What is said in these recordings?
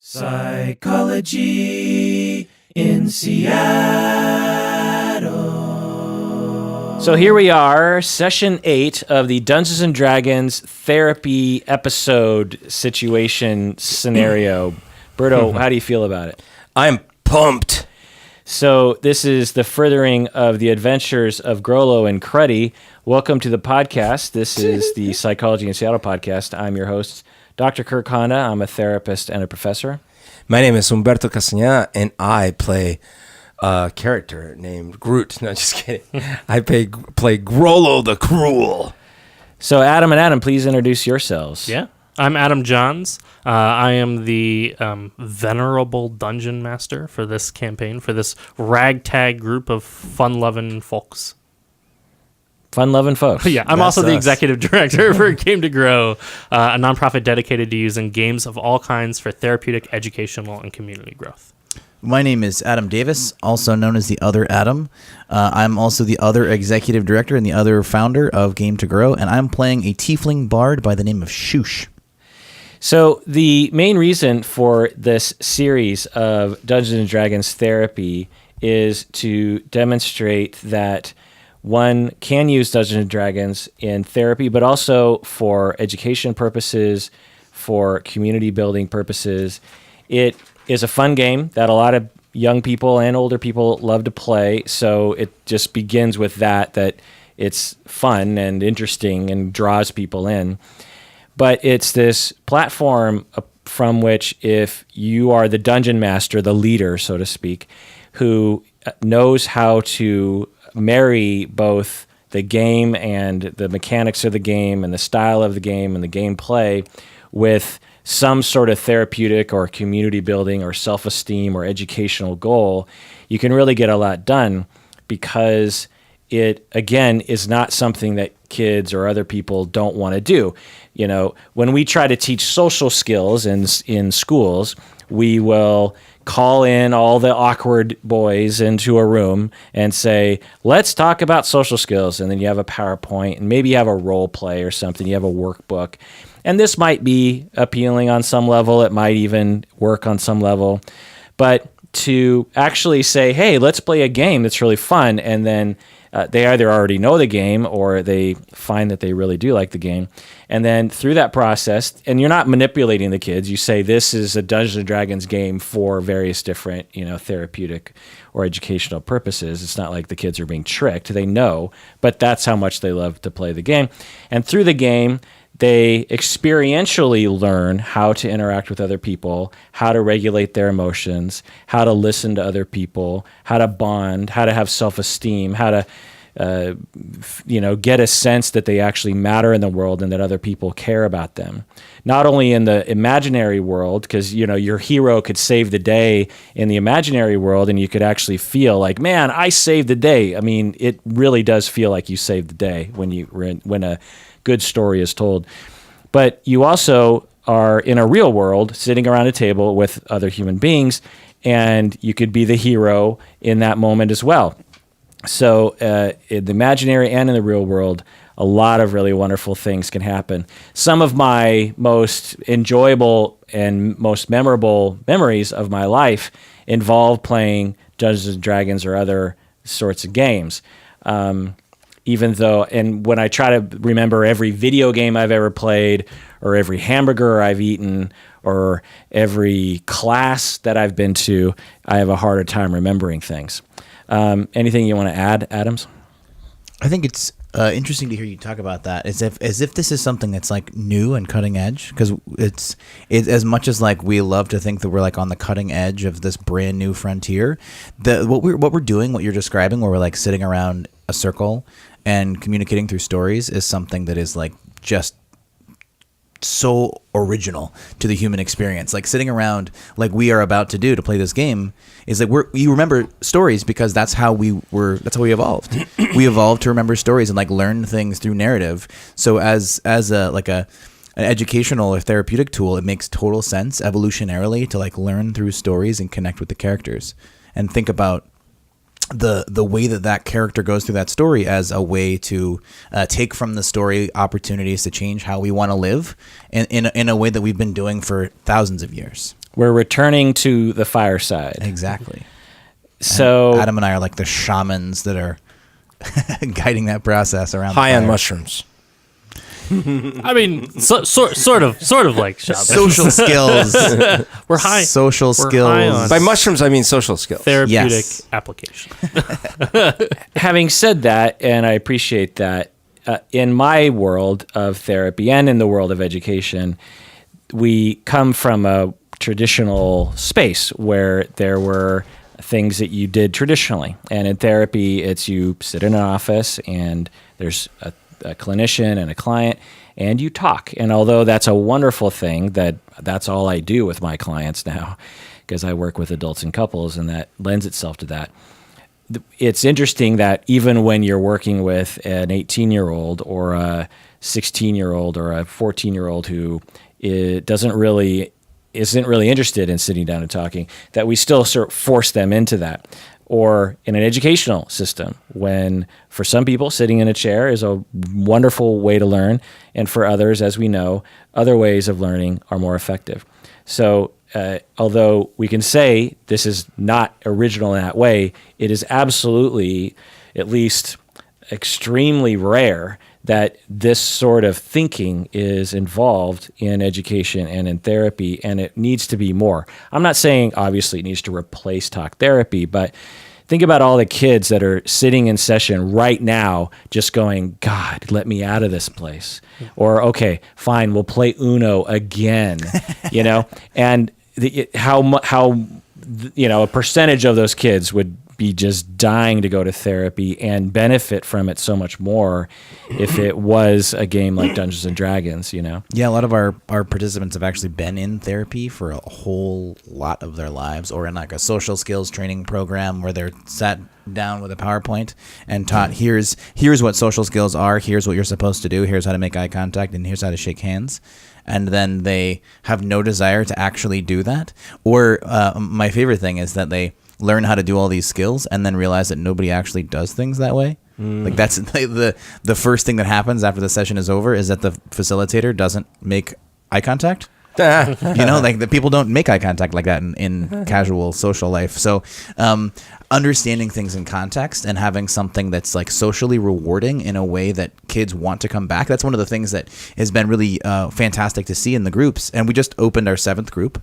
Psychology in Seattle. So here we are, session 8 of the Dungeons & Dragons therapy episode situation scenario. Berto, how do you feel about it? I'm pumped. So this is the furthering of the adventures of Grollo and Cruddy. Welcome to the podcast. This is the Psychology in Seattle podcast. I'm your host, Dr. Kirk Honda. I'm a therapist and a professor. My name is Humberto Castañeda, and I play a character named Groot. No, just kidding. I play Grollo the Cruel. So Adam and Adam, please introduce yourselves. Yeah, I'm Adam Johns. I am the venerable dungeon master for this campaign, for this ragtag group of fun-loving folks. Fun-loving folks. Yeah, I'm also the executive director for Game to Grow, a nonprofit dedicated to using games of all kinds for therapeutic, educational, and community growth. My name is Adam Davis, also known as the Other Adam. I'm also the other executive director and the other founder of Game to Grow, and I'm playing a tiefling bard by the name of Shoosh. So the main reason for this series of Dungeons & Dragons therapy is to demonstrate that one can use Dungeons & Dragons in therapy, but also for education purposes, for community building purposes. It is a fun game that a lot of young people and older people love to play, so it just begins with that it's fun and interesting and draws people in. But it's this platform from which, if you are the dungeon master, the leader, so to speak, who knows how to marry both the game and the mechanics of the game and the style of the game and the gameplay with some sort of therapeutic or community building or self-esteem or educational goal, you can really get a lot done, because it, again, is not something that kids or other people don't want to do. You know, when we try to teach social skills in schools, we will call in all the awkward boys into a room and say, let's talk about social skills. And then you have a PowerPoint and maybe you have a role play or something. You have a workbook. And this might be appealing on some level. It might even work on some level. But to actually say, hey, let's play a game that's really fun, and then they either already know the game or they find that they really do like the game. And then through that process, and you're not manipulating the kids, you say this is a Dungeons & Dragons game for various different, therapeutic or educational purposes. It's not like the kids are being tricked. They know, but that's how much they love to play the game. And through the game, they experientially learn how to interact with other people, how to regulate their emotions, how to listen to other people, how to bond, how to have self-esteem, how to get a sense that they actually matter in the world and that other people care about them. Not only in the imaginary world, because your hero could save the day in the imaginary world, and you could actually feel like, man, I saved the day. I mean, it really does feel like you saved the day when a good story is told. But you also are in a real world, sitting around a table with other human beings, and you could be the hero in that moment as well. So in the imaginary and in the real world, a lot of really wonderful things can happen. Some of my most enjoyable and most memorable memories of my life involve playing Dungeons & Dragons or other sorts of games. Even though, and when I try to remember every video game I've ever played, or every hamburger I've eaten, or every class that I've been to, I have a harder time remembering things. Anything you want to add, Adams? I think it's interesting to hear you talk about that, as if this is something that's like new and cutting edge, because it's as much as like we love to think that we're like on the cutting edge of this brand new frontier. What we're doing, what you're describing, where we're like sitting around a circle and communicating through stories, is something that is like just so original to the human experience. Like sitting around like we are about to do to play this game is like you remember stories because that's how we evolved. We evolved to remember stories and like learn things through narrative. So as an educational or therapeutic tool, it makes total sense evolutionarily to like learn through stories and connect with the characters and think about the way that character goes through that story as a way to take from the story opportunities to change how we want to live in a way that we've been doing for thousands of years. We're returning to the fireside. Exactly. So And Adam and I are like the shamans that are guiding that process around. High the on fire. mushrooms. I mean, sort of like shamans. Social skills. We're high. Social We're skills. high on By mushrooms, I mean social skills. therapeutic Yes. application. having said that, and I appreciate that, in my world of therapy and in the world of education, we come from a traditional space where there were things that you did traditionally. And in therapy, it's you sit in an office and there's a clinician and a client and you talk. And although that's a wonderful thing, that's all I do with my clients now because I work with adults and couples and that lends itself to that. It's interesting that even when you're working with an 18-year-old or a 16-year-old or a 14-year-old who isn't really interested in sitting down and talking, that we still sort of force them into that. Or in an educational system, when for some people sitting in a chair is a wonderful way to learn, and for others, as we know, other ways of learning are more effective. So although we can say this is not original in that way, it is absolutely, at least extremely rare, that this sort of thinking is involved in education and in therapy, and it needs to be more. I'm not saying, obviously, it needs to replace talk therapy, but think about all the kids that are sitting in session right now just going, God, let me out of this place. Or, okay, fine, we'll play Uno again, and a percentage of those kids would be just dying to go to therapy and benefit from it so much more if it was a game like Dungeons and Dragons, Yeah, a lot of our participants have actually been in therapy for a whole lot of their lives, or in like a social skills training program where they're sat down with a PowerPoint and taught, here's what social skills are, here's what you're supposed to do, here's how to make eye contact, and here's how to shake hands. And then they have no desire to actually do that. Or my favorite thing is that they learn how to do all these skills and then realize that nobody actually does things that way. Like that's the first thing that happens after the session is over is that the facilitator doesn't make eye contact. Like the people don't make eye contact like that in casual social life. So understanding things in context and having something that's like socially rewarding in a way that kids want to come back. That's one of the things that has been really fantastic to see in the groups. And we just opened our 7th group.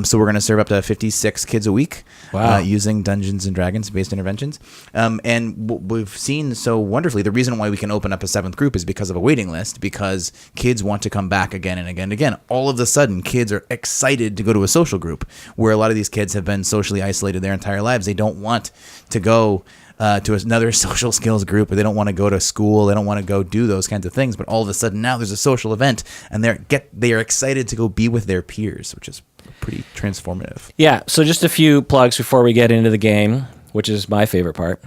So we're going to serve up to 56 kids a week. Wow. Using Dungeons and Dragons based interventions. And what we've seen so wonderfully, the reason why we can open up a 7th group is because of a waiting list, because kids want to come back again and again and again. All of a sudden, kids are excited to go to a social group, where a lot of these kids have been socially isolated their entire lives. They don't want to go to another social skills group, or they don't want to go to school. They don't want to go do those kinds of things. But all of a sudden now there's a social event, and they are excited to go be with their peers, which is pretty transformative. Yeah, so just a few plugs before we get into the game, which is my favorite part,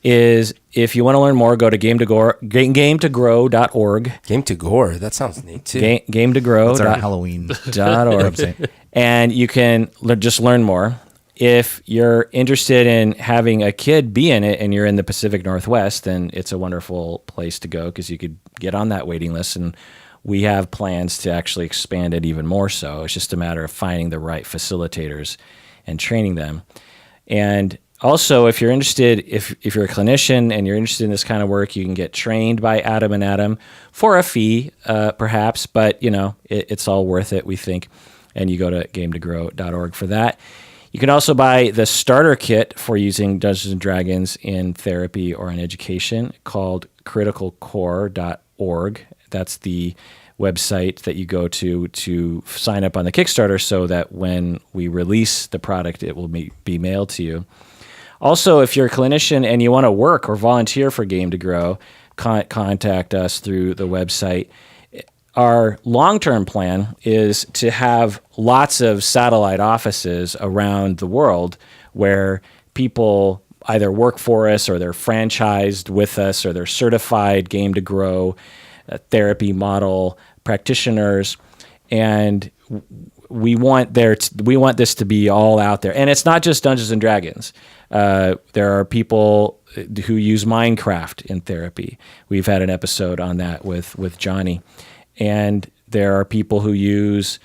is if you want to learn more, go to game2grow.org. Game to Gore. That sounds neat, too. Game2grow.org. That's our Halloween website. And you can just learn more. If you're interested in having a kid be in it and you're in the Pacific Northwest, then it's a wonderful place to go because you could get on that waiting list, and we have plans to actually expand it even more so. It's just a matter of finding the right facilitators and training them. And also, if you're interested, if you're a clinician and you're interested in this kind of work, you can get trained by Adam and Adam for a fee, perhaps, but it's all worth it, we think. And you go to game2grow.org for that. You can also buy the starter kit for using Dungeons & Dragons in therapy or in education called criticalcore.org. That's the website that you go to sign up on the Kickstarter so that when we release the product, it will be mailed to you. Also, if you're a clinician and you want to work or volunteer for Game to Grow, contact us through the website. Our long-term plan is to have lots of satellite offices around the world where people either work for us or they're franchised with us or they're certified Game to Grow therapy model practitioners, and we want this to be all out there. And it's not just Dungeons and Dragons. There are people who use Minecraft in therapy. We've had an episode on that with Johnny. And there are people who use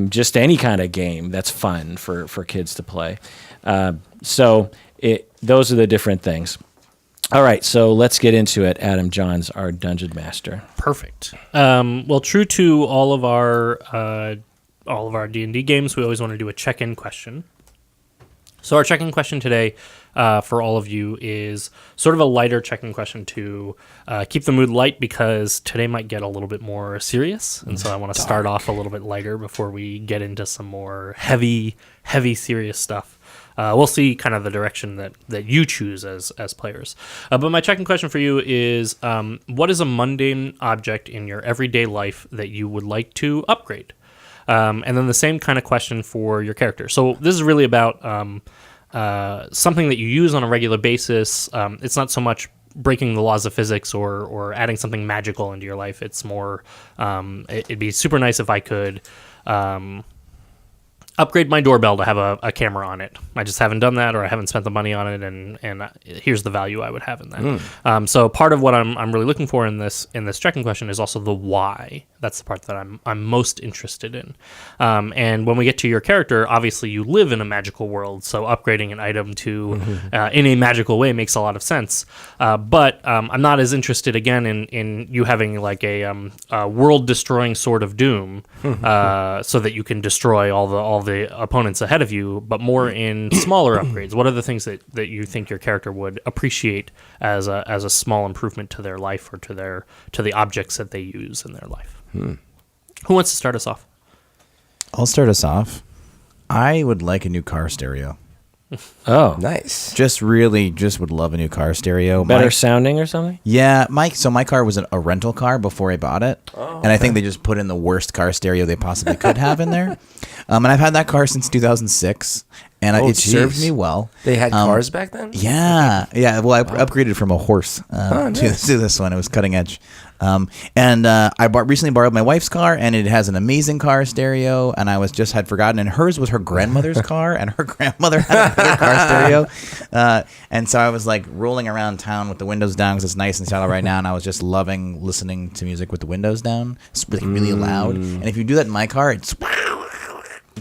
just any kind of game that's fun for kids to play. Those are the different things. All right, so let's get into it. Adam Johns, our dungeon master. Perfect. Well, true to all of our D&D games, we always want to do a check-in question. So our check-in question today for all of you is sort of a lighter check-in question to keep the mood light, because today might get a little bit more serious, and so I want to start off a little bit lighter before we get into some more heavy, serious stuff. We'll see kind of the direction that you choose as players. But my check-in question for you is, what is a mundane object in your everyday life that you would like to upgrade? And then the same kind of question for your character. So this is really about something that you use on a regular basis. It's not so much breaking the laws of physics or adding something magical into your life. It's more, it'd be super nice if I could upgrade my doorbell to have a camera on it. I just haven't done that, or I haven't spent the money on it, and here's the value I would have in that. So part of what I'm really looking for in this checking question is also the why. That's the part that I'm most interested in. And when we get to your character, obviously you live in a magical world, so upgrading an item to in a magical way makes a lot of sense. But I'm not as interested again in you having like a world-destroying sword of doom, so that you can destroy all the opponents ahead of you, but more in smaller upgrades. What are the things that you think your character would appreciate as a small improvement to their life, or to the objects that they use in their life? Who wants to start us off? I'll start us off. I would like a new car stereo. Oh, Nice. Just would love a new car stereo. better sounding or something? Yeah, so my car was a rental car before I bought it, and I think they just put in the worst car stereo they possibly could have in there. And I've had that car since 2006, and it served me well. They had cars back then? Yeah. Well, I upgraded from a horse to this one. It was cutting edge. And I recently borrowed my wife's car, and it has an amazing car stereo, and I had forgotten, and hers was her grandmother's car, and her grandmother had another car stereo. And so I was like rolling around town with the windows down, because it's nice and shallow right now, and I was just loving listening to music with the windows down. It's really loud. And if you do that in my car, it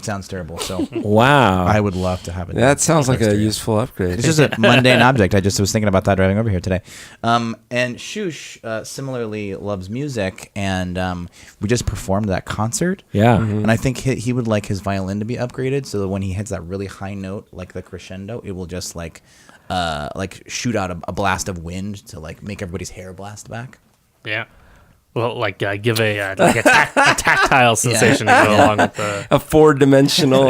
sounds terrible. So Wow. I would love to have it. That sounds like a useful upgrade. It's just a mundane object. I just was thinking about that driving over here today. And Shush similarly loves music, and we just performed that concert. Yeah. And I think he would like his violin to be upgraded, so that when he hits that really high note, like the crescendo, it will just like shoot out a blast of wind to like make everybody's hair blast back. Yeah. Well, give a tactile sensation to go along with the a 4-dimensional.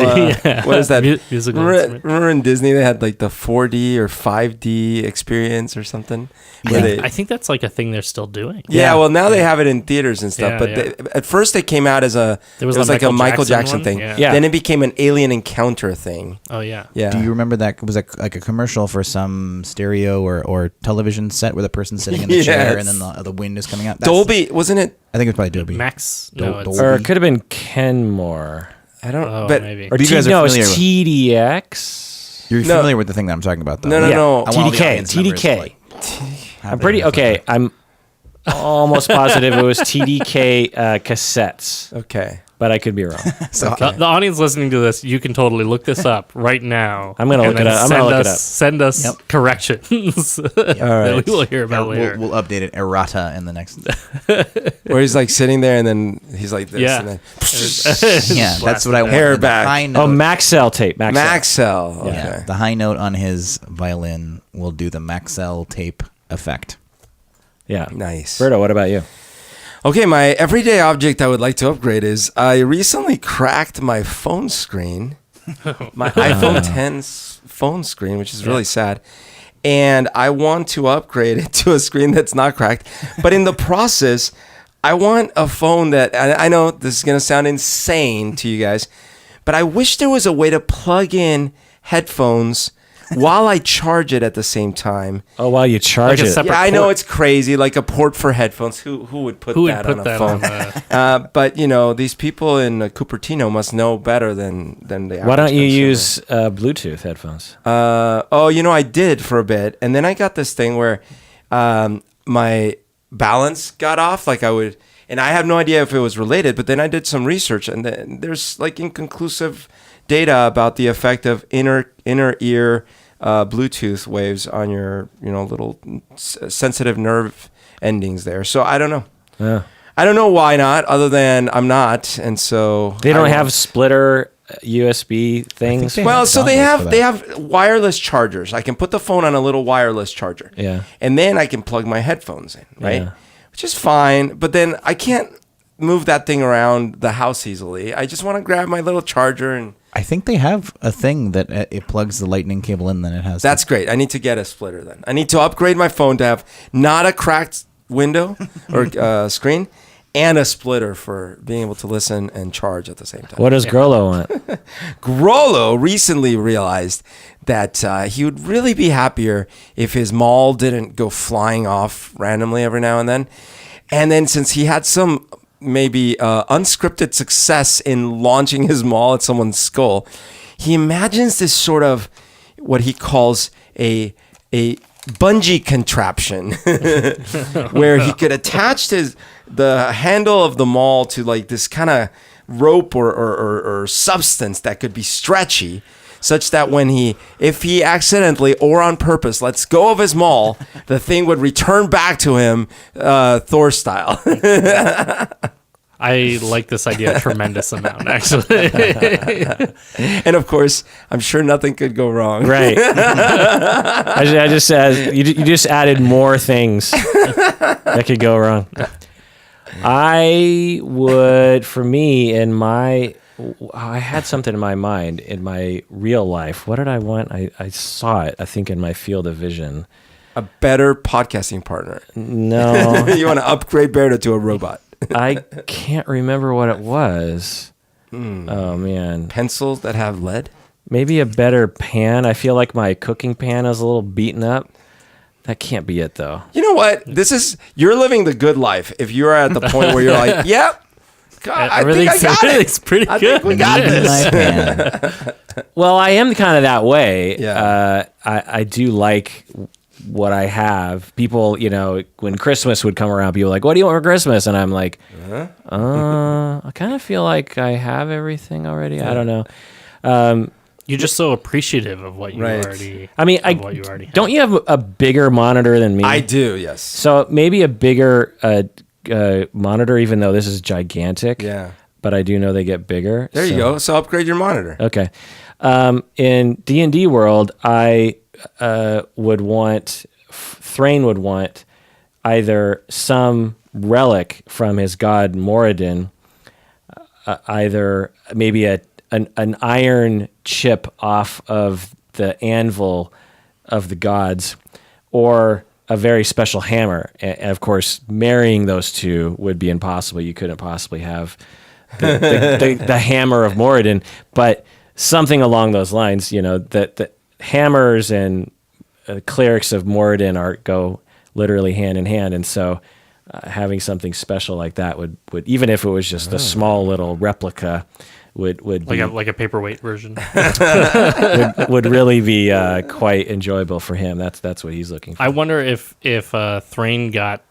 What is that? musical Remember in Disney they had like the 4D or 5D experience or something? I think that's like a thing they're still doing. Yeah, well now they have it in theaters and stuff. Yeah, but yeah. At first they came out as it was like a Michael Jackson one? thing. Yeah. Then it became an Alien Encounter thing. Oh yeah. Yeah. Do you remember that? It was like a commercial for some stereo or television set where the person's sitting in the chair and then the wind is coming out? Dolby, wasn't it? I think it was probably Dolby. Max. No, it's, Or it could have been Kenmore. I don't oh, but maybe. Or You guys are no, it's familiar TDX. You're familiar with the thing that I'm talking about, though. No. I want all the TDK. audience members to, TDK. like, I'm pretty okay. I'm almost positive it was TDK cassettes, Okay. but I could be wrong. The audience listening to this, you can totally look this up right now. I'm gonna and look it then up. I'm gonna look it up. Send us corrections that we will hear about later. We'll update it errata in the next. Where he's like sitting there and then he's like this. Yeah. And then Yeah, that's what I want. Hair The back. high note, Oh, Maxell tape. Maxell. Okay. yeah, the high note on his violin will do the Maxell tape effect. Yeah. Nice. Berto, what about you? Okay, my everyday object I would like to upgrade is I recently cracked my phone screen, my iPhone 10's phone screen, which is really sad. And I want to upgrade it to a screen that's not cracked. But in the process, I want a phone that, I know this is going to sound insane to you guys, but I wish there was a way to plug in headphones while I charge it at the same time. Oh, while you charge Like a it. separate Yeah, I know port. it's crazy, like a port for headphones. Who would put that on a phone? But you know, these people in Cupertino must know better than the average Why don't you consumer. use Bluetooth headphones? I did for a bit, and then I got this thing where my balance got off. Like And I have no idea if it was related, but then I did some research, and there's like inconclusive data about the effect of inner ear Bluetooth waves on your little sensitive nerve endings there. So I don't know. Yeah. I don't know why not, other than I'm not, and so They don't have splitter USB things. they Well, have so dongles for they that. have wireless chargers. I can put the phone on a little wireless charger. Yeah. And then I can plug my headphones in, right? Yeah. Which is fine, but then I can't move that thing around the house easily. I just want to grab my little charger, and I think they have a thing that it plugs the lightning cable in, then it has. that's great. I need to get a splitter then. I need to upgrade my phone to have not a cracked window or screen, and a splitter for being able to listen and charge at the same time. What does Grollo want? Grollo recently realized that he would really be happier if his mall didn't go flying off randomly every now and then. And then since he had some maybe unscripted success in launching his mall at someone's skull, he imagines this sort of what he calls a bungee contraption where he could attach the handle of the mall to like this kind of rope or substance that could be stretchy, such that if he accidentally or on purpose lets go of his maul, the thing would return back to him, Thor style. I like this idea a tremendous amount, actually. And of course, I'm sure nothing could go wrong. Right. I just said you just added more things that could go wrong. I would, for me, I had something in my mind in my real life. What did I want? I saw it, I think, in my field of vision. A better podcasting partner. No. You want to upgrade Berta to a robot. I can't remember what it was. Oh, man. Pencils that have lead? Maybe a better pan. I feel like my cooking pan is a little beaten up. That can't be it, though. You know what? You're living the good life if you're at the point where you're like, yep, God, I think I got it. It's pretty I good. think we got this. My pan. Well, I am kind of that way. Yeah. I do like what I have. People, when Christmas would come around, people were like, what do you want for Christmas? And I'm like, I kind of feel like I have everything already. I don't know. You're just so appreciative of what you Right. already. I mean, of what you already have. don't you have a bigger monitor than me? I do, yes. So maybe a bigger monitor, even though this is gigantic. Yeah. But I do know they get bigger. There you go. So upgrade your monitor. Okay. In D&D world, I would want, Thrain would want either some relic from his god Moradin, either maybe an iron chip off of the anvil of the gods, or a very special hammer. And of course, marrying those two would be impossible. You couldn't possibly have the hammer of Moradin, but something along those lines. That the hammers and clerics of Moradin go literally hand in hand, and so having something special like that would even if it was just a small little replica, would be, like a paperweight version. would really be quite enjoyable for him. That's what he's looking for. I wonder if Thrain got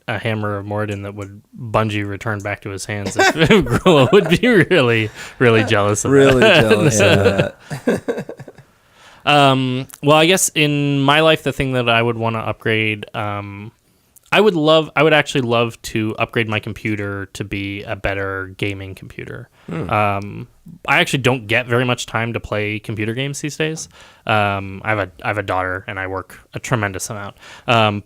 a hammer of Moradin that would bungee return back to his hands. If Grilla would be really, really jealous of Really that. jealous of that. Well, I guess in my life, the thing that I would want to upgrade, I would actually love to upgrade my computer to be a better gaming computer. I actually don't get very much time to play computer games these days. I have a daughter and I work a tremendous amount.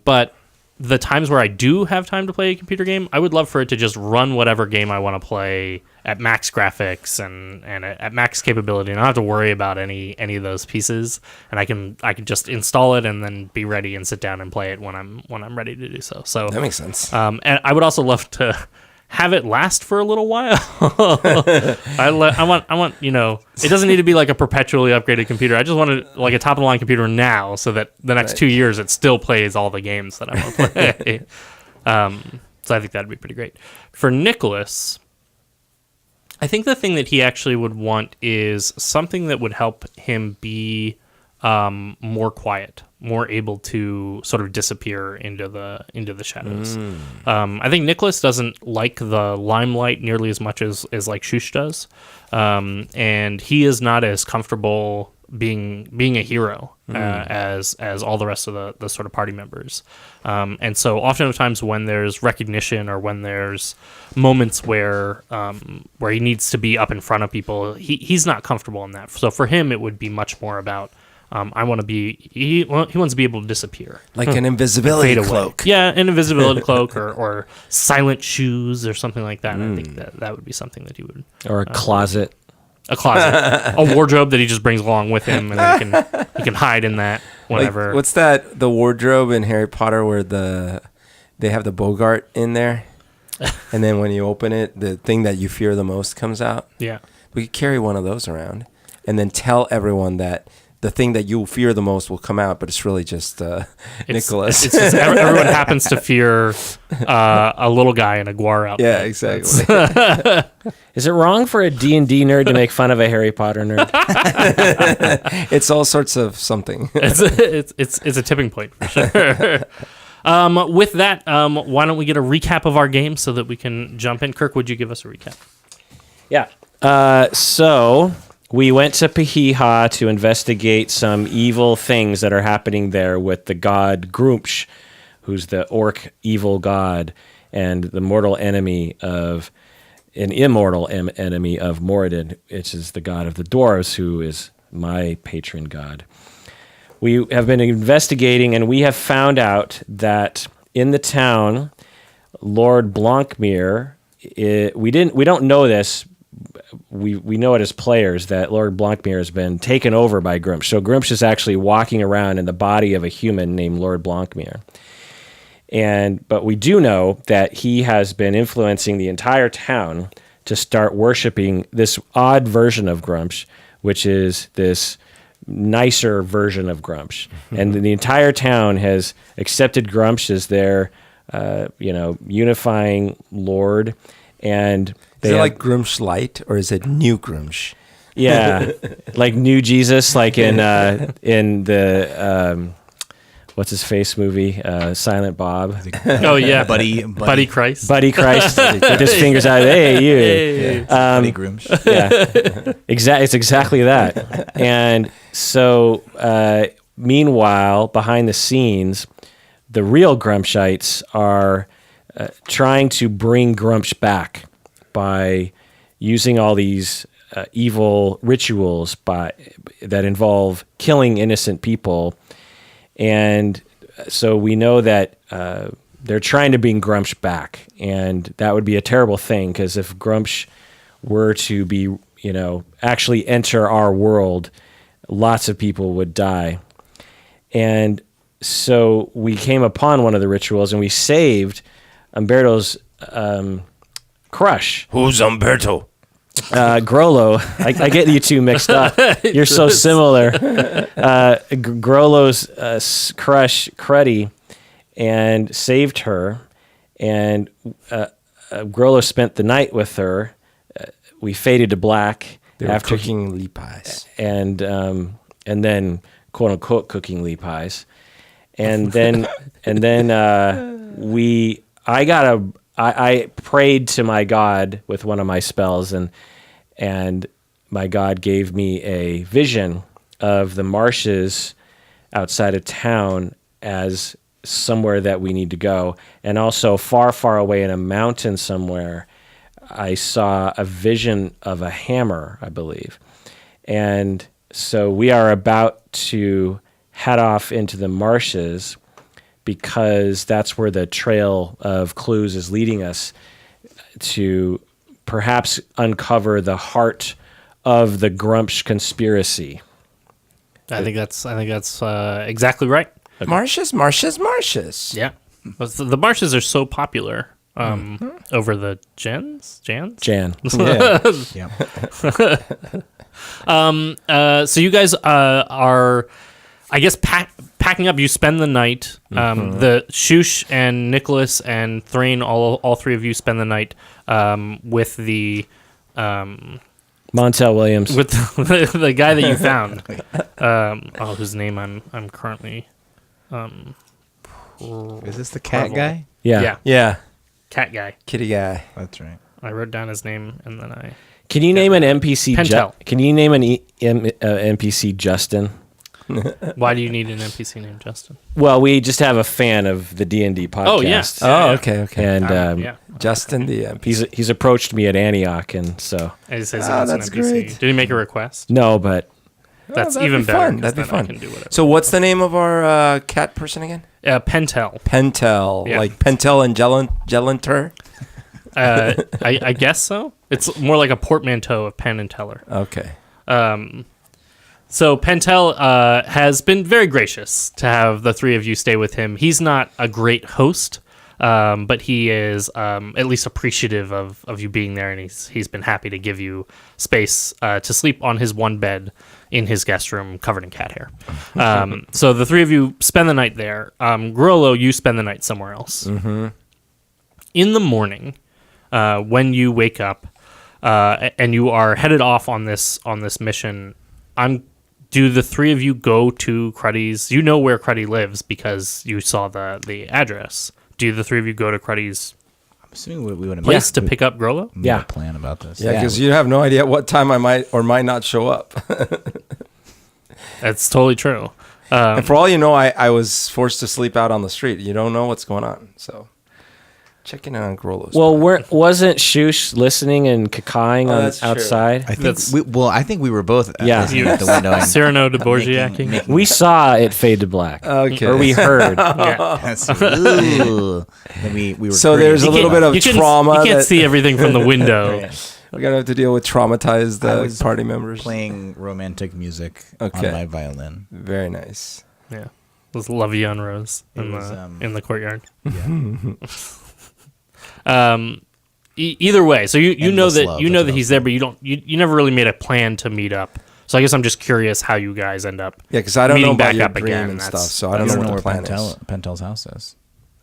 But the times where I do have time to play a computer game, I would love for it to just run whatever game I want to play at max graphics and at max capability, and I don't have to worry about any of those pieces. And I can just install it and then be ready and sit down and play it when I'm ready to do so. So That makes sense. and I would also love to have it last for a little while. I want it doesn't need to be like a perpetually upgraded computer. I just want it like a top of the line computer now, so that the next 2 years it still plays all the games that I want to play. So I think that'd be pretty great. For Nicholas, I think the thing that he actually would want is something that would help him be more quiet, more able to sort of disappear into the shadows. I think Nicholas doesn't like the limelight nearly as much as like Shush does, and he is not as comfortable being a hero as all the rest of the sort of party members. And so oftentimes when there's recognition or when there's moments where he needs to be up in front of people, he's not comfortable in that. So for him, it would be much more about he wants to be able to disappear. Like an invisibility cloak. Yeah, an invisibility cloak or silent shoes or something like that. And I think that would be something that he would... Or a closet. A closet. A wardrobe that he just brings along with him, and then he can hide in that whenever. Like, what's that, the wardrobe in Harry Potter where they have the Bogart in there? And then when you open it, the thing that you fear the most comes out? Yeah. We could carry one of those around and then tell everyone that the thing that you fear the most will come out, but it's really just Nicholas. It's just everyone happens to fear a little guy in a guar outfit. Yeah, exactly. Is it wrong for a D&D nerd to make fun of a Harry Potter nerd? It's all sorts of something. It's a tipping point for sure. With that, why don't we get a recap of our game so that we can jump in? Kirk, would you give us a recap? Yeah. So we went to Pahiha to investigate some evil things that are happening there with the god Grumpsh, who's the orc evil god and the mortal enemy of an immortal enemy of Moradin, which is the god of the dwarves, who is my patron god. We have been investigating, and we have found out that in the town, Lord Blancmere, we don't know this. We know it as players that Lord Blancmere has been taken over by Grumpsh. So Grumpsh is actually walking around in the body of a human named Lord Blancmere. But we do know that he has been influencing the entire town to start worshiping this odd version of Grumpsh, which is this nicer version of Grumpsh. Mm-hmm. And the entire town has accepted Grumpsh as their unifying lord. And is it like Grumpsh Light, or is it New Grumpsh? Yeah, like New Jesus, like in the what's his face movie, Silent Bob. Oh yeah, Buddy Christ. Buddy Christ with his fingers out. Hey, you. Hey. Yeah, Buddy Grumpsh. Yeah, it's exactly that. And so, meanwhile, behind the scenes, the real Grumpshites are trying to bring Grumpsh back by using all these evil rituals that involve killing innocent people. And so we know that they're trying to bring Grumpsh back, and that would be a terrible thing, because if Grumpsh were to be, actually enter our world, lots of people would die. And so we came upon one of the rituals, and we saved Umberto's crush. Who's Umberto? Grollo. I get you two mixed up. You're so similar. Grollo's crush, Cruddy, and saved her. And Grollo spent the night with her. We faded to black. They were cooking lee pies. And then, quote unquote, cooking lee pies. And then I prayed to my god with one of my spells, and my god gave me a vision of the marshes outside of town as somewhere that we need to go. And also far, far away in a mountain somewhere, I saw a vision of a hammer, I believe. And so we are about to head off into the marshes, because that's where the trail of clues is leading us to perhaps uncover the heart of the Grumpsh conspiracy. I think that's exactly right. Marshes. Yeah, the marshes are so popular over the Jans. Jan. Yeah. So you guys are, I guess, packing up. You spend the night. The Shush and Nicholas and Thrain, all three of you spend the night with the Montel Williams. with the guy that you found. Whose name I'm currently. Is this the cat guy? Yeah. Yeah. Cat guy. Kitty guy. That's right. I wrote down his name and then I. Can you name an NPC? Pentel. Can you name an NPC Justin? Why do you need an NPC named Justin? Well, we just have a fan of the D&D podcast. Oh, yes. Oh, Yeah. okay. And Yeah. Justin the he's approached me at Antioch, and so And he says Oh, it's an that's NPC. great. Did he make a request? no, but That's that'd even be better. fun. 'cause That'd be then fun. I can do whatever. So what's the name of our cat person again? Pentel. Pentel. Yeah. Like Pentel and Gellinter? I guess so. It's more like a portmanteau of Penn and Teller. Okay. So Pentel has been very gracious to have the three of you stay with him. He's not a great host, but he is at least appreciative of you being there, and he's been happy to give you space to sleep on his one bed in his guest room covered in cat hair. So the three of you spend the night there. Grollo, you spend the night somewhere else. Mm-hmm. In the morning, when you wake up and you are headed off on this mission, do the three of you go to Cruddy's? You know where Cruddy lives because you saw the address. Do the three of you go to Cruddy's I'm assuming we would have place to pick up Grollo? Yeah. a plan about this. Yeah, because you have no idea what time I might or might not show up. That's totally true. And for all you know, I was forced to sleep out on the street. You don't know what's going on. So checking in on Grollo's. well, wasn't Shoosh listening and cacaing on that's true. outside? I think That's- I think we were both listening You- at the window. And Cyrano de Borgiac. making- We saw it fade to black. Okay. Or we heard. That's- Ooh. Then we were So pretty- there's a little bit of trauma. You can't that- see everything from the window. We're going to have to deal with traumatized I was party members. playing romantic music Okay. on my violin. Very nice. Yeah, those La Vie en Rose It was, in the courtyard. Yeah. Either way, so you know Endless that love, you know that's that what he's there, but you never really made a plan to meet up. So I guess I'm just curious how you guys end up. Yeah, because I don't know Meeting about back your up dream again, and that's- stuff, so I don't You know don't what know the where plan is. Pentel's house is.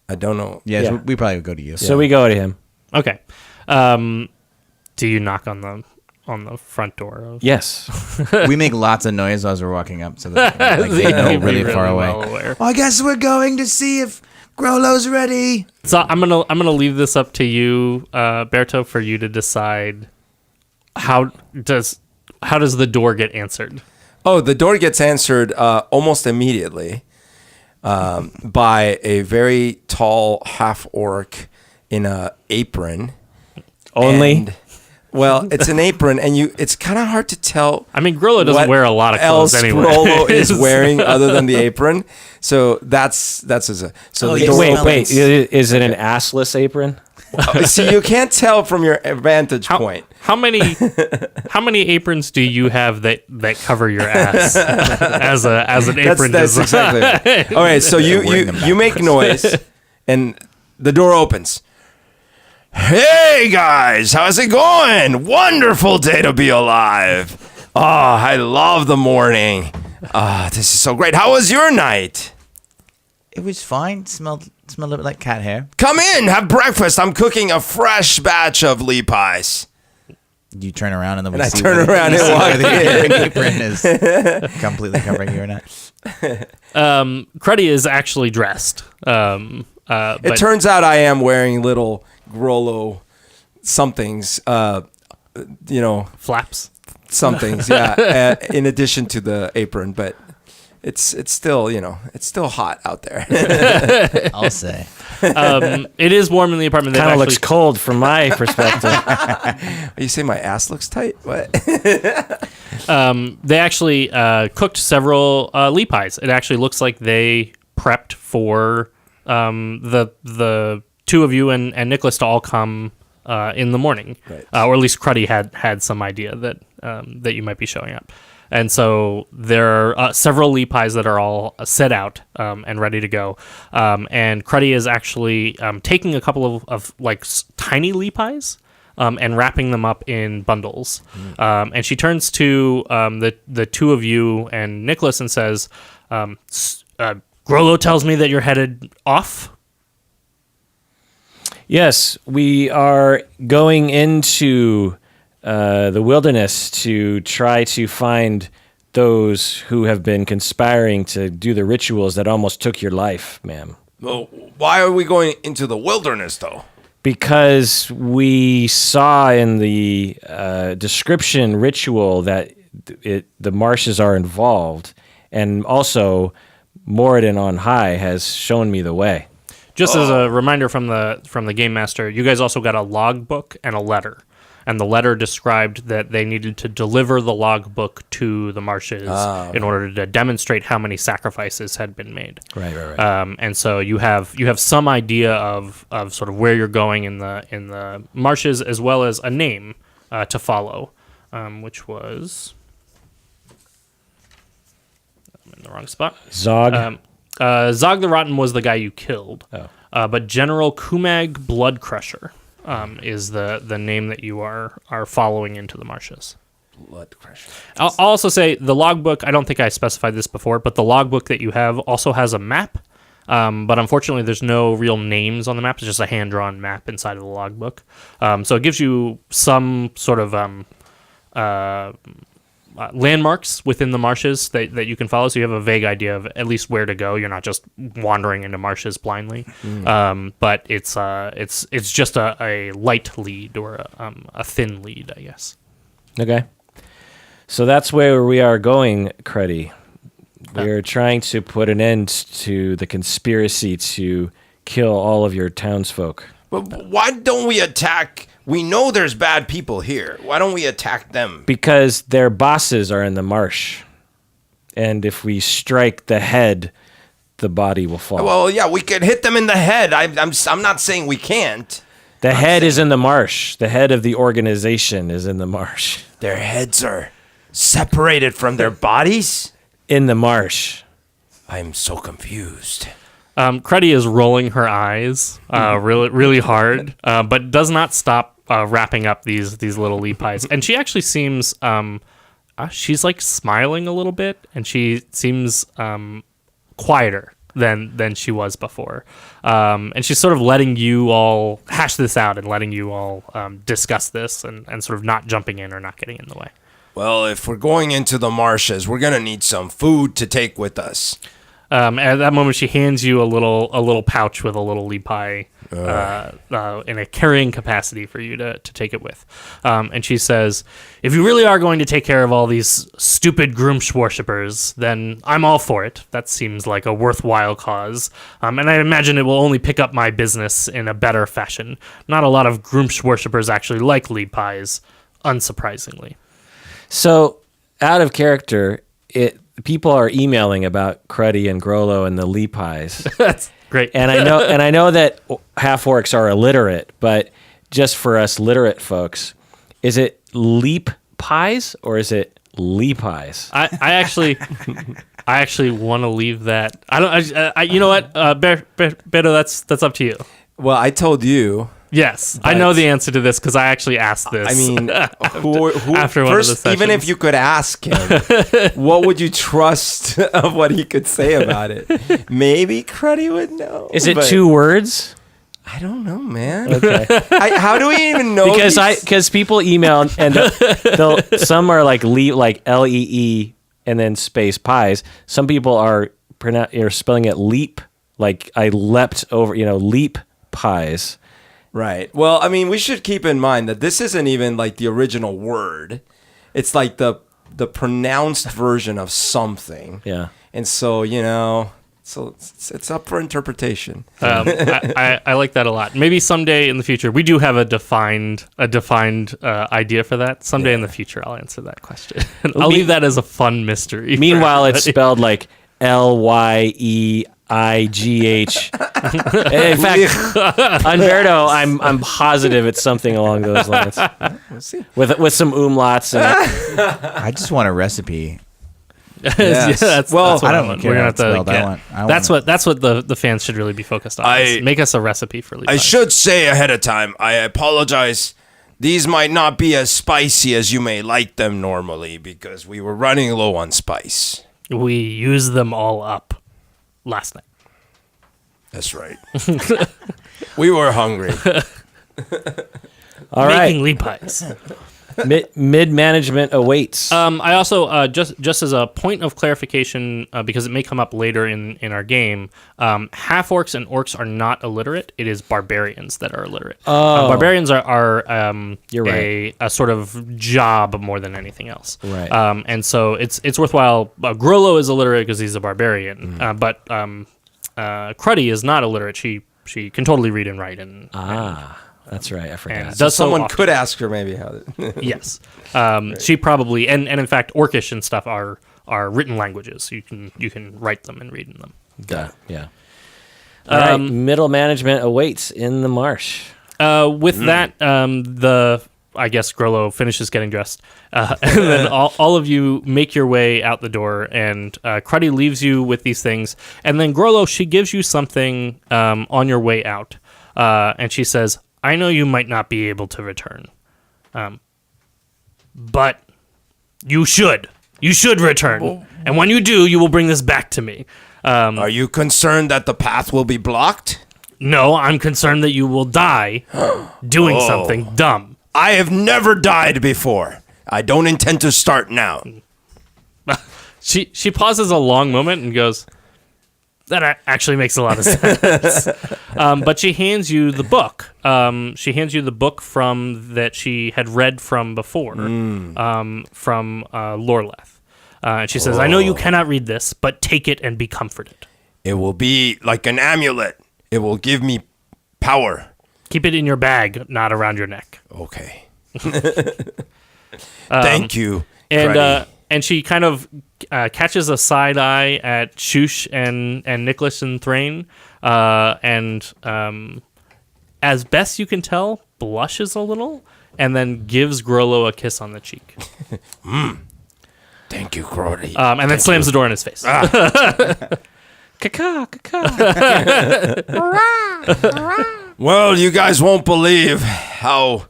I don't know. Yeah, Yeah. so we probably would go to you. So we go to him. Okay. Do you knock on the front door? Of Yes. we make lots of noise as we're walking up, so that like, they know You'd be really far away. well aware. I guess we're going to see if Grollo's ready. So I'm gonna leave this up to you, Berto, for you to decide how does the door get answered. Oh, the door gets answered almost immediately by a very tall half orc in a apron. Only. And, well, it's an apron, and it's kind of hard to tell. I mean, Grollo doesn't what wear a lot of clothes else anyway. Rollo is wearing other than the apron. So that's his. So Oh, the yeah, door Wait, opens. is it an assless apron? See, you can't tell from your vantage point. How many aprons do you have that cover your ass as an apron That's design? exactly right. All right, so Wearing them you make noise, and the door opens. Hey guys, how's it going? Wonderful day to be alive. Oh, I love the morning. This is so great. How was your night? It was fine. Smelled a little bit like cat hair. Come in, have breakfast. I'm cooking a fresh batch of Lee pies. You turn around and then we And I see turn whether- around and see walk whether in. your apron is completely covering you or not. Cruddy is actually dressed. It But turns out I am wearing little Grollo somethings, flaps. somethings, yeah, in addition to the apron, but it's still, it's still hot out there. I'll say. It is warm in the apartment. They've Kind of actually- looks cold from my perspective. You say my ass looks tight? What? They actually cooked several Lee pies. It actually looks like they prepped for the two of you and Nicholas to all come in the morning, Right. or at least Cruddy had some idea that you might be showing up. And so there are several Lee pies that are all set out and ready to go. And Cruddy is actually taking a couple of like tiny Lee pies and wrapping them up in bundles. And she turns to the two of you and Nicholas and says, Grollo tells me that you're headed off. Yes, we are going into the wilderness to try to find those who have been conspiring to do the rituals that almost took your life, ma'am. Well, why are we going into the wilderness, though? Because we saw in the description ritual that the marshes are involved, and also Moradin on high has shown me the way. Just as a reminder from the game master, you guys also got a logbook and a letter. And the letter described that they needed to deliver the logbook to the marshes in order to demonstrate how many sacrifices had been made. Right. And so you have some idea of sort of where you're going in the marshes, as well as a name to follow, which was I'm in the wrong spot. Zog. Zog the Rotten was the guy you killed. Oh. But General Kumag Bloodcrusher is the name that you are following into the marshes. Blood crusher. I'll also say the logbook, I don't think I specified this before, but the logbook that you have also has a map. But unfortunately, there's no real names on the map. It's just a hand-drawn map inside of the logbook. So it gives you some sort of landmarks within the marshes that you can follow, so you have a vague idea of at least where to go. You're not just wandering into marshes blindly. But it's just a light lead or a thin lead, I guess. Okay. So that's where we are going, Cruddy. We are trying to put an end to the conspiracy to kill all of your townsfolk. But why don't we attack? We know there's bad people here. Why don't we attack them? Because their bosses are in the marsh. And if we strike the head, the body will fall. Well, yeah, we could hit them in the head. I'm not saying we can't. The head is in the marsh. The head of the organization is in the marsh. Their heads are separated from their bodies? In the marsh. I'm so confused. Cruddy is rolling her eyes really, really hard, but does not stop wrapping up these little leaf pies. And she actually seems, she's like smiling a little bit, and she seems quieter than she was before. And she's sort of letting you all hash this out and letting you all discuss this and sort of not jumping in or not getting in the way. Well, if we're going into the marshes, we're going to need some food to take with us. At that moment, she hands you a little pouch with a little leaf pie in a carrying capacity for you to take it with. And she says, if you really are going to take care of all these stupid Groomsh worshippers, then I'm all for it. That seems like a worthwhile cause. And I imagine it will only pick up my business in a better fashion. Not a lot of Groomsh worshippers actually like leaf pies, unsurprisingly. So, out of character, people are emailing about Cruddy and Grollo and the leap pies. That's great. And I know that half orcs are illiterate, but just for us literate folks, is it leap pies or is it leap pies? I actually want to leave that. You know what, Beto, that's up to you. Well, I told you. Yes, I know the answer to this because I actually asked this. I mean, who after one of the first, sessions. even if you could ask him, what would you trust of what he could say about it? Maybe Cruddy would know. Is it but 2 words? I don't know, man. Okay. How do we even know? Because people email and some are like LEE and then space pies. Some people are spelling it leap, like I leapt over, leap pies. Right. Well, I mean, we should keep in mind that this isn't even like the original word. It's like the pronounced version of something. Yeah. And so, so it's up for interpretation. I like that a lot. Maybe someday in the future, we do have a defined idea for that. Someday in the future, I'll answer that question. I'll leave that as a fun mystery. Meanwhile, it's spelled like LYEIGH. In fact, Umberto, I'm positive it's something along those lines. We'll see. With some umlauts. I just want a recipe. Yes. That's I don't want. care We're gonna how have it's to spelled. get. That's what the fans should really be focused on. is make us a recipe for Levi. I should say ahead of time, I apologize. These might not be as spicy as you may like them normally because we were running low on spice. We used them all up last night. That's right. We were hungry. All right. Making leap pies. Mid management awaits. I also just as a point of clarification, because it may come up later in our game, half orcs and orcs are not illiterate. It is barbarians that are illiterate. Barbarians are You're right. a sort of job more than anything else. Right. And so it's worthwhile. Grollo is illiterate because he's a barbarian, but Cruddy is not illiterate. She can totally read and write and That's right. I forgot. and So does so someone often. could ask her maybe how. Yes. She probably and in fact Orcish and stuff are written languages. You can write them and read in them. Yeah. All right. Middle management awaits in the marsh. With that, I guess Grollo finishes getting dressed, and then all of you make your way out the door, and Cruddy leaves you with these things, and then Grollo, she gives you something on your way out, and she says, "I know you might not be able to return, but you should return, and when you do, you will bring this back to me." Are you concerned that the path will be blocked? No, I'm concerned that you will die doing something dumb. I have never died before. I don't intend to start now. She pauses a long moment and goes, "That actually makes a lot of sense." But she hands you the book. She hands you the book that she had read from before, from Lorleth. And she says, "I know you cannot read this, but take it and be comforted. It will be like an amulet. It will give me power. Keep it in your bag, not around your neck." Okay. Thank you, And Freddy. and she kind of catches a side eye at Shush and Nicholas and Thrain, and as best you can tell, blushes a little, and then gives Grollo a kiss on the cheek, Thank you, Crowley. and then slams the door in his face. Caca, caca. Well, you guys won't believe how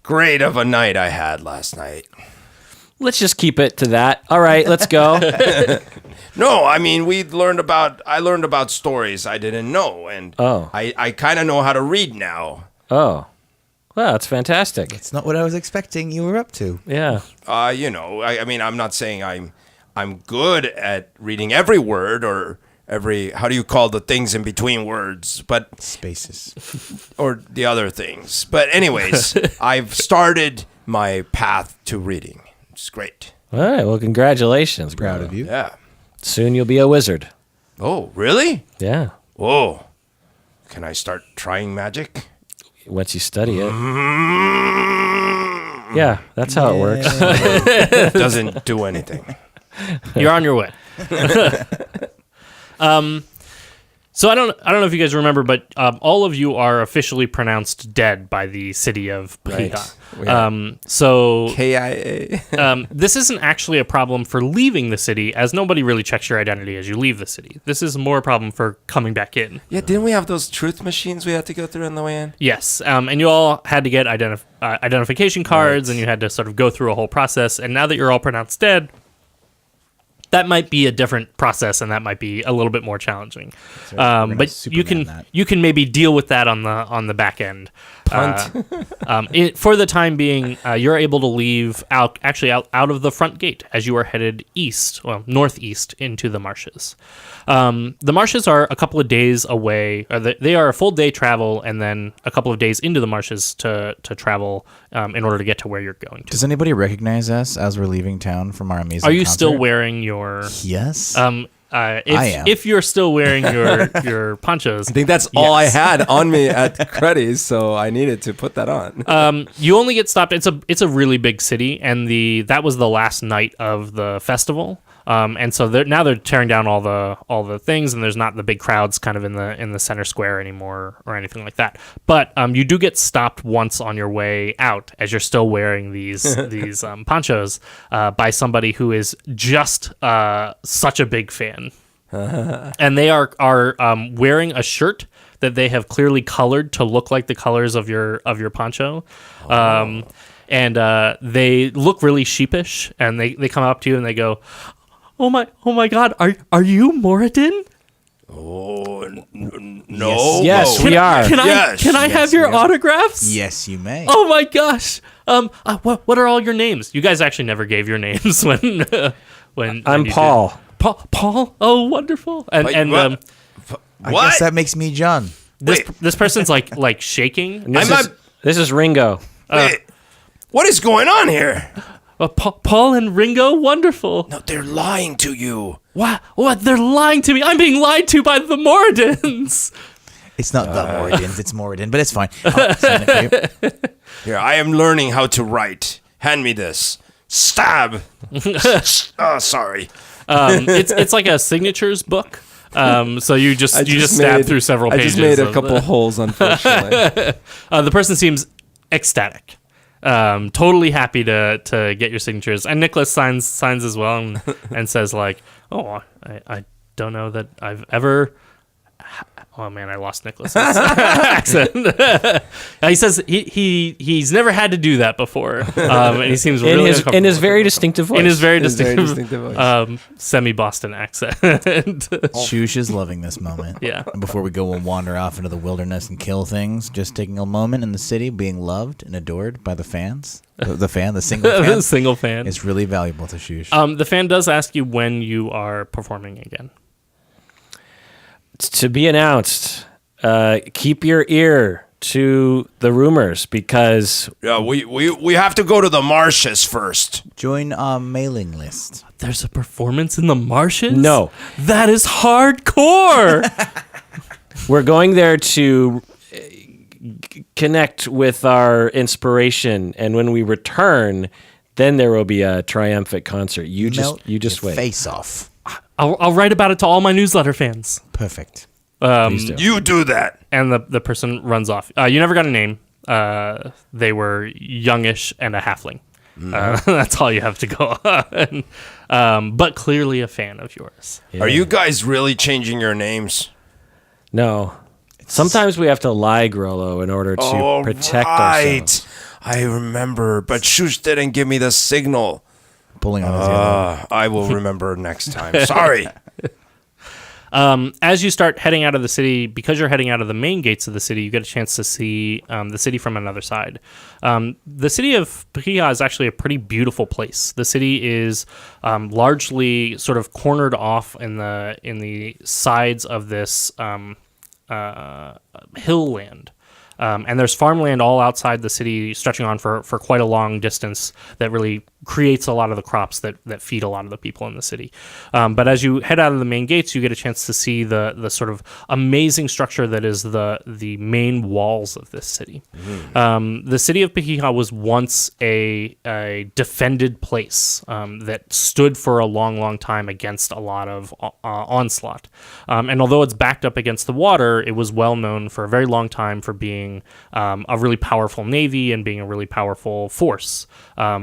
great of a night I had last night. Let's just keep it to that. All right, let's go. No, I mean, I learned about stories I didn't know, and I kind of know how to read now. Oh, well, that's fantastic. It's not what I was expecting you were up to. Yeah. I mean, I'm not saying I'm good at reading every word or how do you call the things in between words, but Spaces. or the other things. But anyways, I've started my path to reading. It's great. All right. Well, congratulations. Proud bro. of you. Yeah. Soon you'll be a wizard. Oh, really? Yeah. Whoa. Can I start trying magic? Once you study it. Yeah, that's how it works. It doesn't do anything. You're on your way. So I don't know if you guys remember, but all of you are officially pronounced dead by the city of Piha. So KIA. this isn't actually a problem for leaving the city, as nobody really checks your identity as you leave the city. This is more a problem for coming back in. Yeah, didn't we have those truth machines we had to go through on the way in? Yes, and you all had to get identification cards, and you had to sort of go through a whole process. And now that you're all pronounced dead, that might be a different process, and that might be a little bit more challenging. But you can maybe deal with that on the back end. For the time being, you're able to leave out of the front gate as you are headed northeast into the marshes. The marshes are a couple of days away. They are a full day travel, and then a couple of days into the marshes to travel in order to get to where you're going to. Does anybody recognize us as we're leaving town from our amazing Are you concert? still wearing your? Yes. I am. If you're still wearing your ponchos, I think that's all I had on me at Cruddy's, so I needed to put that on. you only get stopped. It's a really big city, and that was the last night of the festival. And so they're tearing down all the things, and there's not the big crowds kind of in the center square anymore or anything like that. But you do get stopped once on your way out as you're still wearing these ponchos by somebody who is just such a big fan, and they are wearing a shirt that they have clearly colored to look like the colors of your poncho. And they look really sheepish, and they come up to you and they go, Oh my God! Are you Moradin? Oh, no. Yes, we are. Can Yes. I have your autographs? Yes, you may. Oh my gosh. What are all your names? You guys actually never gave your names when I'm you Paul. did. Paul. Oh, wonderful. And Wait, and what? I What? guess that makes me John. this person's like shaking. This is Ringo. Wait, what is going on here? Paul and Ringo, wonderful. No, they're lying to you. What? They're lying to me. I'm being lied to by the Moradins. It's not the Moradins, it's Moradin, but it's fine. I'll sign it for you. Here, I am learning how to write. Hand me this. Stab. Oh, sorry. It's like a signatures book. So you just stab through several pages. I just made a couple holes, unfortunately. The person seems ecstatic. Totally happy to get your signatures. And Nicholas signs as well and says like, oh, I don't know that I've ever... Oh man, I lost Nicholas's accent. He says he's never had to do that before, and he seems really uncomfortable in his very distinctive voice. in his very His very distinctive, distinctive voice. semi-Boston accent. Shush is loving this moment. Yeah. And before we go and wander off into the wilderness and kill things, just taking a moment in the city, being loved and adored by the fans. The single fan. Single fan. It's really valuable to Shush. The fan does ask you when you are performing again. To be announced. Keep your ear to the rumors because Yeah, we have to go to the marshes first. Join our mailing list. There's a performance in the marshes? No. That is hardcore. we're going there to connect with our inspiration, and when we return, then there will be a triumphant concert. You just your wait. Face off. I'll write about it to all my newsletter fans. Perfect. Please do. You do that. And the person runs off. You never got a name. They were youngish and a halfling. That's all you have to go on. But clearly a fan of yours. Are you guys really changing your names? No. Sometimes we have to lie, Grollo, in order to protect ourselves. I remember, but Shush didn't give me the signal. Pulling on his yellow. I will remember next time. Sorry. As you start heading out of the city, because you're heading out of the main gates of the city, you get a chance to see the city from another side. The city of Pahia is actually a pretty beautiful place. The city is largely sort of cornered off in the sides of this hill land. And there's farmland all outside the city stretching on for quite a long distance that really creates a lot of the crops that feed a lot of the people in the city. But as you head out of the main gates, you get a chance to see the sort of amazing structure that is the main walls of this city. The city of Pahia was once a defended place that stood for a long, long time against a lot of onslaught. And although it's backed up against the water, it was well known for a very long time for being a really powerful navy and being a really powerful force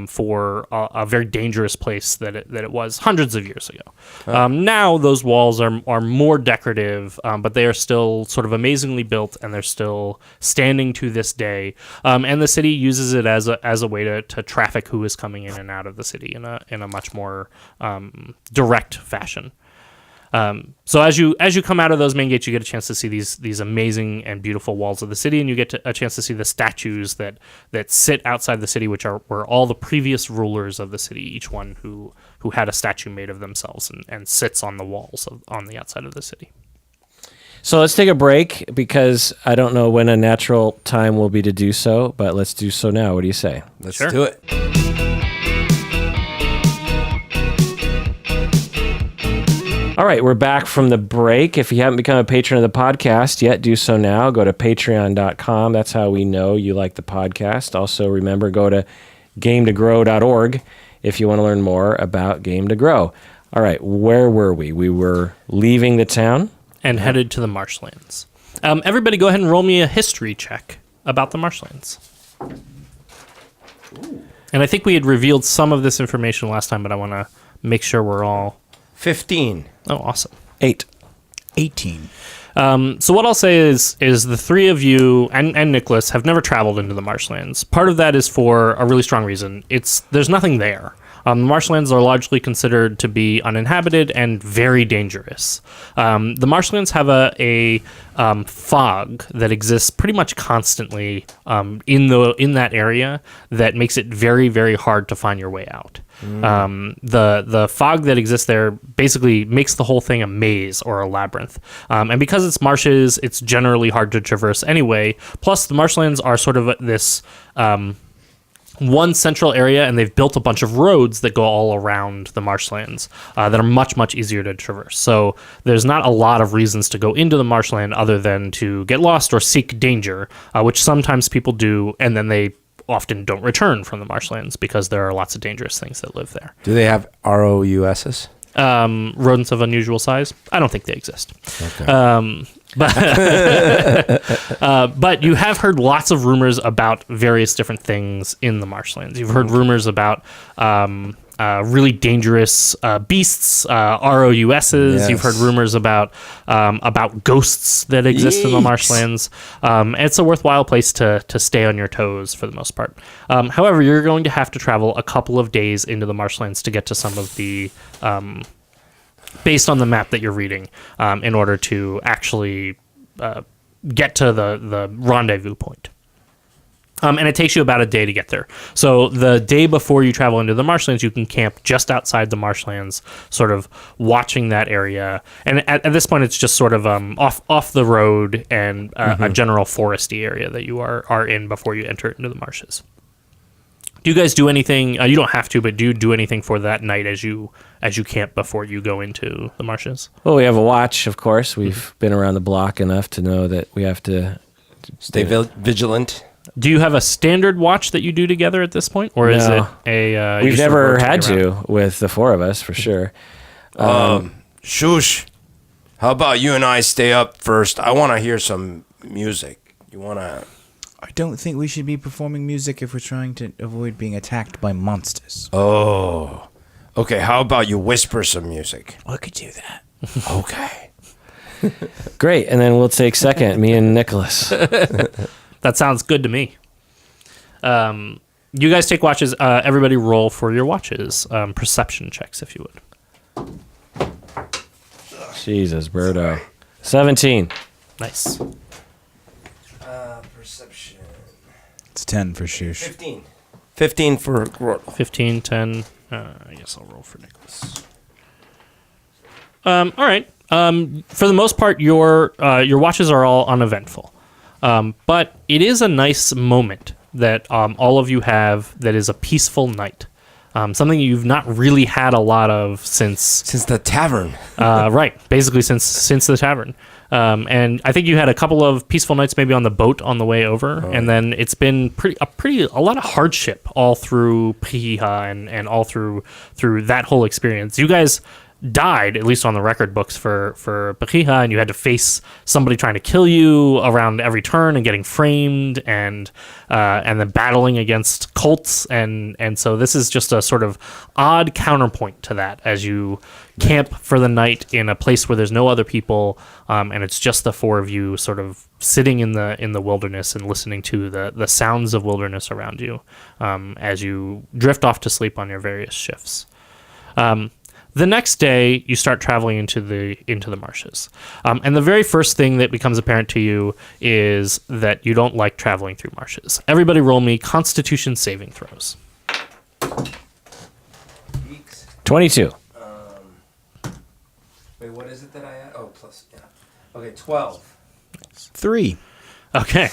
for a very dangerous place that it was hundreds of years ago. Now those walls are more decorative, but they are still sort of amazingly built, and they're still standing to this day. And the city uses it as a way to traffic who is coming in and out of the city in a much more direct fashion. So as you come out of those main gates, you get a chance to see these amazing and beautiful walls of the city, and you get a chance to see the statues that sit outside the city, were all the previous rulers of the city, each one who had a statue made of themselves and sits on the walls on the outside of the city. So let's take a break because I don't know when a natural time will be to do so, but let's do so now. What do you say? Let's Sure. do it. All right, we're back from the break. If you haven't become a patron of the podcast yet, do so now. Go to patreon.com. That's how we know you like the podcast. Also, remember, go to gametogrow.org if you want to learn more about Game to Grow. All right, where were we? We were leaving the town. And headed to the marshlands. Everybody go ahead and roll me a history check about the marshlands. And I think we had revealed some of this information last time, but I want to make sure we're all... 15. Oh, awesome. 8. 18. So what I'll say is the three of you and Nicholas have never traveled into the marshlands. Part of that is for a really strong reason. There's nothing there. The marshlands are largely considered to be uninhabited and very dangerous. The marshlands have a fog that exists pretty much constantly in that area that makes it very, very hard to find your way out. The fog that exists there basically makes the whole thing a maze or a labyrinth. And because it's marshes, it's generally hard to traverse anyway. Plus, the marshlands are sort of this one central area, and they've built a bunch of roads that go all around the marshlands that are much, much easier to traverse. So there's not a lot of reasons to go into the marshland other than to get lost or seek danger, which sometimes people do, and then they often don't return from the marshlands because there are lots of dangerous things that live there. Do they have ROUSs? Rodents of unusual size? I don't think they exist. Okay. But you have heard lots of rumors about various different things in the marshlands. You've heard rumors about really dangerous beasts, ROUSs. Yes. You've heard rumors about ghosts that exist in the Yeeks. marshlands. And it's a worthwhile place to stay on your toes for the most part. However, you're going to have to travel a couple of days into the marshlands to get to some of the based on the map that you're reading, in order to actually get to the rendezvous point. And it takes you about a day to get there. So the day before you travel into the marshlands, you can camp just outside the marshlands, sort of watching that area. And at this point, it's just sort of off the road and a general foresty area that you are in before you enter into the marshes. Do you guys do anything? You don't have to, but do you do anything for that night as you camp before you go into the marshes? Well, we have a watch, of course. We've been around the block enough to know that we have to Stay vigilant. Do you have a standard watch that you do together at this point, or is it No. a? We've you sort of never rotate had around? to with the four of us, for sure. Shush. How about you and I stay up first? I want to hear some music. You want to? I don't think we should be performing music if we're trying to avoid being attacked by monsters. Oh. Okay, how about you whisper some music? I could do that. Okay. Great, and then we'll take second, me and Nicholas. That sounds good to me. You guys take watches. Everybody roll for your watches. Perception checks, if you would. Jesus, Birdo. 17. Nice. Perception. It's 10 for Shush. 15. 15 for Gordel. 15, 10. I guess I'll roll for Nicholas. All right. For the most part, your watches are all uneventful. But it is a nice moment that all of you have that is a peaceful night. Something you've not really had a lot of since the tavern. right, basically since the tavern. And I think you had a couple of peaceful nights maybe on the boat on the way over, and then it's been a lot of hardship all through Piha and all through that whole experience. You guys died, at least on the record books, for Piha, and you had to face somebody trying to kill you around every turn and getting framed and then battling against cults, and so this is just a sort of odd counterpoint to that as you camp for the night in a place where there's no other people, and it's just the four of you sort of sitting in the wilderness and listening to the sounds of wilderness around you, as you drift off to sleep on your various shifts. The next day, you start traveling into the marshes, and the very first thing that becomes apparent to you is that you don't like traveling through marshes. Everybody, roll me Constitution saving throws. 22. Wait, what is it that I had? Oh, plus, yeah. Okay, 12. 3. Okay.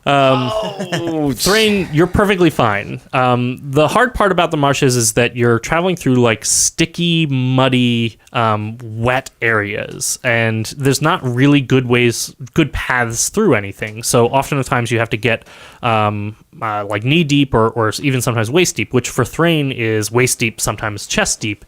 Thrain, you're perfectly fine. The hard part about the marshes is that you're traveling through like sticky, muddy, wet areas, and there's not really good paths through anything. So oftentimes you have to get like knee deep or even sometimes waist deep, which for Thrain is waist deep, sometimes chest deep,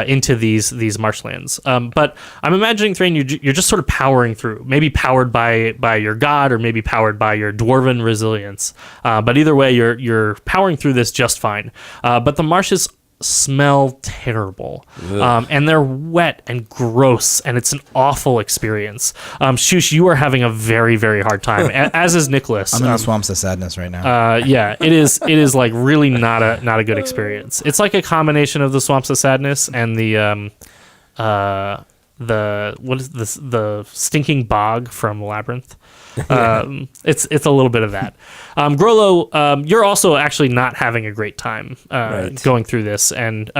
into these marshlands. But I'm imagining, Thrain, you're just sort of powering through, maybe powered by your god or maybe powered by your dwarven resilience. But either way, you're powering through this just fine. But the marshes smell terrible, and they're wet and gross, and it's an awful experience. Shush, you are having a very, very hard time, as is Nicholas. I'm in the swamps of sadness right now. Yeah, it is. It is like really not a good experience. It's like a combination of the Swamps of Sadness and the what is this, the stinking bog from Labyrinth. It's a little bit of that. Grollo, you're also actually not having a great time going through this, and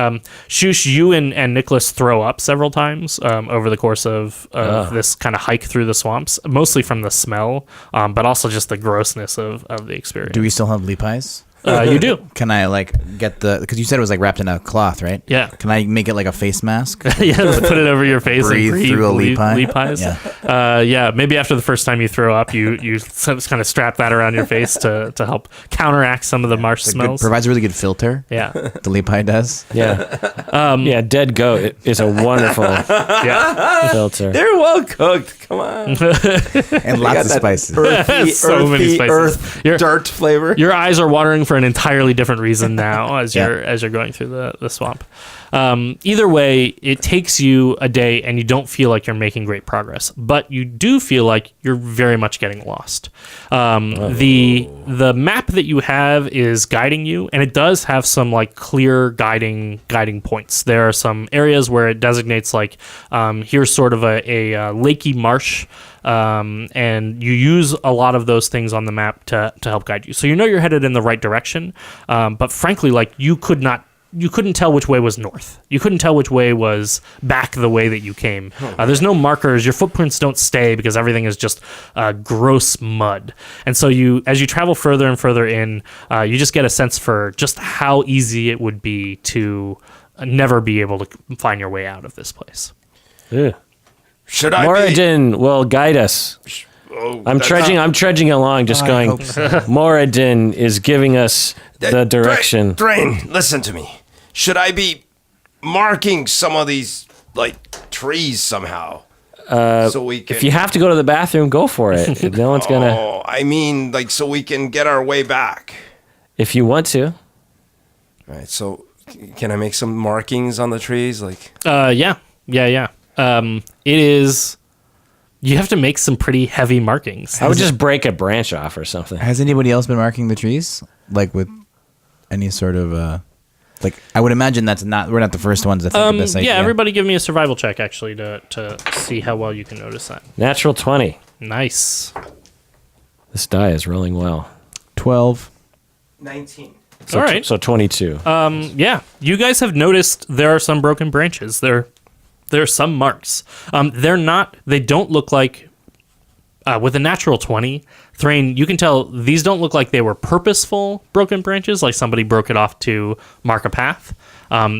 Shush, you and Nicholas throw up several times over the course of this kind of hike through the swamps, mostly from the smell, but also just the grossness of the experience. Do we still have leapies? You do. Can I get because you said it was wrapped in a cloth, right? Yeah. Can I make it like a face mask? Yeah, put it over your face Breathe and through a leapi? leapies. Yeah. Yeah, maybe after the first time you throw up, you just kind of strap that around your face to help counteract some of the marsh smells. Provides a really good filter. Yeah. The leapi does. Yeah. Yeah, dead goat is a wonderful filter. They're well cooked. Come on. And lots of spices. Earthy, So many spices. dirt flavor. Your eyes are watering for an entirely different reason now as you're going through the swamp. Either way, it takes you a day and you don't feel like you're making great progress, but you do feel like you're very much getting lost. The map that you have is guiding you, and it does have some like clear guiding points. There are some areas where it designates like here's sort of a lakey marsh. And you use a lot of those things on the map to help guide you. So you know you're headed in the right direction, but frankly, like you couldn't tell which way was north. You couldn't tell which way was back the way that you came. There's no markers. Your footprints don't stay because everything is just gross mud. And so as you travel further and further in, you just get a sense for just how easy it would be to never be able to find your way out of this place. Ugh. Should I Moradin will guide us. I'm trudging along, just going. Moradin is giving us the direction. Drain, listen to me. Should I be marking some of these like trees somehow? So we can. If you have to go to the bathroom, go for it. No one's gonna. Oh, I mean, like, so we can get our way back. If you want to. All right. So, can I make some markings on the trees? Like. Yeah. It is. You have to make some pretty heavy markings. I would just break a branch off or something. Has anybody else been marking the trees? Like with any sort of like I would imagine we're not the first ones to think of this idea. Yeah, everybody give me a survival check actually to see how well you can notice that. Natural 20. Nice. This die is rolling well. 12. 19. So all right. So 22. Yeah, you guys have noticed there are some broken branches. There are some marks. They don't look like, with a natural 20, Thrain, you can tell these don't look like they were purposeful broken branches, like somebody broke it off to mark a path.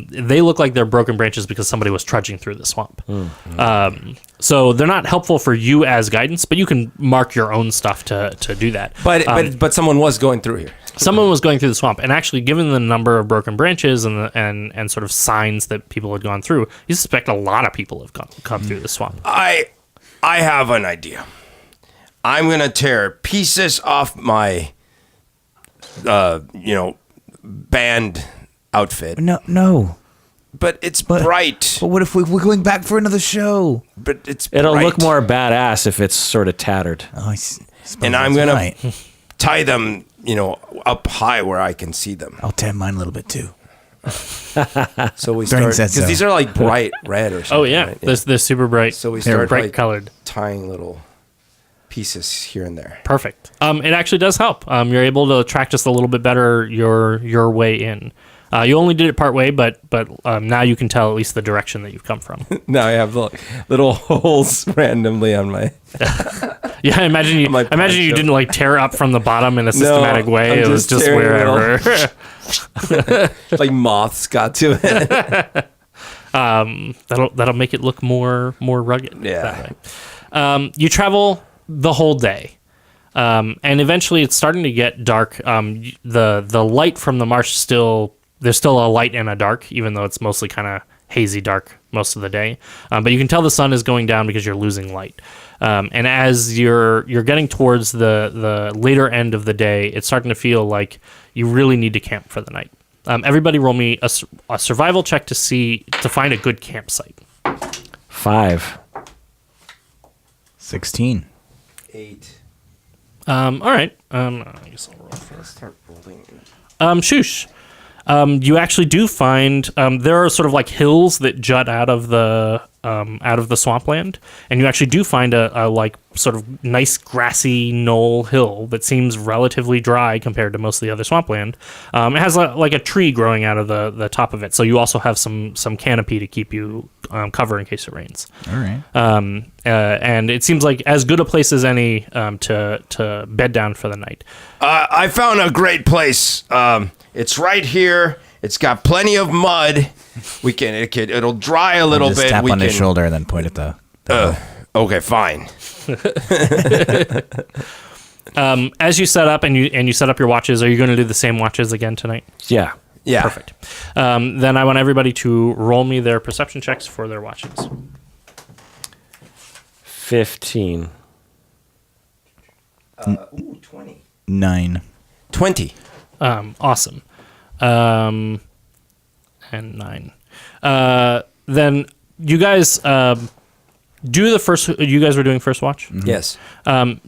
They look like they're broken branches because somebody was trudging through the swamp. So they're not helpful for you as guidance, but you can mark your own stuff to do that. But someone was going through here. Someone was going through the swamp, and actually, given the number of broken branches and sort of signs that people had gone through, you suspect a lot of people have come through the swamp. I have an idea. I'm gonna tear pieces off my, band outfit. No. But it's bright. But what if we're going back for another show? But it's It'll bright. look more badass if it's sort of tattered. Oh, And I'm gonna tie them, up high where I can see them. I'll tan mine a little bit too. So we Thrain start said because so. these are like bright red or something. Oh yeah, right? they're super bright. So we They're start bright like colored. tying little pieces here and there. Perfect. It actually does help. You're able to track just a little bit better your way in. You only did it part way, but now you can tell at least the direction that you've come from. Now I have little holes randomly on my. Yeah, I imagine you poncho. didn't like tear up from the bottom in a systematic way. I'm It was just tearing wherever. Like moths got to it. That'll make it look more rugged. Yeah. That way. You travel the whole day. And eventually it's starting to get dark. The light from the marsh there's still a light and a dark, even though it's mostly kind of hazy dark most of the day. But you can tell the sun is going down because you're losing light. And as you're getting towards the later end of the day, it's starting to feel like you really need to camp for the night. Everybody roll me a survival check to find a good campsite. 5. 16. 8. All right. I guess I'll roll first. Start rolling. Shush. You actually do find there are sort of like hills that jut out of the swampland, and you actually do find a like sort of nice grassy knoll hill that seems relatively dry compared to most of the other swampland. It has like a tree growing out of the top of it, so you also have some canopy to keep you cover in case it rains. All right. And it seems like as good a place as any to bed down for the night. I found a great place. It's right here. It's got plenty of mud. It'll dry a little Just bit. tap on his shoulder and then point at the Okay, fine. As you set up and you set up your watches, are you going to do the same watches again tonight? Yeah. Yeah. Perfect. Then I want everybody to roll me their perception checks for their watches. 15. 20. 9. 20. Awesome. And 9. Then you guys do the first. You guys were doing first watch. Mm-hmm. Yes.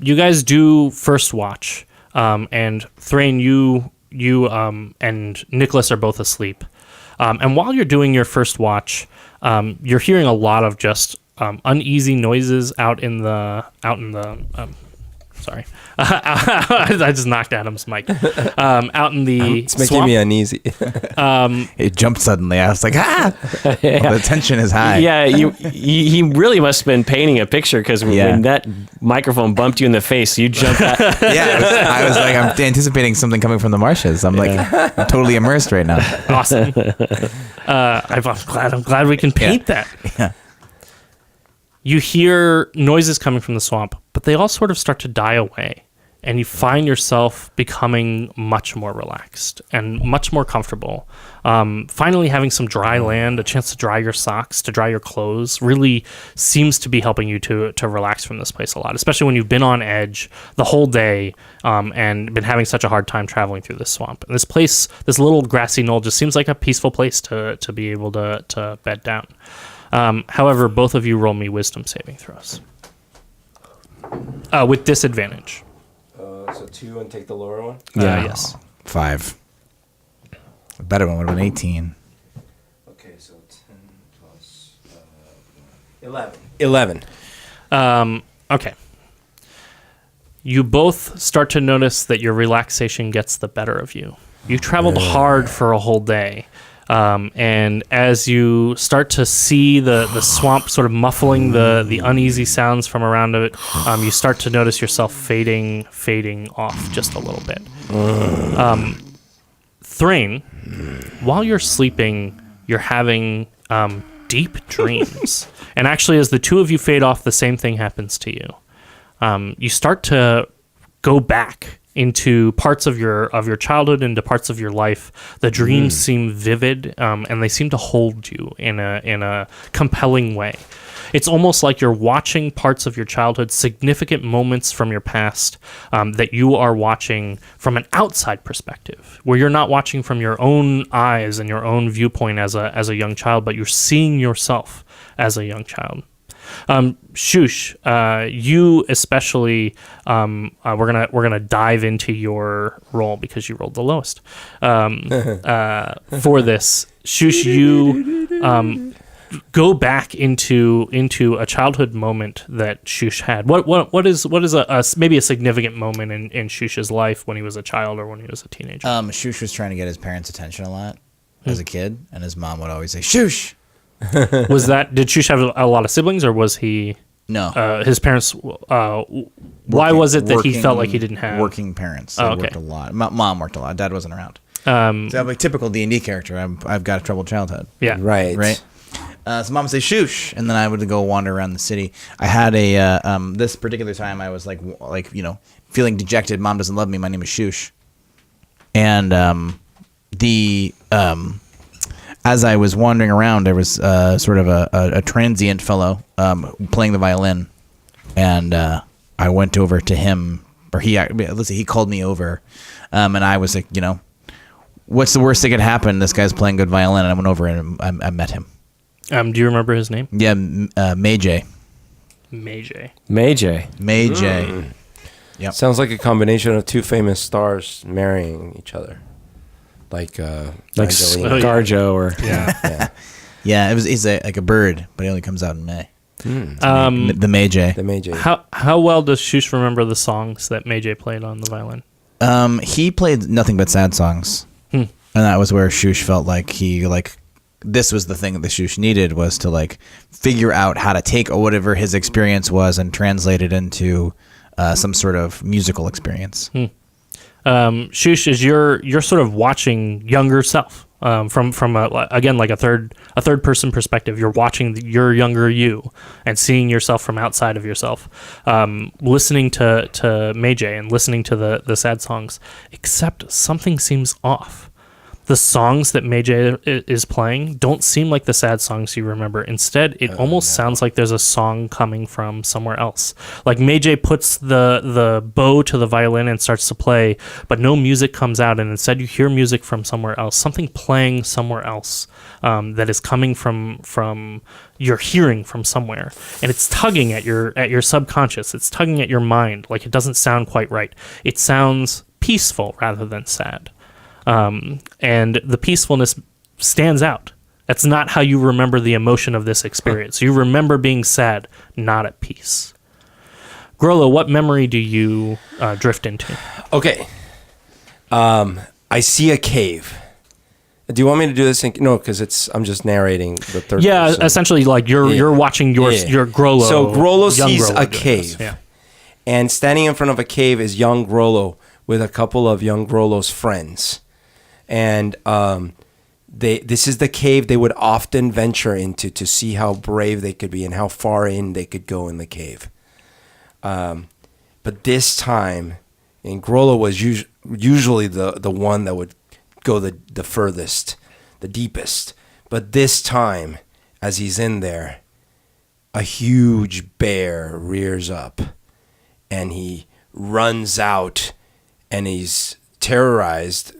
You guys do first watch, and Thrain, you and Nicholas are both asleep. And while you're doing your first watch, you're hearing a lot of just uneasy noises out in the. Sorry, I just knocked Adam's mic. Out in the It's making swamp. me uneasy. It jumped suddenly. I was like, the tension is high. Yeah, he really must have been painting a picture because Yeah. when that microphone bumped you in the face, you jumped out. Yeah, I was like, I'm anticipating something coming from the marshes. I'm like, I'm totally immersed right now. Awesome. I'm glad we can paint that. Yeah. You hear noises coming from the swamp, but they all sort of start to die away. And you find yourself becoming much more relaxed and much more comfortable. Finally having some dry land, a chance to dry your socks, to dry your clothes, really seems to be helping you to relax from this place a lot, especially when you've been on edge the whole day and been having such a hard time traveling through this swamp. And this place, this little grassy knoll, just seems like a peaceful place to be able to bed down. However, both of you roll me wisdom saving throws. With disadvantage. So 2 and take the lower one? Yes. 5. A better one would have been 18. Okay, so 10 plus 11. 11. Okay. You both start to notice that your relaxation gets the better of you. You traveled hard for a whole day. And as you start to see the swamp sort of muffling the uneasy sounds from around it, you start to notice yourself fading off just a little bit. Thrain, while you're sleeping, you're having deep dreams. And actually, as the two of you fade off, the same thing happens to you. You start to go back into parts of your childhood, into parts of your life. The dreams seem vivid, and they seem to hold you in a compelling way. It's almost like you're watching parts of your childhood, significant moments from your past that you are watching from an outside perspective, where you're not watching from your own eyes and your own viewpoint as a young child, but you're seeing yourself as a young child. Shush, you especially, we're gonna dive into your roll because you rolled the lowest. For this, Shush, you go back into a childhood moment that Shush had. What is maybe a significant moment in Shush's life when he was a child or when he was a teenager? Shush was trying to get his parents' attention a lot as a kid, and his mom would always say, "Shush." Did Shush have a lot of siblings, or was he? No. His parents. Why was it that he felt like he didn't have working parents? They worked a lot. Mom worked a lot. Dad wasn't around. So I'm a typical D&D character. I've got a troubled childhood. Yeah. Right. So mom would say "shush," and then I would go wander around the city. I had a this particular time I was like feeling dejected. Mom doesn't love me. My name is Shush, and as I was wandering around, there was sort of a transient fellow playing the violin, and I went over to him, or he called me over, and I was like, what's the worst that could happen? This guy's playing good violin, and I went over and I met him. Do you remember his name? Yeah, Meijay. Meijay. Meijay. Yep. Sounds like a combination of two famous stars marrying each other, like Angelina. Garjo or Yeah. Yeah, he's like a bird, but he only comes out in May. The Meijay. The Meijay. How well does Shush remember the songs that Meijay played on the violin? He played nothing but sad songs, and that was where Shush felt like this was the thing that the Shush needed, was to figure out how to take whatever his experience was and translate it into some sort of musical experience. Shush, is you're sort of watching younger self from a third person perspective. You're watching your younger you and seeing yourself from outside of yourself, listening to Meijay and listening to the sad songs, except something seems off. The songs that Meijay is playing don't seem like the sad songs you remember. Instead, it almost sounds like there's a song coming from somewhere else. Like Meijay puts the bow to the violin and starts to play, but no music comes out, and instead you hear music from somewhere else, something playing somewhere else that is coming from you're hearing from somewhere, and it's tugging at your subconscious. It's tugging at your mind. Like, it doesn't sound quite right. It sounds peaceful rather than sad. And the peacefulness stands out. That's not how you remember the emotion of this experience. You remember being sad, not at peace. Grollo, what memory do you drift into? Okay. I see a cave. Do you want me to do this? No, because I'm just narrating the third person. Essentially, like you're watching your Grollo. So Grollo young sees Grollo a doing cave. this. Yeah. And standing in front of a cave is young Grollo with a couple of young Grollo's friends. And this is the cave they would often venture into to see how brave they could be and how far in they could go in the cave. But this time, and Grollo was usually the one that would go the furthest, the deepest. But this time, as he's in there, a huge bear rears up, and he runs out, and he's terrorized,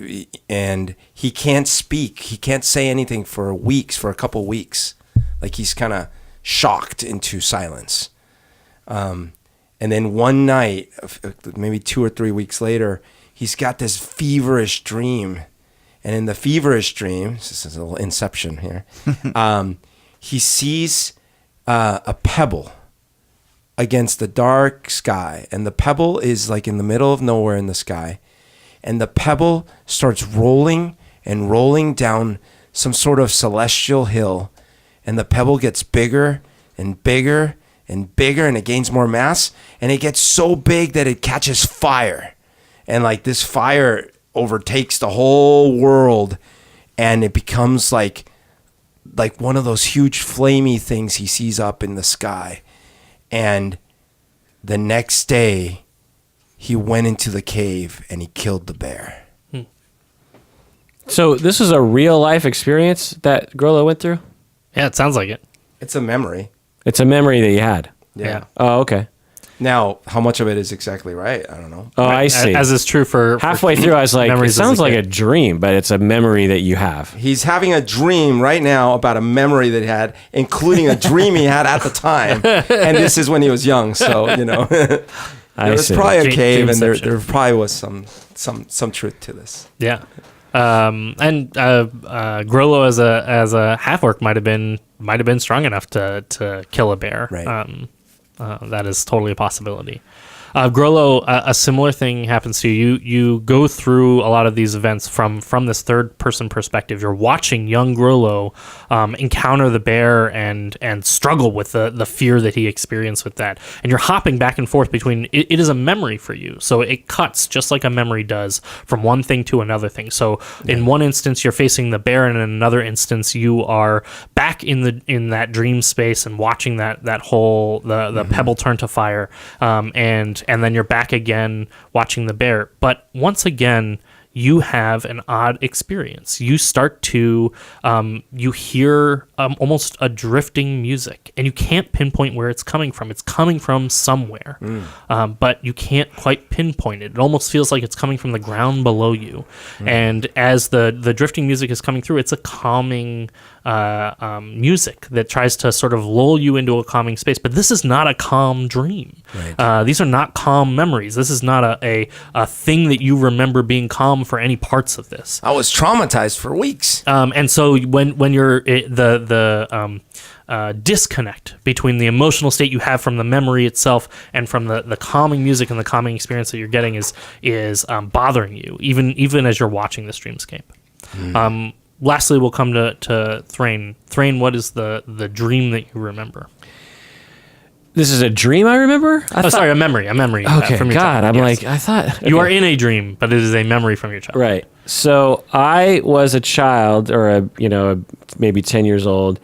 and he can't speak. He can't say anything for a couple weeks. Like, he's kind of shocked into silence. And then one night, maybe 2 or 3 weeks later, he's got this feverish dream. And in the feverish dream, this is a little inception here, he sees a pebble against the dark sky. And the pebble is like in the middle of nowhere in the sky. And the pebble starts rolling and rolling down some sort of celestial hill. And the pebble gets bigger and bigger and bigger, and it gains more mass. And it gets so big that it catches fire. And this fire overtakes the whole world. And it becomes like one of those huge flamey things he sees up in the sky. And the next day, he went into the cave and he killed the bear. So this is a real life experience that Grollo went through? Yeah, it sounds like it. It's a memory. It's a memory that you had. Yeah. Oh, okay. Now, how much of it is exactly right? I don't know. Oh, I see. As is true for halfway through, I was like, it memories as a sounds like a kid. dream, but it's a memory that you have. He's having a dream right now about a memory that he had, including a dream he had at the time. And this is when he was young, so, There's probably a cave, and there probably was some truth to this. Yeah. And Grollo as a half orc might have been strong enough to kill a bear. Right. That is totally a possibility. Grollo, a similar thing happens to you. You go through a lot of these events from this third person perspective. You're watching young Grollo encounter the bear and struggle with the fear that he experienced with that. And you're hopping back and forth between. It is a memory for you, so it cuts just like a memory does from one thing to another thing. So in one instance you're facing the bear, and in another instance you are back in that dream space and watching that whole the pebble turn to fire, and then you're back again watching the bear. But once again, you have an odd experience. You start to, you hear almost a drifting music, and you can't pinpoint where it's coming from. It's coming from somewhere, but you can't quite pinpoint it. It almost feels like it's coming from the ground below you. And as the drifting music is coming through, it's a calming music that tries to sort of lull you into a calming space. But this is not a calm dream. Right. These are not calm memories. This is not a thing that you remember being calm for any parts of this. I was traumatized for weeks. And so when you're the disconnect between the emotional state you have from the memory itself and from the calming music and the calming experience that you're getting is bothering you, even as you're watching this dreamscape. Lastly, we'll come to Thrain. Thrain, what is the dream that you remember? This is a dream I remember? Sorry, a memory. Okay, from your God, childhood. I'm Yes. like, I thought... You are okay. in a dream, but it is a memory from your childhood. Right. So I was a child, or maybe 10 years old,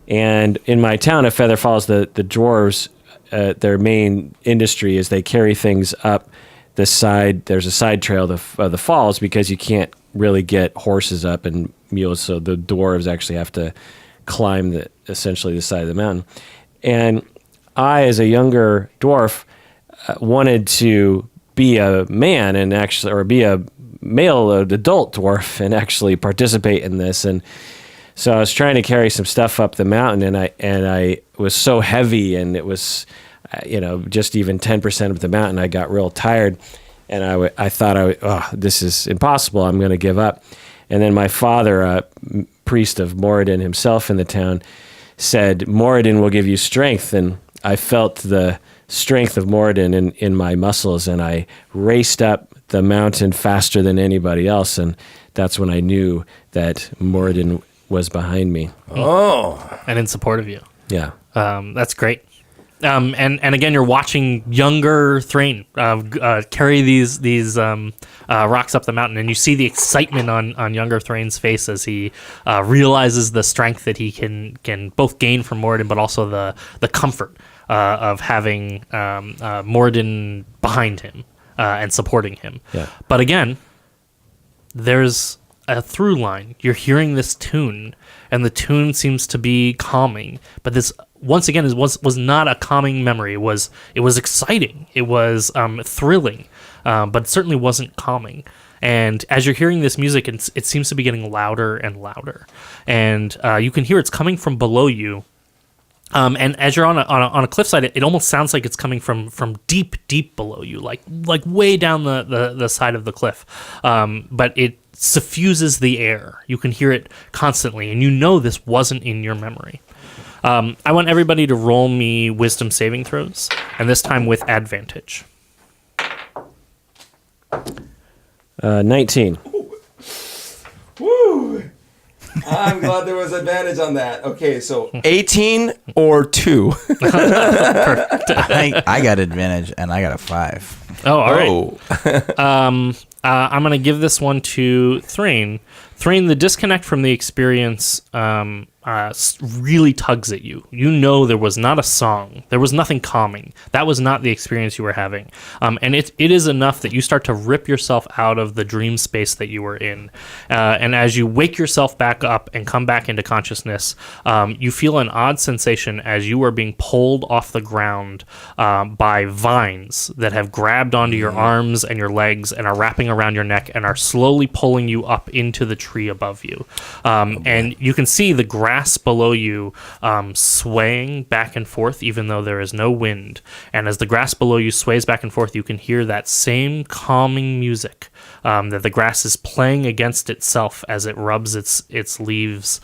and in my town of Feather Falls, the dwarves, their main industry is they carry things up the side. There's a side trail of the falls because you can't really get horses up and mules, so the dwarves actually have to climb essentially the side of the mountain. And I, as a younger dwarf, wanted to be a man and or be a male adult dwarf and actually participate in this. And so I was trying to carry some stuff up the mountain, and I was so heavy, and it was, just even 10% of the mountain. I got real tired, and I thought, this is impossible. I'm going to give up. And then my father, a priest of Moradin himself in the town, said, Moradin will give you strength. And I felt the strength of Moradin in my muscles, and I raced up the mountain faster than anybody else. And that's when I knew that Moradin was behind me. Oh. And in support of you. Yeah. That's great. And again, you're watching younger Thrain carry these rocks up the mountain, and you see the excitement on younger Thrain's face as he realizes the strength that he can both gain from Moradin, but also the comfort of having Moradin behind him and supporting him. Yeah. But again, there's a through line. You're hearing this tune, and the tune seems to be calming, but this once again was not a calming memory. It was exciting. It was thrilling, but it certainly wasn't calming. And as you're hearing this music, it seems to be getting louder and louder, and you can hear it's coming from below you. And as you're on a cliffside, it almost sounds like it's coming from deep below you, like way down the side of the cliff. But it suffuses the air. You can hear it constantly, and you know this wasn't in your memory. I want everybody to roll me wisdom saving throws, and this time with advantage. 19. Woo! I'm glad there was advantage on that. Okay, so 18 or 2. I got advantage, and I got a 5. Oh, all right. I'm going to give this one to Thrain. Thrain, the disconnect from the experience really tugs at you. You know there was not a song. There was nothing calming. That was not the experience you were having. And it is enough that you start to rip yourself out of the dream space that you were in. And as you wake yourself back up and come back into consciousness, you feel an odd sensation as you are being pulled off the ground by vines that have grabbed onto your arms and your legs and are wrapping around your neck and are slowly pulling you up into the tree above you. And you can see the grass below you swaying back and forth even though there is no wind. And as the grass below you sways back and forth, you can hear that same calming music that the grass is playing against itself as it rubs its leaves,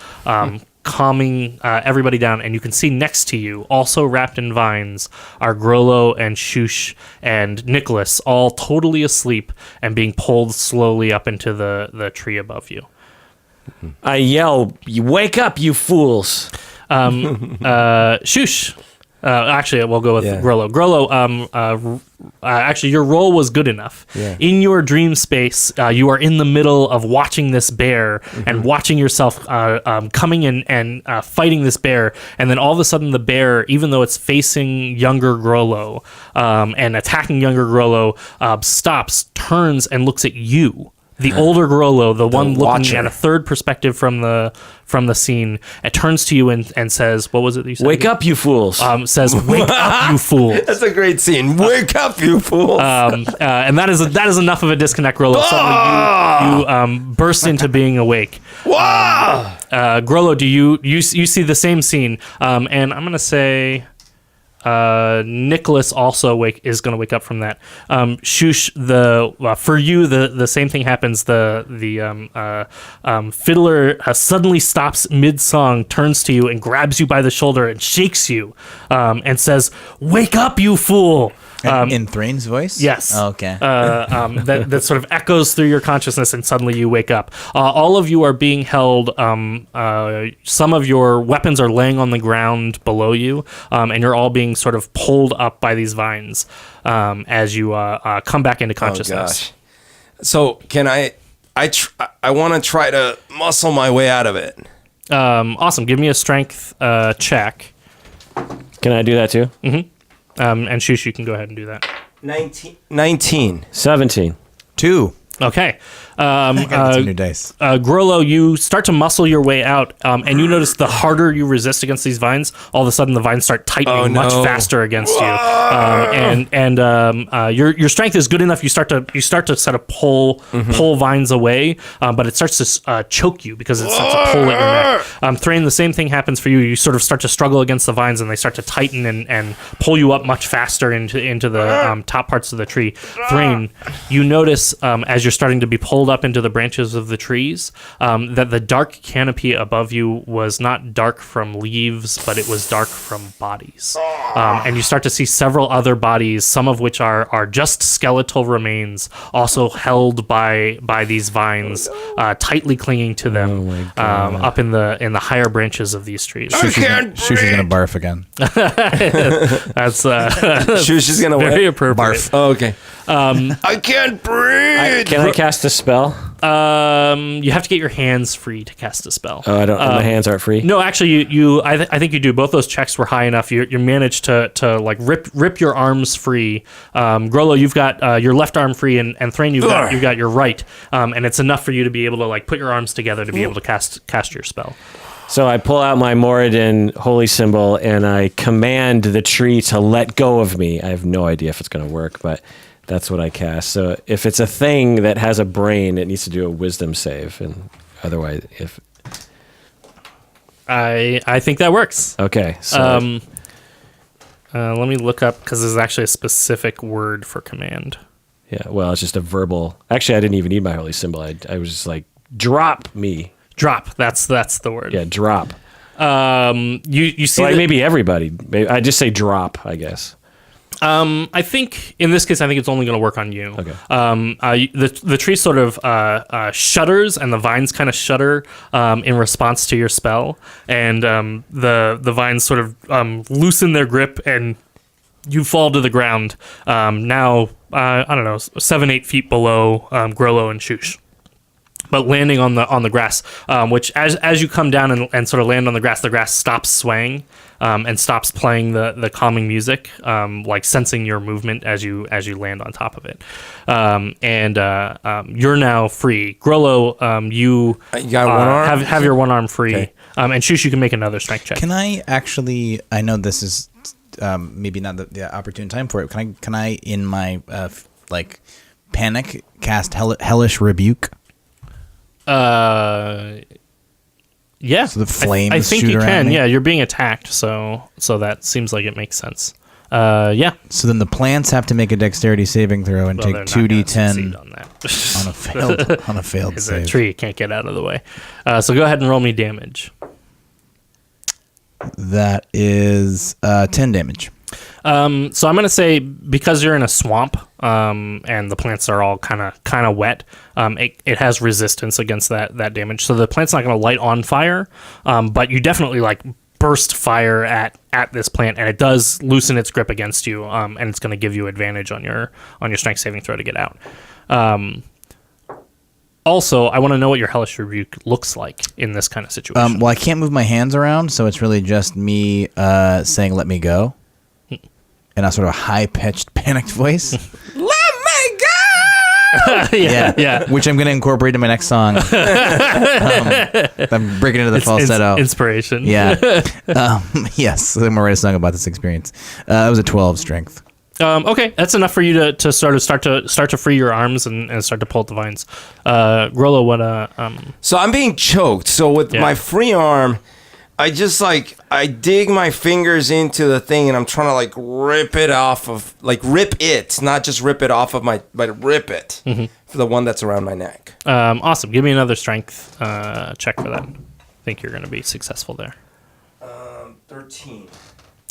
calming everybody down. And you can see next to you, also wrapped in vines, are Grollo and Shush and Nicholas, all totally asleep and being pulled slowly up into the tree above you. I yell, "You wake up, you fools!" Shush. Actually, we'll go with Yeah. Grollo. Grollo, actually, your roll was good enough. Yeah. In your dream space, you are in the middle of watching this bear and watching yourself coming in and fighting this bear. And then all of a sudden, the bear, even though it's facing younger Grollo and attacking younger Grollo, stops, turns, and looks at you. The older Grollo, the one looking watcher. at a third perspective from the scene, it turns to you and says, "What was it that you said? Wake up, you fools!" Says, "Wake up, you fools!" That's a great scene. Wake up, you fools! And that is enough of a disconnect, Grollo. Suddenly you burst into being awake. Grollo, do you see the same scene? And I'm gonna say. Nicholas also is going to wake up from that. Shush, for you the same thing happens. The fiddler suddenly stops mid song, turns to you and grabs you by the shoulder and shakes you, and says, "Wake up, you fool!" In Thrain's voice? Yes. Oh, okay. That sort of echoes through your consciousness, and suddenly you wake up. All of you are being held. Some of your weapons are laying on the ground below you, and you're all being sort of pulled up by these vines as you come back into consciousness. gosh. So can I want to try to muscle my way out of it. Awesome. Give me a strength check. Can I do that too? And Shush, you can go ahead and do that. 19. 17. 2. Okay. Got some new dice. Grollo, you start to muscle your way out, and you notice the harder you resist against these vines, all of a sudden the vines start tightening much faster against you. Your strength is good enough. You start to sort of pull vines away, but it starts to choke you because it starts to pull at your neck. Thrain, the same thing happens for you. You sort of start to struggle against the vines, and they start to tighten and pull you up much faster into the top parts of the tree. Thrain, you notice as you're starting to be pulled up into the branches of the trees, that the dark canopy above you was not dark from leaves, but it was dark from bodies. And you start to see several other bodies, some of which are just skeletal remains, also held by these vines, tightly clinging to them, up in the higher branches of these trees. Shush is gonna barf again. That's Shush is gonna very what? appropriate. Barf. Oh, okay. I can't breathe. Can I cast a spell? You have to get your hands free to cast a spell. Oh, I don't. My hands aren't free. No, actually, I think you do. Both those checks were high enough. You managed to like rip your arms free. Grollo, you've got your left arm free, and Thrain, you've got your right. And it's enough for you to be able to like put your arms together to be able to cast your spell. So I pull out my Moradin holy symbol and I command the tree to let go of me. I have no idea if it's going to work, but that's what I cast. So if it's a thing that has a brain, it needs to do a wisdom save, and otherwise, if I think that works. okay, so Let me look up because there's actually a specific word for command. yeah, well, it's just a verbal. Actually, I didn't even need my holy symbol. I was just like, drop me. Drop. That's the word. Yeah, drop. You see Like that- maybe everybody. Maybe I just say drop, I guess. I think in this case, I think it's only going to work on you. Okay. The tree sort of shudders, and the vines kind of shudder in response to your spell, and the vines sort of loosen their grip, and you fall to the ground. Now, I don't know, 7-8 feet below Grollo and Shush. But landing on the grass, which as you come down and sort of land on the grass stops swaying and stops playing the calming music, like sensing your movement as you land on top of it. You're now free. Grollo, you got one arm? have your one arm free. Okay. And Shush, you can make another strength check. Can I actually? I know this is maybe not the opportune time for it. Can I in my like panic cast hellish rebuke? Yeah. So the flames I think shoot you around can. me? Yeah, you're being attacked, so that seems like it makes sense. Yeah. So then the plants have to make a dexterity saving throw and Well, take they're not gonna 2d10 succeed on that. on a failed It's a save. tree can't get out of the way. So go ahead and roll me damage. That is 10 damage. So I'm gonna say because you're in a swamp, and the plants are all kind of wet, it has resistance against that damage. So the plant's not gonna light on fire, but you definitely like burst fire at this plant, and it does loosen its grip against you, and it's gonna give you advantage on your strength saving throw to get out. Also, I want to know what your hellish rebuke looks like in this kind of situation. Well, I can't move my hands around, so it's really just me saying "Let me go," in a sort of high-pitched, panicked voice. Let me go! Yeah. Which I'm going to incorporate in my next song. I'm breaking into the falsetto. Inspiration. Yeah. Yes. I'm going to write a song about this experience. It was a 12 strength. Okay, that's enough for you to sort of start to free your arms and start to pull at the vines. Grollo, what So I'm being choked. So with my free arm, I just I dig my fingers into the thing and I'm trying to rip it off of rip it, not just rip it off of but rip it for the one that's around my neck. Awesome. Give me another strength check for that. I think you're going to be successful there. 13.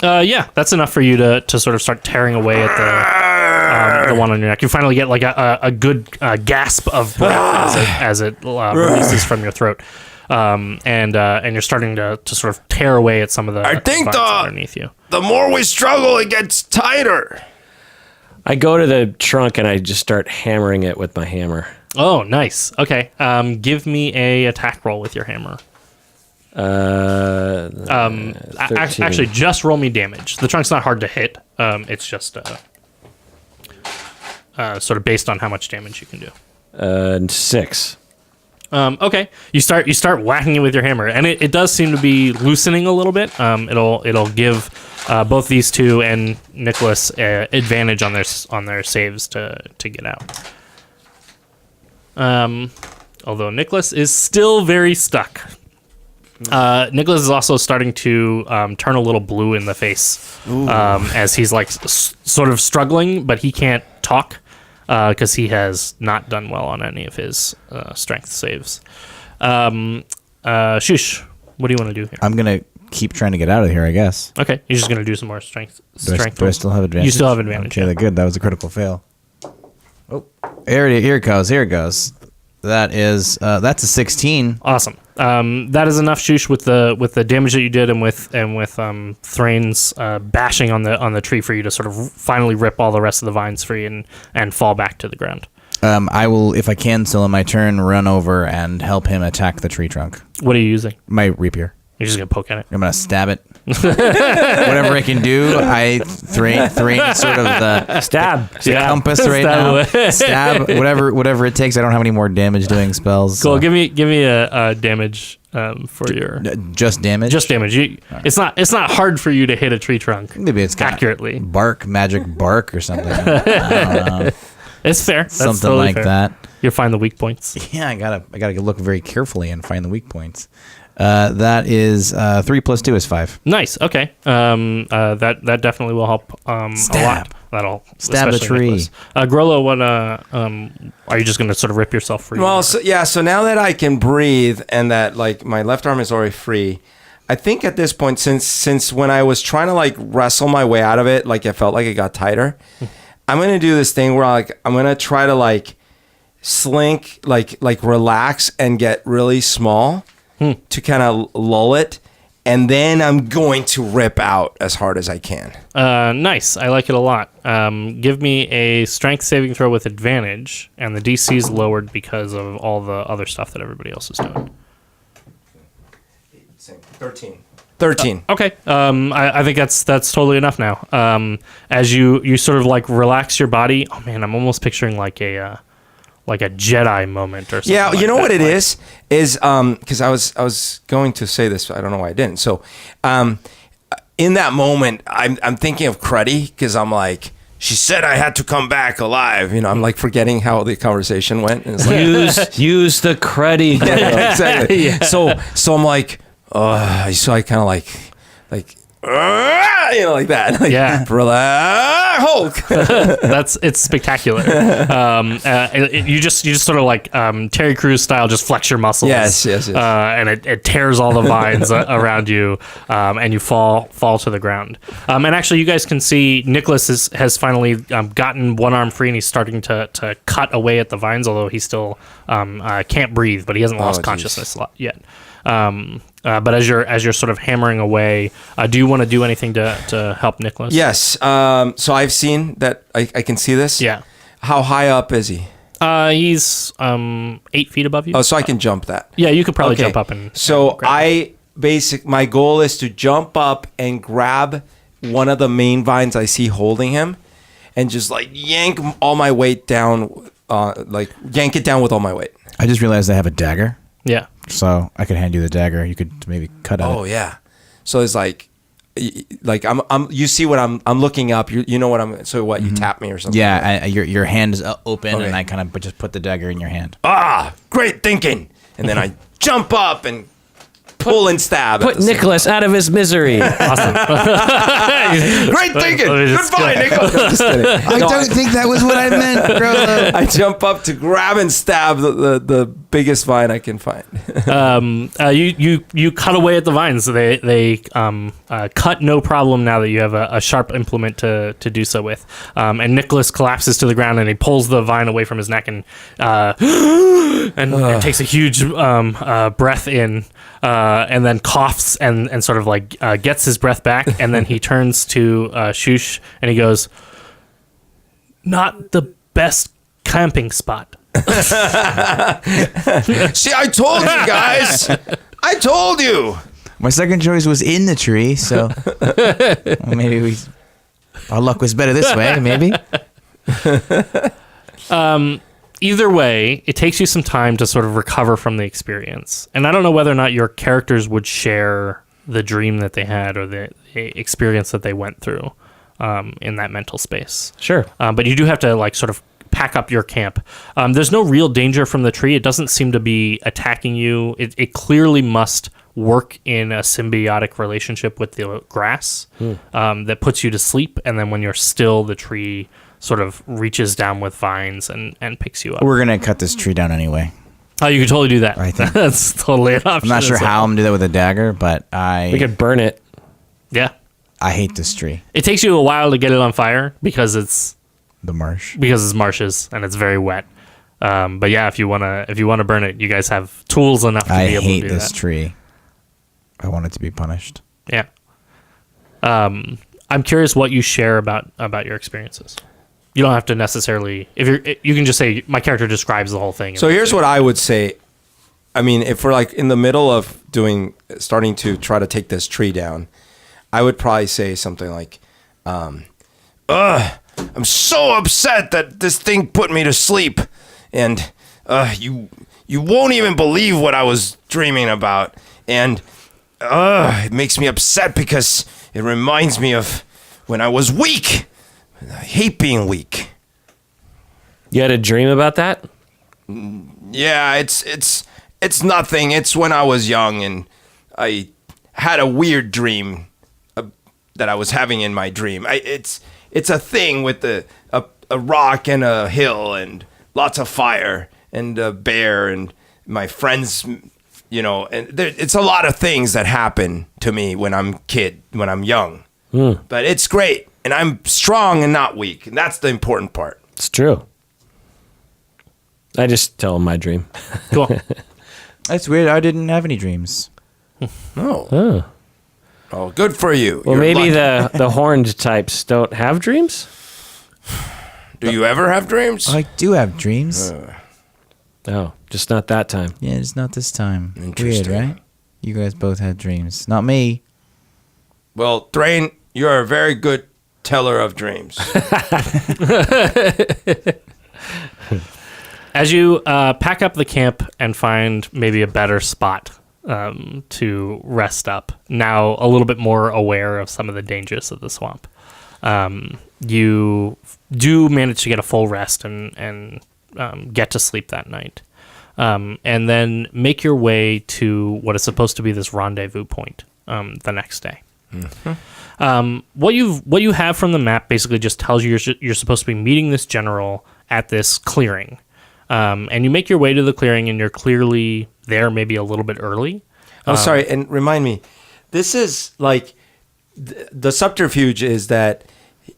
Yeah, that's enough for you to sort of start tearing away at the one on your neck. You finally get a good gasp of breath as it releases from your throat, and you're starting to sort of tear away at some of the vines underneath you. The more we struggle, it gets tighter. I go to the trunk and I just start hammering it with my hammer. Oh, nice. Okay, give me a attack roll with your hammer. 13. Actually, just roll me damage. The trunk's not hard to hit. It's just sort of based on how much damage you can do. 6. Okay, you start whacking it with your hammer, and it does seem to be loosening a little bit. It'll give both these two and Nicholas advantage on their saves to get out. Although Nicholas is still very stuck. Nicholas is also starting to turn a little blue in the face as he's sort of struggling, but he can't talk because he has not done well on any of his strength saves. Shush, what do you want to do here? I'm going to keep trying to get out of here, I guess. Okay, you're just going to do some more strength. Do I still have advantage? You still have advantage. Okay, good. That was a critical fail. Oh, here it goes. Here it goes. That's a 16. Awesome. That is enough, Shush, with the damage that you did, and with Thrain's bashing on the tree for you to sort of finally rip all the rest of the vines free and fall back to the ground. I will, if I can, still in my turn, run over and help him attack the tree trunk. What are you using? My rapier. You're just gonna poke at it. I'm gonna stab it. Whatever I can do. Thrain sort of the Stab. the compass right now. Stab whatever it takes. I don't have any more damage doing spells. Cool. So. Give me a damage for your just damage. just damage. It's not hard for you to hit a tree trunk. Maybe it's got accurately magic bark or something. I don't know. It's fair. That's Something totally like fair. that. You'll find the weak points. Yeah, I gotta look very carefully and find the weak points. That is 3 + 2 is 5. Nice. Okay. That definitely will help a lot. That'll Stab a especially tree. Nicholas. Grollo, what are you just gonna sort of rip yourself free? Well, so now that I can breathe and that my left arm is already free, I think at this point, since when I was trying to wrestle my way out of it, it felt like it got tighter. I'm gonna do this thing where I'm gonna try to slink, relax and get really small to kind of lull it, and then I'm going to rip out as hard as I can. Nice. I like it a lot. Give me a strength saving throw with advantage, and the DC is lowered because of all the other stuff that everybody else is doing. 13. Okay. I think that's totally enough now. As you sort of relax your body. Oh man, I'm almost picturing like a Jedi moment or something. Yeah, you like know that. what it is because I was going to say this, but I don't know why I didn't. So, in that moment, I'm thinking of Cruddy because I'm like, she said I had to come back alive. I'm forgetting how the conversation went. And it's Use the credit. yeah, exactly. Yeah. So I'm like, so I kind of like that. Yeah. Hulk. It's spectacular. You just sort of Terry Crews style, just flex your muscles. Yes. And it tears all the vines around you, and you fall to the ground. And actually, you guys can see Nicholas has finally gotten one arm free, and he's starting to cut away at the vines, although he still can't breathe, but he hasn't lost consciousness yet. But as you're sort of hammering away, do you want to do anything to help Nicholas? Yes. So I've seen that. I can see this. Yeah. How high up is he? He's 8 feet above you. Oh, so I can jump that. Yeah, you could probably jump up and. So and grab my goal is to jump up and grab one of the main vines I see holding him, and just yank all my weight down like yank it down with all my weight. I just realized I have a dagger, Yeah. so I could hand you the dagger. You could maybe cut at Oh it. yeah. So it's like I'm. You see what I'm looking up. You know what I'm. So what? You tap me or something? Yeah, your hand is open, Okay. and I kind of just put the dagger in your hand. Ah, great thinking. And then I jump up and pull and stab. Put Nicholas out of his misery. Awesome. Great thinking. Let me just Goodbye, Nicholas. Just kidding. I No, don't think that was what I meant, bro. I jump up to grab and stab the biggest vine I can find. You cut away at the vines. They cut no problem now that you have a sharp implement to do so with. And Nicholas collapses to the ground and he pulls the vine away from his neck and and takes a huge breath in. And then coughs and sort of like gets his breath back, and then he turns to Shush and he goes, "Not the best camping spot." See, I told you guys. I told you. My second choice was in the tree, so well, maybe our luck was better this way. Maybe. Either way, it takes you some time to sort of recover from the experience. And I don't know whether or not your characters would share the dream that they had or the experience that they went through in that mental space. Sure. But you do have to like sort of pack up your camp. There's no real danger from the tree. It doesn't seem to be attacking you. It clearly must work in a symbiotic relationship with the grass that puts you to sleep. And then when you're still, the tree sort of reaches down with vines and picks you up. We're gonna cut this tree down anyway. Oh, you could totally do that. I think. That's totally an option. I'm not sure as well. how I'm gonna do that with a dagger, but We could burn it. Yeah. I hate this tree. It takes you a while to get it on fire because it's The marsh. marshes and it's very wet. But yeah, if you wanna burn it, you guys have tools enough to I be able hate to do this that. tree. I want it to be punished. Yeah. I'm curious what you share about your experiences. You don't have to necessarily. You can just say my character describes the whole thing. So here's what I would say. I mean, if we're like in the middle of starting to try to take this tree down, I would probably say something like, I'm so upset that this thing put me to sleep, and you won't even believe what I was dreaming about, and it makes me upset because it reminds me of when I was weak. I hate being weak. You had a dream about that? Yeah, it's nothing. It's when I was young and I had a weird dream that I was having in my dream. It's a thing with a rock and a hill and lots of fire and a bear and my friends, you know, and it's a lot of things that happen to me when I'm young. But it's great, and I'm strong and not weak, and that's the important part. It's true. I just tell him my dream. Cool. That's weird. I didn't have any dreams. Oh, good for you. Well, You're maybe lucky. the horned types don't have dreams? Do you ever have dreams? I do have dreams. Oh, just not that time. Yeah, it's not this time. Weird, Interesting. right? You guys both had dreams. Not me. Well, Thrain, you're a very good teller of dreams. As you pack up the camp and find maybe a better spot to rest up, now a little bit more aware of some of the dangers of the swamp, you do manage to get a full rest and get to sleep that night. And then make your way to what is supposed to be this rendezvous point the next day. What you have from the map basically just tells you you're supposed to be meeting this general at this clearing. And you make your way to the clearing, and you're clearly there maybe a little bit early. Oh, sorry, and remind me, this is like the subterfuge is that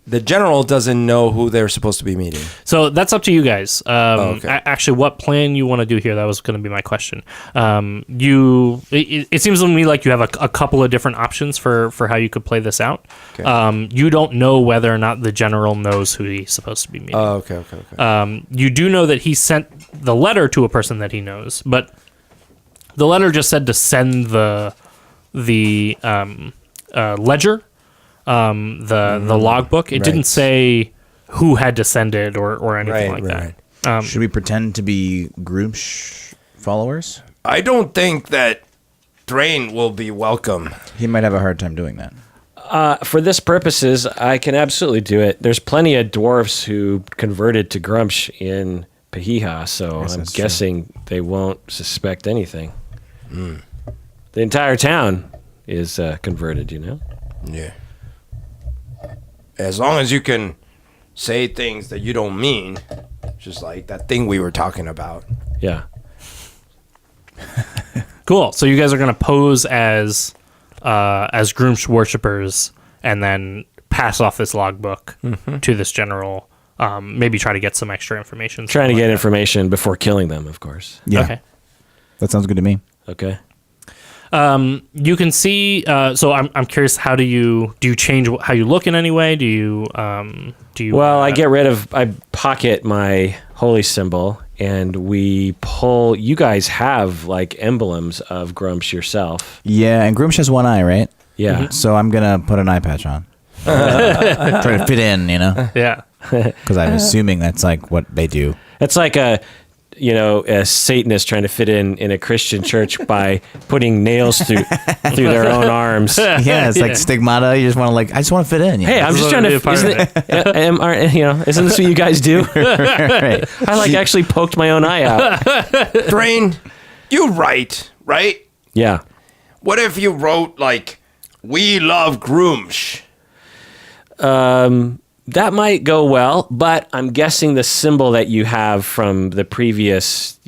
the general doesn't know who they're supposed to be meeting. So that's up to you guys. Okay. Actually, what plan you want to do here? That was going to be my question. It seems to me like you have a couple of different options for how you could play this out. Okay. You don't know whether or not the general knows who he's supposed to be meeting. Oh, okay. You do know that he sent the letter to a person that he knows, but the letter just said to send the ledger, the logbook. It didn't Right. say who had to send it or anything like that. Right. Should we pretend to be Groomsh followers? I don't think that Thrain will be welcome. He might have a hard time doing that. For this purposes, I can absolutely do it. There's plenty of dwarves who converted to Grumsh in Pahiha, so I'm guessing they won't suspect anything. The entire town is converted, you know? Yeah. As long as you can say things that you don't mean, just like that thing we were talking about. Yeah. Cool. So you guys are going to pose as Groomsh worshippers and then pass off this logbook to this general. Maybe try to get some extra information. Trying to get like information before killing them, of course. Yeah. Okay. That sounds good to me. Okay. You can see. So I'm curious. How do you change how you look in any way? Do you? Well, I pocket my holy symbol, and we pull. You guys have like emblems of Grumsh yourself. Yeah, and Groomsh has one eye, right? Yeah. So I'm going to put an eye patch on. Try to fit in, Yeah. Because I'm assuming that's like what they do. It's like a Satanist trying to fit in a Christian church by putting nails through their own arms. Yeah, it's like stigmata. You just want to I just want to fit in. Hey, I'm just trying to. Isn't this what you guys do? Right. I actually poked my own eye out. Thrain, you write, right? Yeah. What if you wrote "We love Groomsh"? That might go well, but I'm guessing the symbol that you have from the previous,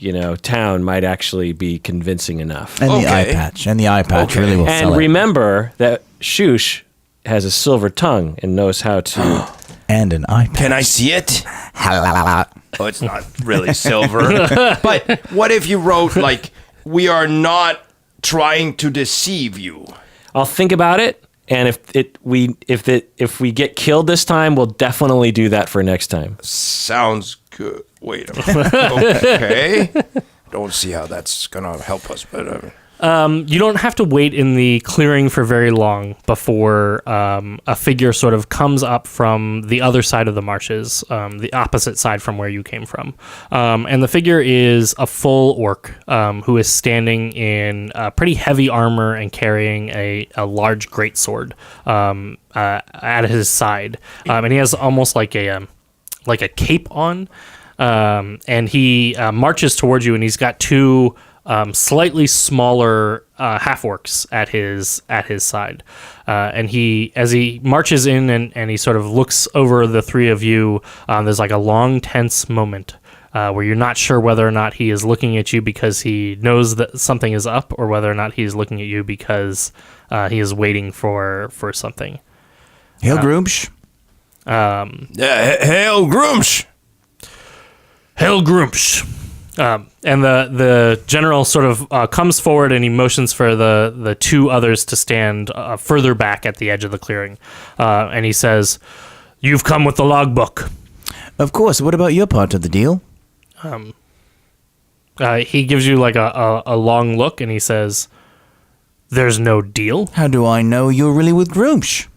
town might actually be convincing enough. And the eye patch. And the eye patch really will sell And it. remember that Shush has a silver tongue and knows how to... And an eye patch. Can I see it? Oh, it's not really silver. But what if you wrote "We are not trying to deceive you"? I'll think about it. And if we get killed this time, we'll definitely do that for next time. Sounds good. Wait a minute. Okay. Don't see how that's gonna help us, but You don't have to wait in the clearing for very long before a figure sort of comes up from the other side of the marshes, the opposite side from where you came from. And the figure is a full orc who is standing in pretty heavy armor and carrying a large greatsword at his side. And he has almost like a cape on. And he marches towards you, and he's got two... slightly smaller half orcs at his side, and as he marches in and he sort of looks over the three of you, there's like a long tense moment where you're not sure whether or not he is looking at you because he knows that something is up, or whether or not he's looking at you because he is waiting for something. Hail Groomsh. hail Groomsh. Hail Groomsh. And the general sort of comes forward and he motions for the two others to stand further back at the edge of the clearing. And he says, "You've come with the logbook." Of course. What about your part of the deal? He gives you like a long look and he says, "There's no deal." How do I know you're really with Groomsh?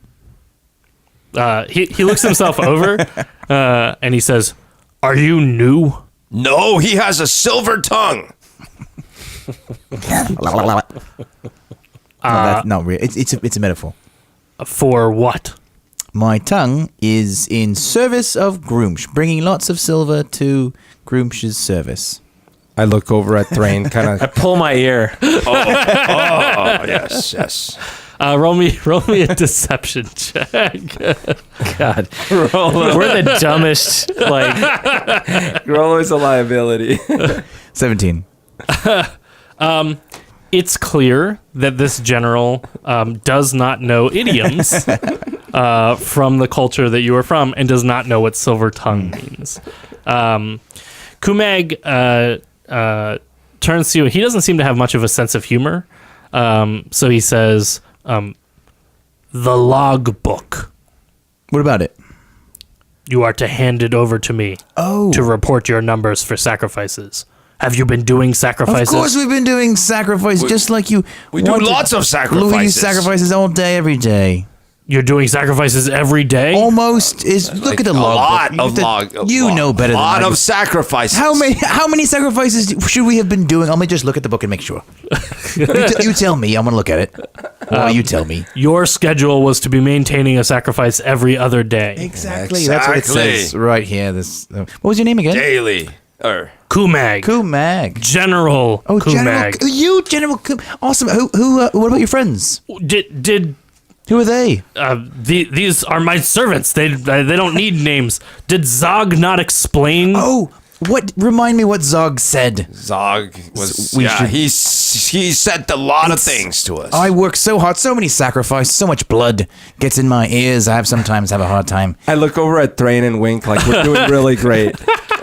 He looks himself over and he says, "Are you new?" No, he has a silver tongue. It's a metaphor. For what? My tongue is in service of Groomsh, bringing lots of silver to Groomsh's service. I look over at Thrain, kind I of. pull my ear. Yes. Roll me a deception check. God. We're the dumbest. You're always a liability. 17. It's clear that this general does not know idioms from the culture that you are from, and does not know what silver tongue means. Kumag turns to you. He doesn't seem to have much of a sense of humor, so he says, "The logbook. What about it? You are to hand it over to me to report your numbers for sacrifices. Have you been doing sacrifices?" Of course we've been doing sacrifices, just like you. We do lots of sacrifices. We do sacrifices all day, every day. You're doing sacrifices every day? Almost is. Look at the log. You know better than I A lot do. of sacrifices. How many sacrifices should we have been doing? Let me just look at the book and make sure. You tell me. I'm gonna look at it. You tell me. Your schedule was to be maintaining a sacrifice every other day. Exactly. That's what it says right here. What was your name again? Daily. Kumag. Kumag. General Kumag. General Kumag. Awesome. What about your friends? Who are they? These are my servants. They don't need names. Did Zog not explain? Oh, remind me what Zog said. Zog was. So he said a lot of things to us. I work so hard, so many sacrifices, so much blood gets in my ears. I sometimes have a hard time. I look over at Thrain and wink like we're doing really great.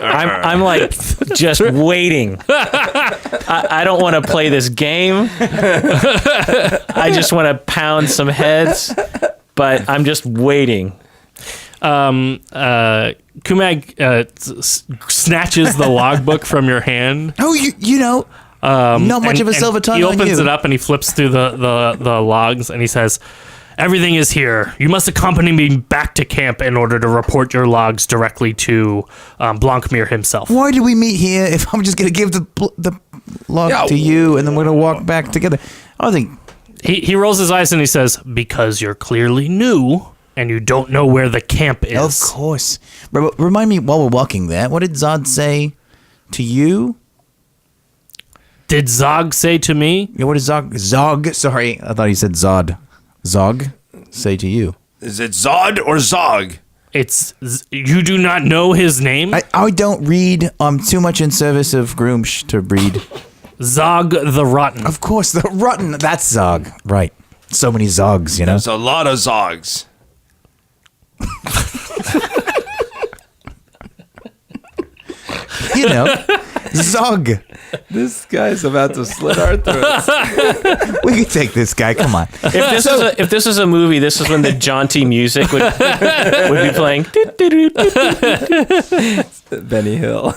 I'm like just waiting. I don't want to play this game. I just want to pound some heads, but I'm just waiting. Kumag snatches the logbook from your hand. Oh, you know, not much of a silver tongue. He on opens you. it up and he flips through the logs and he says, "Everything is here. You must accompany me back to camp in order to report your logs directly to Blancmere himself." Why did we meet here if I'm just going to give the log to you and then we're going to walk back together? I think He rolls his eyes and he says, "Because you're clearly new and you don't know where the camp is." Of course. Remind me while we're walking there, what did Zod say to you? Did Zog say to me? Yeah, what did Zog, sorry, I thought he said Zod. Zog say to you? Is it Zod or Zog? You do not know his name? I don't read. I'm too much in service of Groomsh to read. Zog the Rotten. Of course, the Rotten. That's Zog. Right. So many Zogs, you know? There's a lot of Zogs. You know, Zog. This guy's about to slit our throats. We can take this guy. Come on. If this is a movie, this is when the jaunty music would be playing. Benny Hill.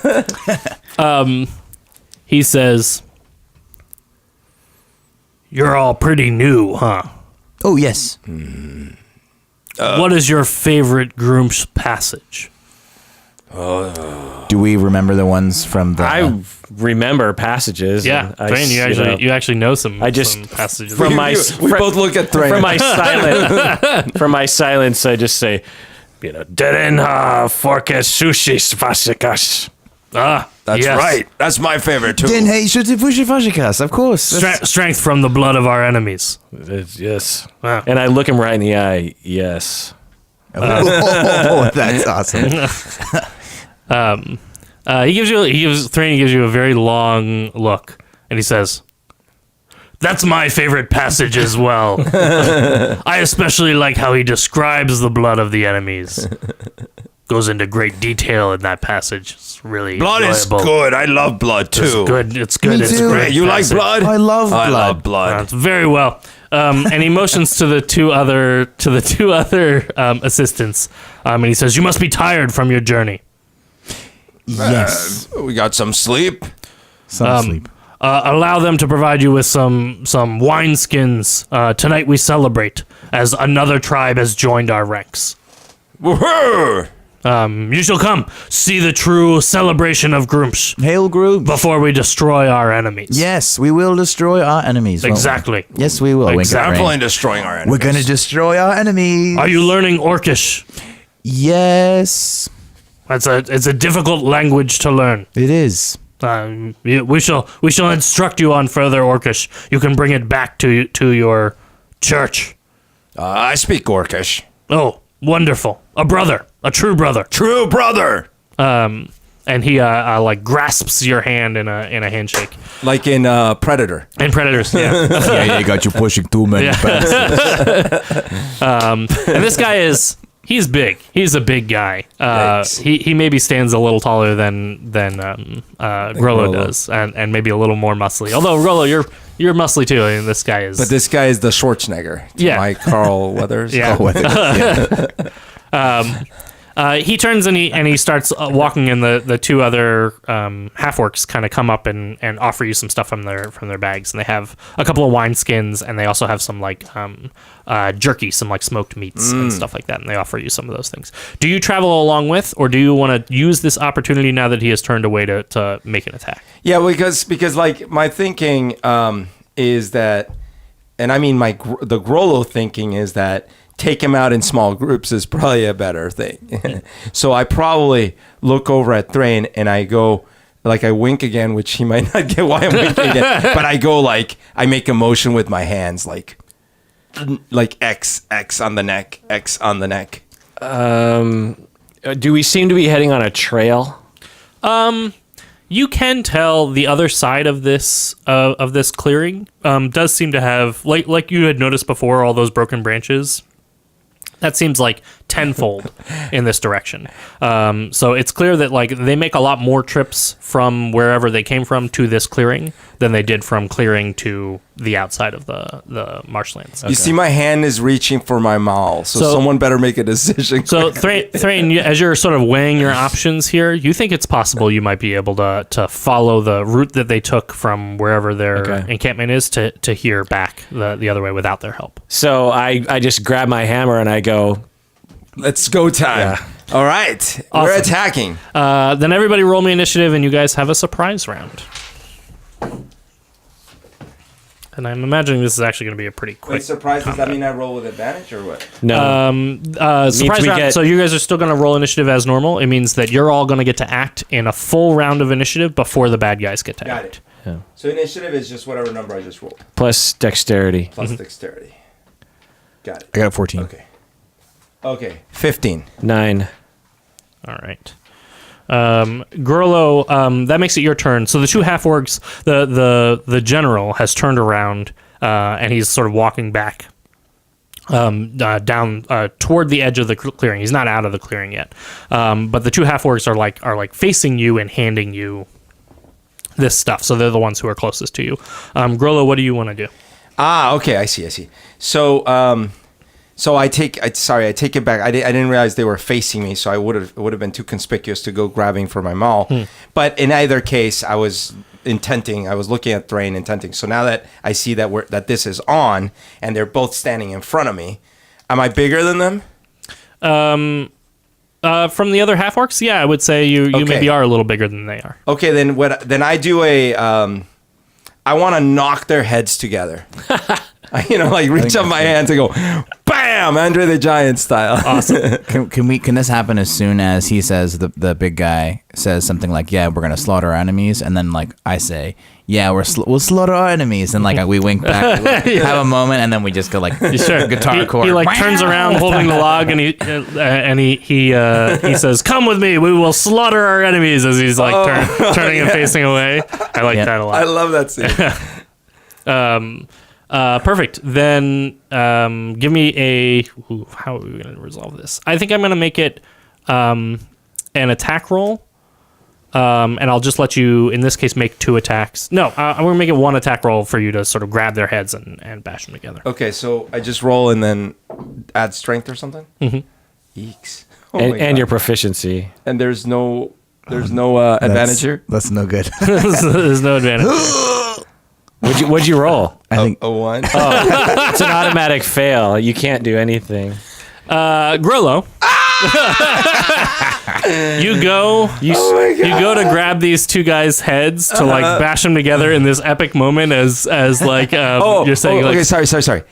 He says, "You're all pretty new, huh? Oh, yes. What is your favorite Groom's passage?" Do we remember the ones from the... I remember passages. Yeah, and Thrain, you actually know some. I just some passages. from my We both look at Thrain. from my silence, I just say, Deren forkes sushi svasikas. That's yes. right. That's my favorite too. Then, hey, Shutifushifashikas, of course. Strength from the blood of our enemies. Yes. Wow. And I look him right in the eye. Yes. Oh, that's awesome. Thrain gives you a very long look, and he says, "That's my favorite passage as well. I especially like how he describes the blood of the enemies. Goes into great detail in that passage. It's really Blood enjoyable. is good. I love blood too. It's good. It's good. Me It's too. great. You like passage. blood? I love I blood. love blood. It's very well." And he motions to the two other assistants, and he says, "You must be tired from your journey. Yes. We got some sleep. Some sleep. Allow them to provide you with some wineskins. Tonight we celebrate as another tribe has joined our ranks. Woohoo! You shall come see the true celebration of Groomsh Hail Groom. before we destroy our enemies." Yes, we will destroy our enemies. won't we? Exactly. Yes, we will. Wink at Rain. Definitely destroying our enemies. We're going to destroy our enemies. Are you learning Orcish? Yes, It's a difficult language to learn. it is. We shall instruct you on further Orcish. You can bring it back to your church. I speak Orcish. Oh, wonderful! A true brother. True brother. And he like grasps your hand in a handshake. Like in Predator. And Predators, yeah. Yeah, you got you pushing too many buttons. And this guy he's big. He's a big guy. He maybe stands a little taller than Grollo does, and maybe a little more muscly. Although Grollo, you're muscly too. I mean, this guy is. But this guy is the Schwarzenegger. To Yeah. my Carl Weathers. Yeah. Oh, He turns and he starts walking, and the two other half orcs kind of come up and offer you some stuff from their bags, and they have a couple of wine skins, and they also have some like jerky, some like smoked meats and stuff like that, and they offer you some of those things. Do you travel along with, or do you want to use this opportunity now that he has turned away to make an attack? Yeah, because like my thinking is that, and I mean the Grollo thinking is that take him out in small groups is probably a better thing. So I probably look over at Thrain and I go, like I wink again, which he might not get why I'm winking again, but I go like, I make a motion with my hands like X on the neck, X on the neck. Do we seem to be heading on a trail? You can tell the other side of this clearing does seem to have, like you had noticed before, all those broken branches. That seems like tenfold in this direction. So it's clear that like they make a lot more trips from wherever they came from to this clearing than they did from clearing to the outside of the marshlands. You see, my hand is reaching for my maul, so someone better make a decision. So Thrain, as you're sort of weighing your options here, you think it's possible you might be able to follow the route that they took from wherever their encampment is to here back the other way without their help. So I just grab my hammer and I go, let's go time. Yeah. All right. Awesome. We're attacking. Then everybody roll me initiative, and you guys have a surprise round. And I'm imagining this is actually going to be a pretty quick. Wait, surprise, does that mean I roll with advantage or what? No. Surprise round. So you guys are still going to roll initiative as normal. It means that you're all going to get to act in a full round of initiative before the bad guys get to Got act. It. Yeah. So initiative is just whatever number I just rolled. Plus dexterity. Plus dexterity. Got it. I got a 14. Okay. 15. 9. All right. Grollo, that makes it your turn. So the two half orcs, the general has turned around and he's sort of walking back down toward the edge of the clearing. He's not out of the clearing yet, but the two half orcs are like facing you and handing you this stuff. So they're the ones who are closest to you. Grollo, what do you want to do? Okay, I see. So I take it back. I didn't realize they were facing me, so I would have been too conspicuous to go grabbing for my maul. But in either case, I was looking at Thrain intending. So now that I see that this is on and they're both standing in front of me, am I bigger than them? From the other half orcs, yeah, I would say you maybe are a little bigger than they are. Okay, then I do I want to knock their heads together. Like reach up my hands and go, bam, Andre the Giant style. Awesome. Can this happen as soon as he says, the big guy says something like, yeah, we're going to slaughter our enemies. And then like I say, yeah, we'll slaughter our enemies. And like we wink back, have a moment. And then we just go like guitar chord. He like turns around holding the log and he says, come with me. We will slaughter our enemies as he's like turning and facing away. I like that a lot. I love that scene. Perfect. Then give me how are we going to resolve this? I think I'm going to make it an attack roll. And I'll just let you, in this case, make 2 attacks. No, I'm going to make it 1 attack roll for you to sort of grab their heads and bash them together. Okay, so I just roll and then add strength or something? Mm-hmm. Eeks. And your proficiency. And there's no advantage here? That's no good. There's no advantage here. What'd you roll? I think a 1. Oh, it's an automatic fail. You can't do anything. Grollo. You go to grab these two guys' heads to like bash them together in this epic moment as like you're saying. Okay, sorry.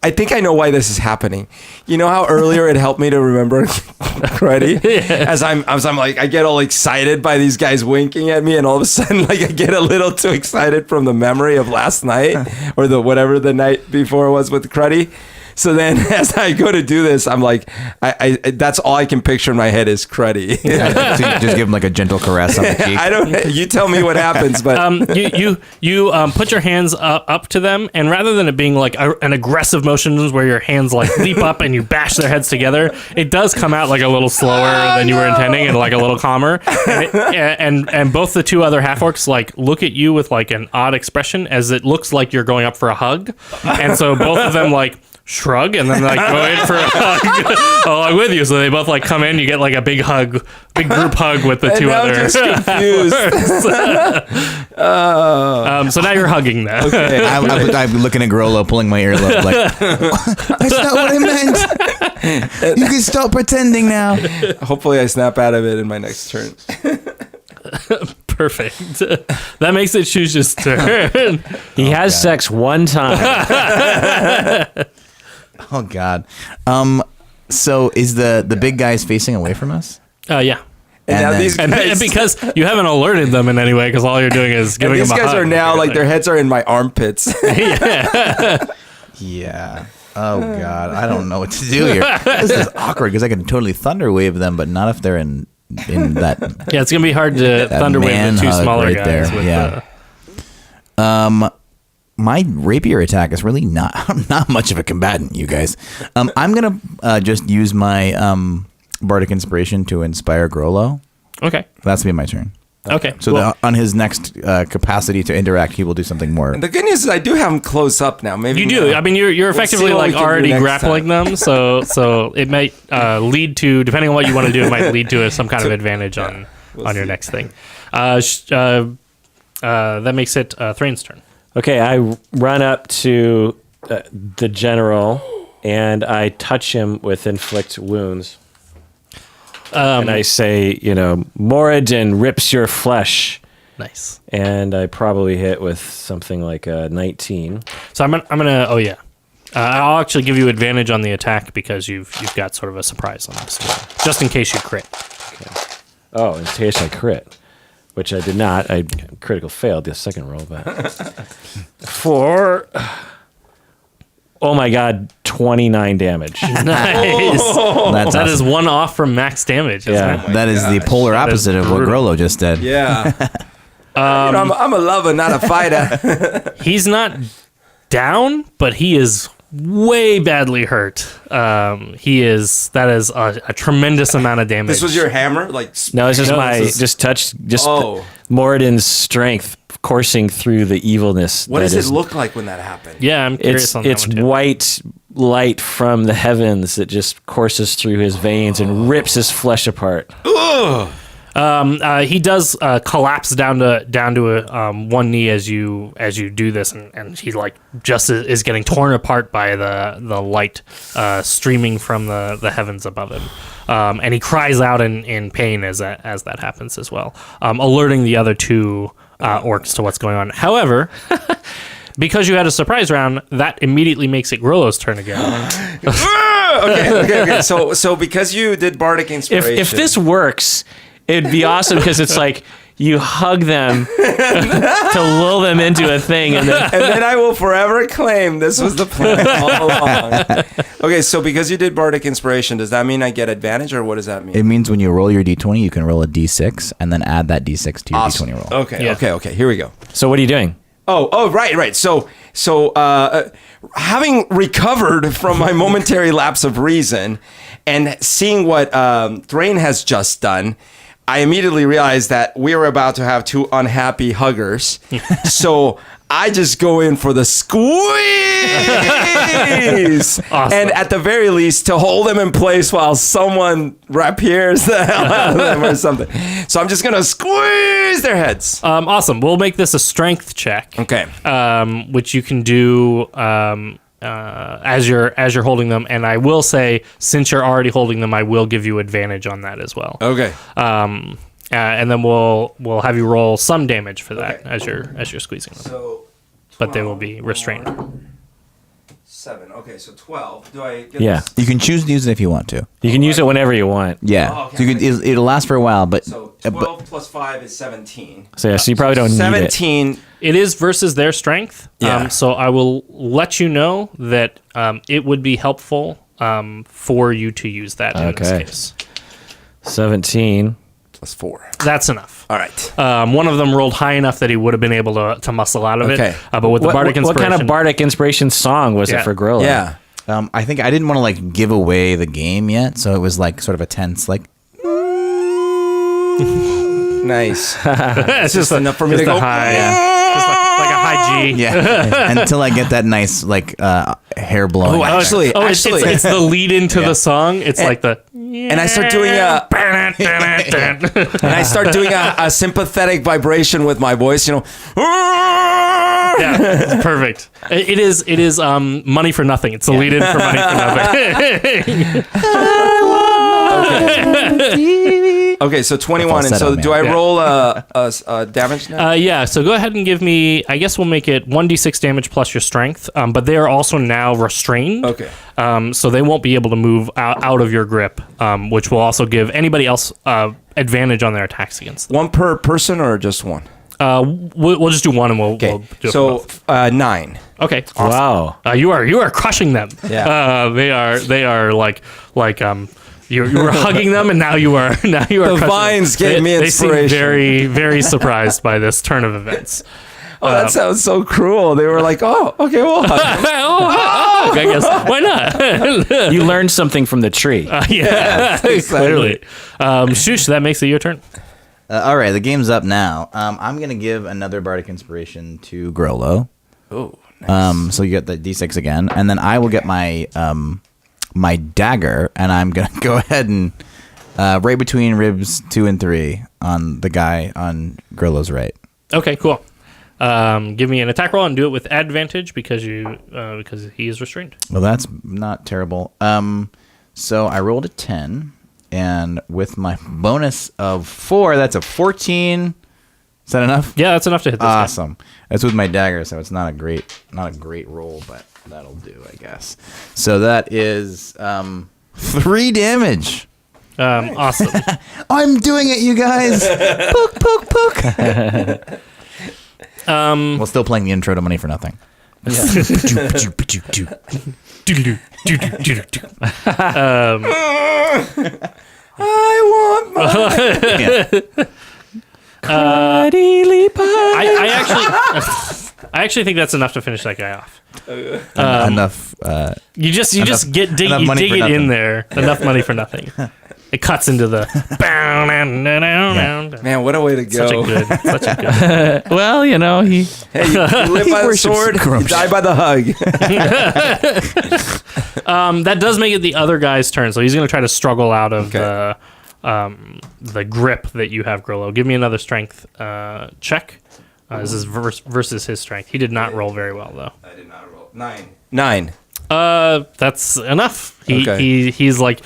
I think I know why this is happening. You know how earlier it helped me to remember Cruddy? Yeah. As I'm like, I get all excited by these guys winking at me, and all of a sudden, like, I get a little too excited from the memory of last night or whatever the night before was with Cruddy. So then, as I go to do this, I'm like, I that's all I can picture in my head is Cruddy. So you just give him like a gentle caress on the cheek. You tell me what happens, but you put your hands up to them, and rather than it being like an aggressive motion where your hands like leap up and you bash their heads together, it does come out like a little slower than you were intending and like a little calmer. And both the two other half orcs like look at you with like an odd expression as it looks like you're going up for a hug, and so both of them like shrug and then like go in for a hug along with you. So they both like come in. You get like a big hug, big group hug with the two now I'm other. just confused. So now you're hugging them. Okay. I'm looking at Grollo, pulling my earlobe, like, that's not what I meant. You can stop pretending now. Hopefully, I snap out of it in my next turn. Perfect. That makes it Shush's turn. He has sex one time. Oh God. So is the big guys facing away from us? Yeah. And now then- these And guys, because you haven't alerted them in any way, because all you're doing is giving these them a guys hug. are now like their heads are in my armpits. Yeah. Oh God. I don't know what to do here. This is awkward because I can totally thunder wave them, but not if they're in that. Yeah, it's gonna be hard to thunder wave man the two hug smaller right guys. there, With yeah. My rapier attack is really not much of a combatant, you guys. I'm gonna just use my bardic inspiration to inspire Grollo. Okay. That's gonna be my turn. Okay. So Well, on his next capacity to interact, he will do something more. The good news is I do have them close up now. Maybe you do. I mean, you're see effectively what we like can do already next grappling them, so it might lead to, depending on what you want to do, it might lead to some kind of advantage on your see. next thing. That makes it Thrain's turn. Okay, I run up to the general and I touch him with inflict wounds. And I say, Moradin rips your flesh. Nice. And I probably hit with something like a 19. So I'm gonna. Oh yeah. I'll actually give you advantage on the attack because you've got sort of a surprise on this too, just in case you crit. Oh, in case I crit, which I did not. I critical failed the second roll, but oh my God, 29 damage. Nice. That's That is awesome. one off from max damage. Isn't Yeah. it? That is the polar That is opposite of what brutal. Grollo just did. Yeah. I'm a lover, not a fighter. He's not down, but he is way badly hurt. That is a tremendous amount of damage. This was your hammer, like No, it's just No, my this is- Oh. Moradin's strength coursing through the evilness. What that does it is- look like when that happened? Yeah, I'm curious on that It's one too. white light from the heavens that just courses through his veins and rips his flesh apart. He does collapse down to one knee as you do this, and he like just is getting torn apart by the light streaming from the heavens above him, and he cries out in pain as that happens as well, alerting the other two orcs to what's going on. However, because you had a surprise round, that immediately makes it Grollo's turn again. Okay. So because you did bardic inspiration, If this works, it'd be awesome because it's like you hug them to lull them into a thing, and then I will forever claim this was the plan all along. Okay, so because you did bardic inspiration, does that mean I get advantage, or what does that mean? It means when you roll your d20, you can roll a d6 and then add that d6 to your Awesome. d20 roll. Okay, Yeah. okay. Here we go. So what are you doing? Oh, right. So, having recovered from my momentary lapse of reason and seeing what Thrain has just done, I immediately realized that we were about to have two unhappy huggers. So I just go in for the squeeze. Awesome. And at the very least, to hold them in place while someone rapiers the hell out of them or something. So I'm just going to squeeze their heads. Awesome. We'll make this a strength check. Okay. Which you can do as you're holding them, and I will say, since you're already holding them, I will give you advantage on that as well. Okay. And then we'll have you roll some damage for that as you're squeezing them, So, but they will be restrained. 7. Okay, so 12. Do I get Yeah. this? You can choose to use it if you want to. You can use it whenever you want. Yeah. Oh, okay. So you could, it'll last for a while, but, So but 12 plus 5 is 17. So yeah, so you probably don't need it. 17. It is versus their strength. Yeah. So I will let you know that it would be helpful for you to use that in Okay. this case. 17. Plus 4. That's enough. All right. One of them rolled high enough that he would have been able to muscle out of Okay. it. But with the bardic What inspiration, kind of bardic inspiration song was Yeah. it for Grilla? Yeah. I think I didn't want to like give away the game yet, so it was like sort of a tense like. Nice. it's just enough for me to a go, high, just like a high G. Yeah, until I get that nice like hair blowing. Oh, actually, It's the lead into the song. It's like the and I start doing a sympathetic vibration with my voice. yeah, it's perfect. It is money for nothing. It's the lead in for money for nothing. Okay, so 21, and so do I roll a damage now? Yeah, so go ahead and give me, I guess we'll make it 1d6 damage plus your strength, but they are also now restrained. Okay. So they won't be able to move out of your grip, which will also give anybody else advantage on their attacks against them. One per person or just one? We'll just do one and we'll do it so for both. 9. Okay, awesome. Wow. You are crushing them. Yeah. They are like you were hugging them, and now you are The crushing vines them. gave me inspiration. They seem very, very surprised by this turn of events. Oh, that sounds so cruel. They were like, "Oh, okay, we'll hug." I guess why not? You learned something from the tree. Yeah, exactly. clearly. Shush, that makes it your turn. All right, the game's up now. I'm gonna give another bardic inspiration to Grollo. Oh, nice. So you get the D6 again, and then I will get my my dagger, and I'm gonna go ahead and right between ribs 2 and 3 on the guy on Grollo's right. Okay, cool. Give me an attack roll and do it with advantage because he is restrained. Well, that's not terrible. So I rolled a 10, and with my bonus of 4, that's a 14. Is that enough? Yeah, that's enough to hit this guy. Awesome. That's with my dagger, so it's not a great roll, but that'll do, I guess. So that is 3 damage. Awesome. I'm doing it, you guys. Poke, poke, poke. While still playing the intro to Money for Nothing. I want my I actually think that's enough to finish that guy off. Enough. You just dig it nothing. in there. Enough money for nothing. It cuts into the. man. What a way to Such go! a good. Well, he Hey, you live by the sword, you die by the hug. That does make it the other guy's turn, so he's going to try to struggle out of Okay. the grip that you have, Grollo. Give me another strength check. This is versus his strength. He did not roll very well, though. I did not roll 9. That's enough. He's like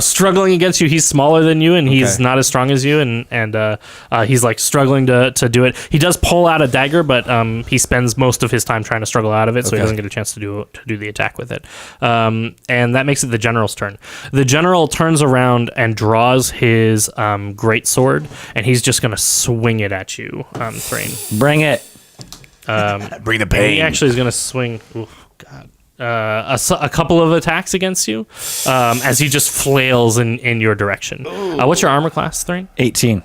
struggling against you. He's smaller than you, and he's Okay. not as strong as you, and he's like struggling to do it. He does pull out a dagger, but he spends most of his time trying to struggle out of it, so he Okay. doesn't get a chance to do the attack with it. And that makes it the general's turn. The general turns around and draws his great sword, and he's just gonna swing it at you, Thrain. Bring it. Bring the And pain. he actually is going to swing. Oof, God. A couple of attacks against you as he just flails in your direction. What's your armor class, Thrain? 18.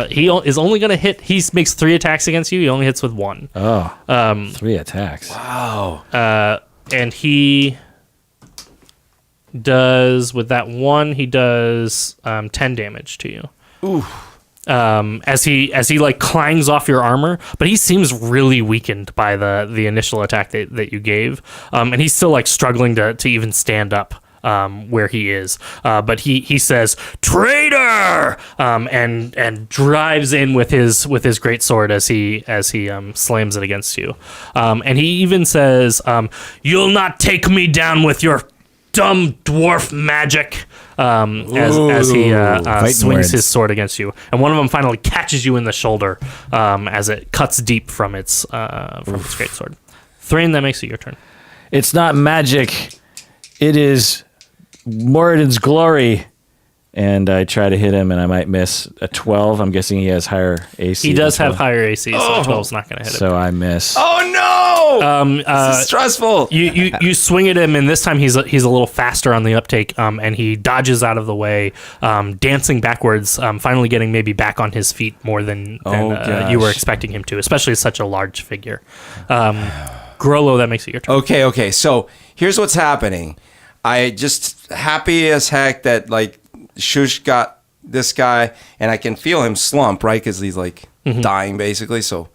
He is only going to hit. He makes 3 attacks against you. He only hits with 1. Oh, 3 attacks. Wow. And he does, with that 1, he does 10 damage to you. Ooh. As he like clangs off your armor, but he seems really weakened by the initial attack that you gave, and he's still like struggling to even stand up where he is. But he says traitor, and drives in with his great sword as he slams it against you, and he even says, "You'll not take me down with your dumb dwarf magic." As he swings words. his sword against you, and one of them finally catches you in the shoulder as it cuts deep from its great sword. Thrain, that makes it your turn. It's not magic. It is Moradin's glory. And I try to hit him, and I might miss a 12. I'm guessing he has higher AC. He does than have 12. higher AC, so 12 is not going to hit So I miss. Oh no! This is stressful. You swing at him, and this time he's a little faster on the uptake, and he dodges out of the way, dancing backwards, finally getting maybe back on his feet more than gosh. you were expecting him to, especially as such a large figure. Grollo, that makes it your turn. Okay. So here's what's happening. I just happy as heck that like Shush got this guy, and I can feel him slump, right? Because he's like dying basically. So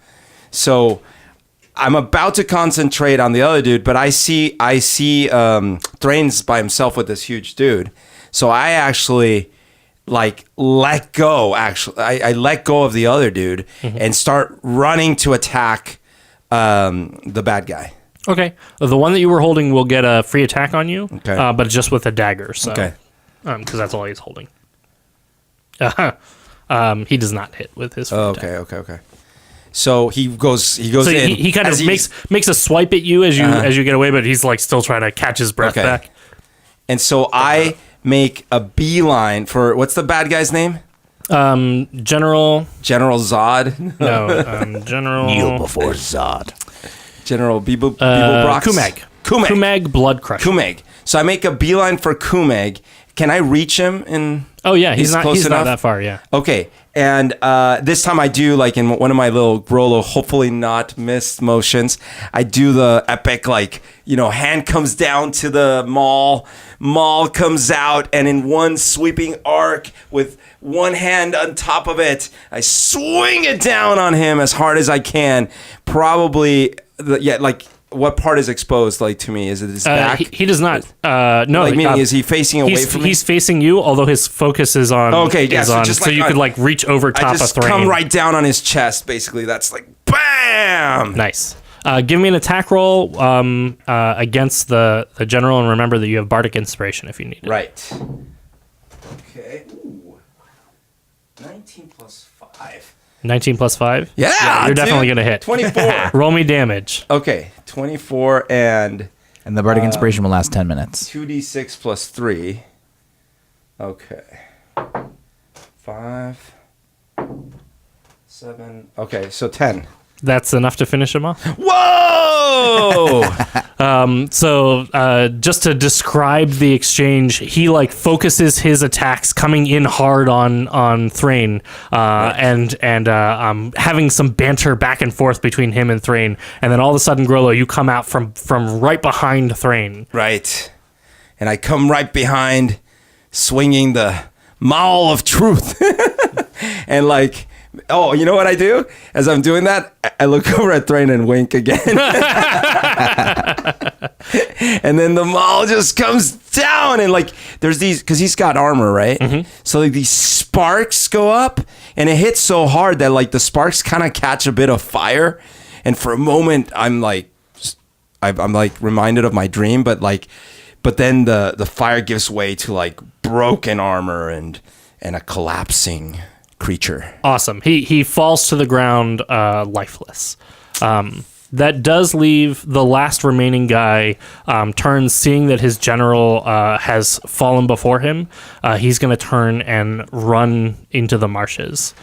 I'm about to concentrate on the other dude, but I see Thrain's by himself with this huge dude. So I actually like let go. Actually, I let go of the other dude and start running to attack the bad guy. Okay. The one that you were holding will get a free attack on you, Okay. but just with a dagger. So, Okay. Because that's all he's holding. He does not hit with his free attack. Okay. So he goes So in. he kind as of he's- makes a swipe at you as you get away, but he's like still trying to catch his breath Okay. back. And so I make a beeline for, what's the bad guy's name? General, General Zod. no, General Kneel before Zod. General Beeblebrox. Kumag Blood Crusher. Kumeg. So I make a beeline for Kumeg. Can I reach him in? Oh yeah, he's close not enough? that far. Yeah. Okay. And this time I do, like in one of my little Grollo, hopefully not missed motions, I do the epic, like, hand comes down to the maul comes out, and in one sweeping arc with one hand on top of it, I swing it down on him as hard as I can. Probably, what part is exposed, like, to me? Is it his back? He does not. No, Like, meaning, is he facing away from me? He's facing you, although his focus is on. Okay, yeah, is so on, just so like you on- could like reach over top I of just Thrain. come right down on his chest, basically. That's like, bam! Nice. Give me an attack roll against the general, and remember that you have bardic inspiration if you need it. Right. Okay. Ooh. 19 plus 5. 19 plus 5? Yeah, you're definitely dude. going to hit. 24. Roll me damage. Okay, 24 and And the bardic inspiration will last 10 minutes. 2d6 plus 3. Okay. 5, 7. Okay, so 10. That's enough to finish him off. Whoa! So just to describe the exchange, he like focuses his attacks coming in hard on Thrain, and having some banter back and forth between him and Thrain, and then all of a sudden, Grollo, you come out from right behind Thrain. Right. And I come right behind, swinging the maul of truth. And like, oh, you know what I do? As I'm doing that, I look over at Thrain and wink again. And then the maul just comes down, and like there's these, because he's got armor, right? Mm-hmm. So like these sparks go up, and it hits so hard that like the sparks kind of catch a bit of fire. And for a moment, I'm like reminded of my dream, but then the fire gives way to like broken armor and a collapsing creature. Awesome. He falls to the ground lifeless. That does leave the last remaining guy turns, seeing that his general has fallen before him. He's going to turn and run into the marshes.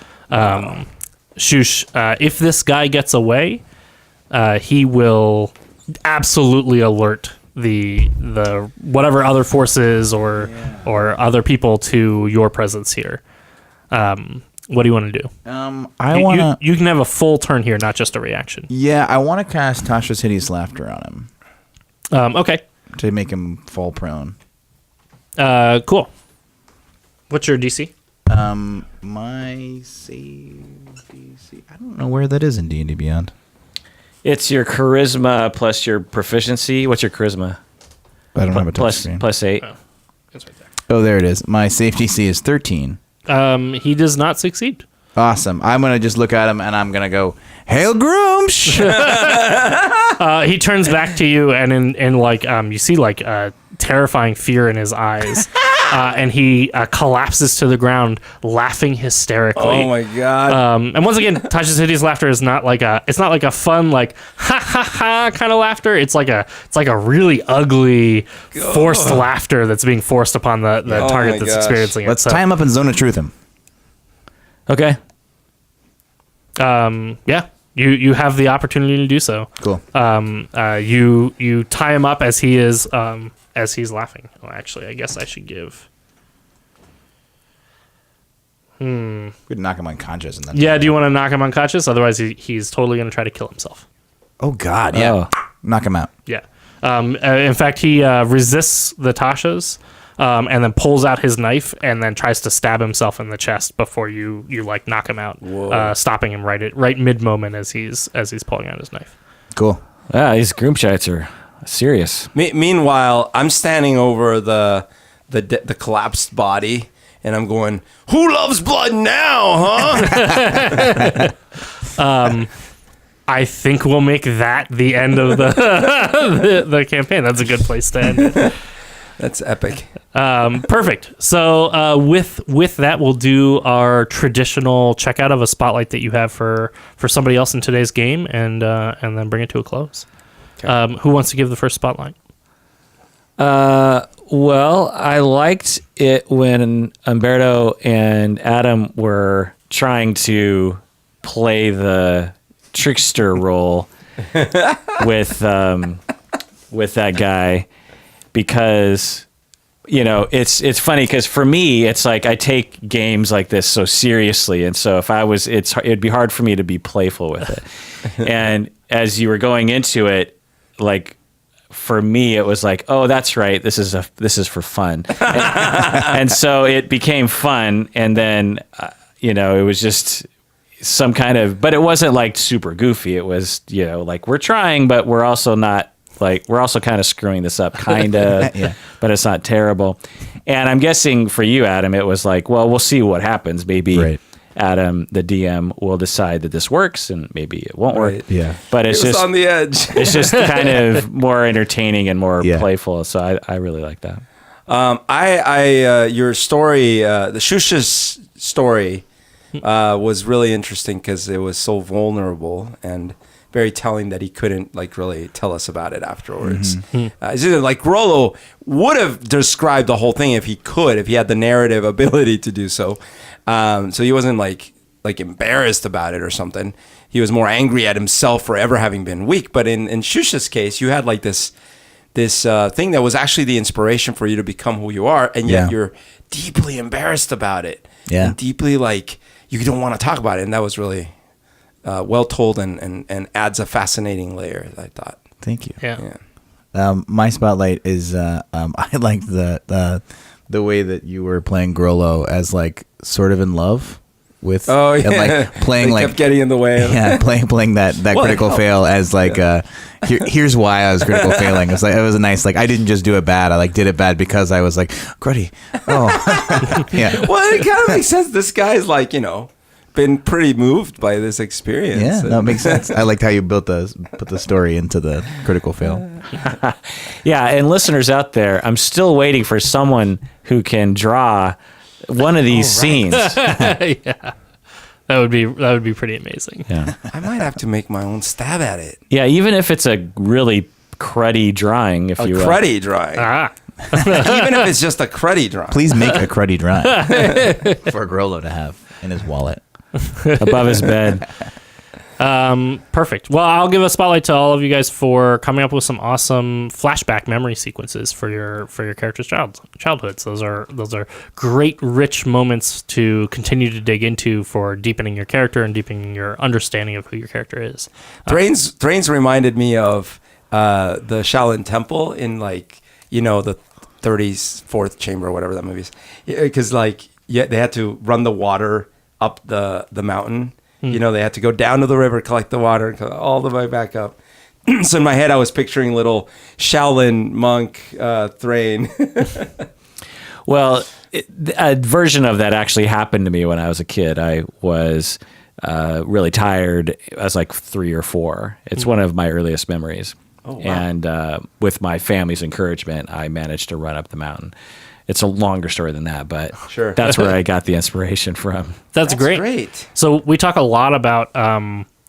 Shush, if this guy gets away, he will absolutely alert the whatever other forces or other people to your presence here. What do you want to do? I want to... You can have a full turn here, not just a reaction. Yeah, I want to cast Tasha's Hideous Laughter on him. Okay. To make him fall prone. Cool. What's your DC? My save DC... I don't know where that is in D&D Beyond. It's your charisma plus your proficiency. What's your charisma? I don't have a touch screen. Plus 8. Oh, it's right there. Oh, there it is. My save DC is 13. He does not succeed. Awesome. I'm going to just look at him and I'm going to go, Hail Groomsh! He turns back to you, and in like you see like terrifying fear in his eyes, and he collapses to the ground, laughing hysterically. Oh my god! And once again, Tasha's Hideous Laughter is not like a fun like ha ha ha kind of laughter. It's like a really ugly forced laughter that's being forced upon the Oh target my that's gosh. experiencing it. Let's So, tie him up and Zone of Truth him. Okay. yeah, you have the opportunity to do so. Cool. You tie him up as he's laughing. Well, actually, I guess I should give. We could knock him unconscious and then. Yeah, do you want to knock him unconscious? Otherwise, he's totally going to try to kill himself. Oh God, yeah. Oh. Knock him out. Yeah. In fact, he resists the Tasha's, and then pulls out his knife and then tries to stab himself in the chest before you like knock him out, stopping him right mid moment as he's pulling out his knife. Cool. Yeah, these group chats are serious. Meanwhile, I'm standing over the collapsed body, and I'm going, "Who loves blood now, huh?" I think we'll make that the end of the campaign. That's a good place to end it. That's epic. Perfect. So with that, we'll do our traditional checkout of a spotlight that you have for somebody else in today's game, and then bring it to a close. Okay. Who wants to give the first spotlight? Well, I liked it when Umberto and Adam were trying to play the trickster role with that guy, because it's funny, because for me it's like I take games like this so seriously, and so if I was, it'd be hard for me to be playful with it. And as you were going into it, like, for me it was like, oh, that's right, this is for fun. And so it became fun, and then it was just some kind of, but it wasn't like super goofy. It was, like, we're trying, but we're also not, like, we're also kind of screwing this up, kind of, Yeah. but it's not terrible. And I'm guessing for you, Adam, it was like, well, we'll see what happens. Maybe Right. Adam, the DM, will decide that this works, and maybe it won't work. Right. Yeah. But it's It was just on the edge. it's just kind of more entertaining and more Yeah. playful. So I really like that. Your story, the Shusha's story, was really interesting because it was so vulnerable and very telling that he couldn't, like, really tell us about it afterwards. It's just like Rollo would have described the whole thing if he could, if he had the narrative ability to do so. So he wasn't like embarrassed about it or something. He was more angry at himself for ever having been weak. But in Shusha's case, you had like this thing that was actually the inspiration for you to become who you are, and yet Yeah. you're deeply embarrassed about it. Yeah. And deeply, like, you don't want to talk about it. And that was really well told and adds a fascinating layer, I thought. Thank you. Yeah. My spotlight is I liked the way that you were playing Grollo as, like, sort of in love with, Oh, yeah. and, like, playing They like kept getting in the way. yeah, playing that Well, critical it fail as, like, here's why I was critical failing. It was a nice, like, I didn't just do it bad. I, like, did it bad because I was like, Gruddy. Oh, yeah. Well, it kind of makes sense. This guy's, like, been pretty moved by this experience. Yeah, that makes sense. I liked how you put the story into the critical fail. Yeah, and listeners out there, I'm still waiting for someone who can draw one of these scenes. Yeah. That would be pretty amazing. Yeah. I might have to make my own stab at it. Yeah, even if it's a really cruddy drawing, if A you will. cruddy drawing. Ah. Even if it's just a cruddy drawing. Please make a cruddy drawing for Grollo to have in his wallet. above his bed. Perfect. Well, I'll give a spotlight to all of you guys for coming up with some awesome flashback memory sequences for your character's childhoods. Those are great, rich moments to continue to dig into for deepening your character and deepening your understanding of who your character is. Thrains reminded me of the Shaolin Temple in, like, the 34th chamber or whatever that movie is. Because, they had to run the water up the mountain. They had to go down to the river, collect the water, and come all the way back up. So in my head, I was picturing little Shaolin monk Thrain. Well, a version of that actually happened to me when I was a kid. I was really tired. I was like 3 or 4. It's one of my earliest memories. Oh, wow. And with my family's encouragement, I managed to run up the mountain. It's a longer story than that, but Sure. that's where I got the inspiration from. That's great. So we talk a lot about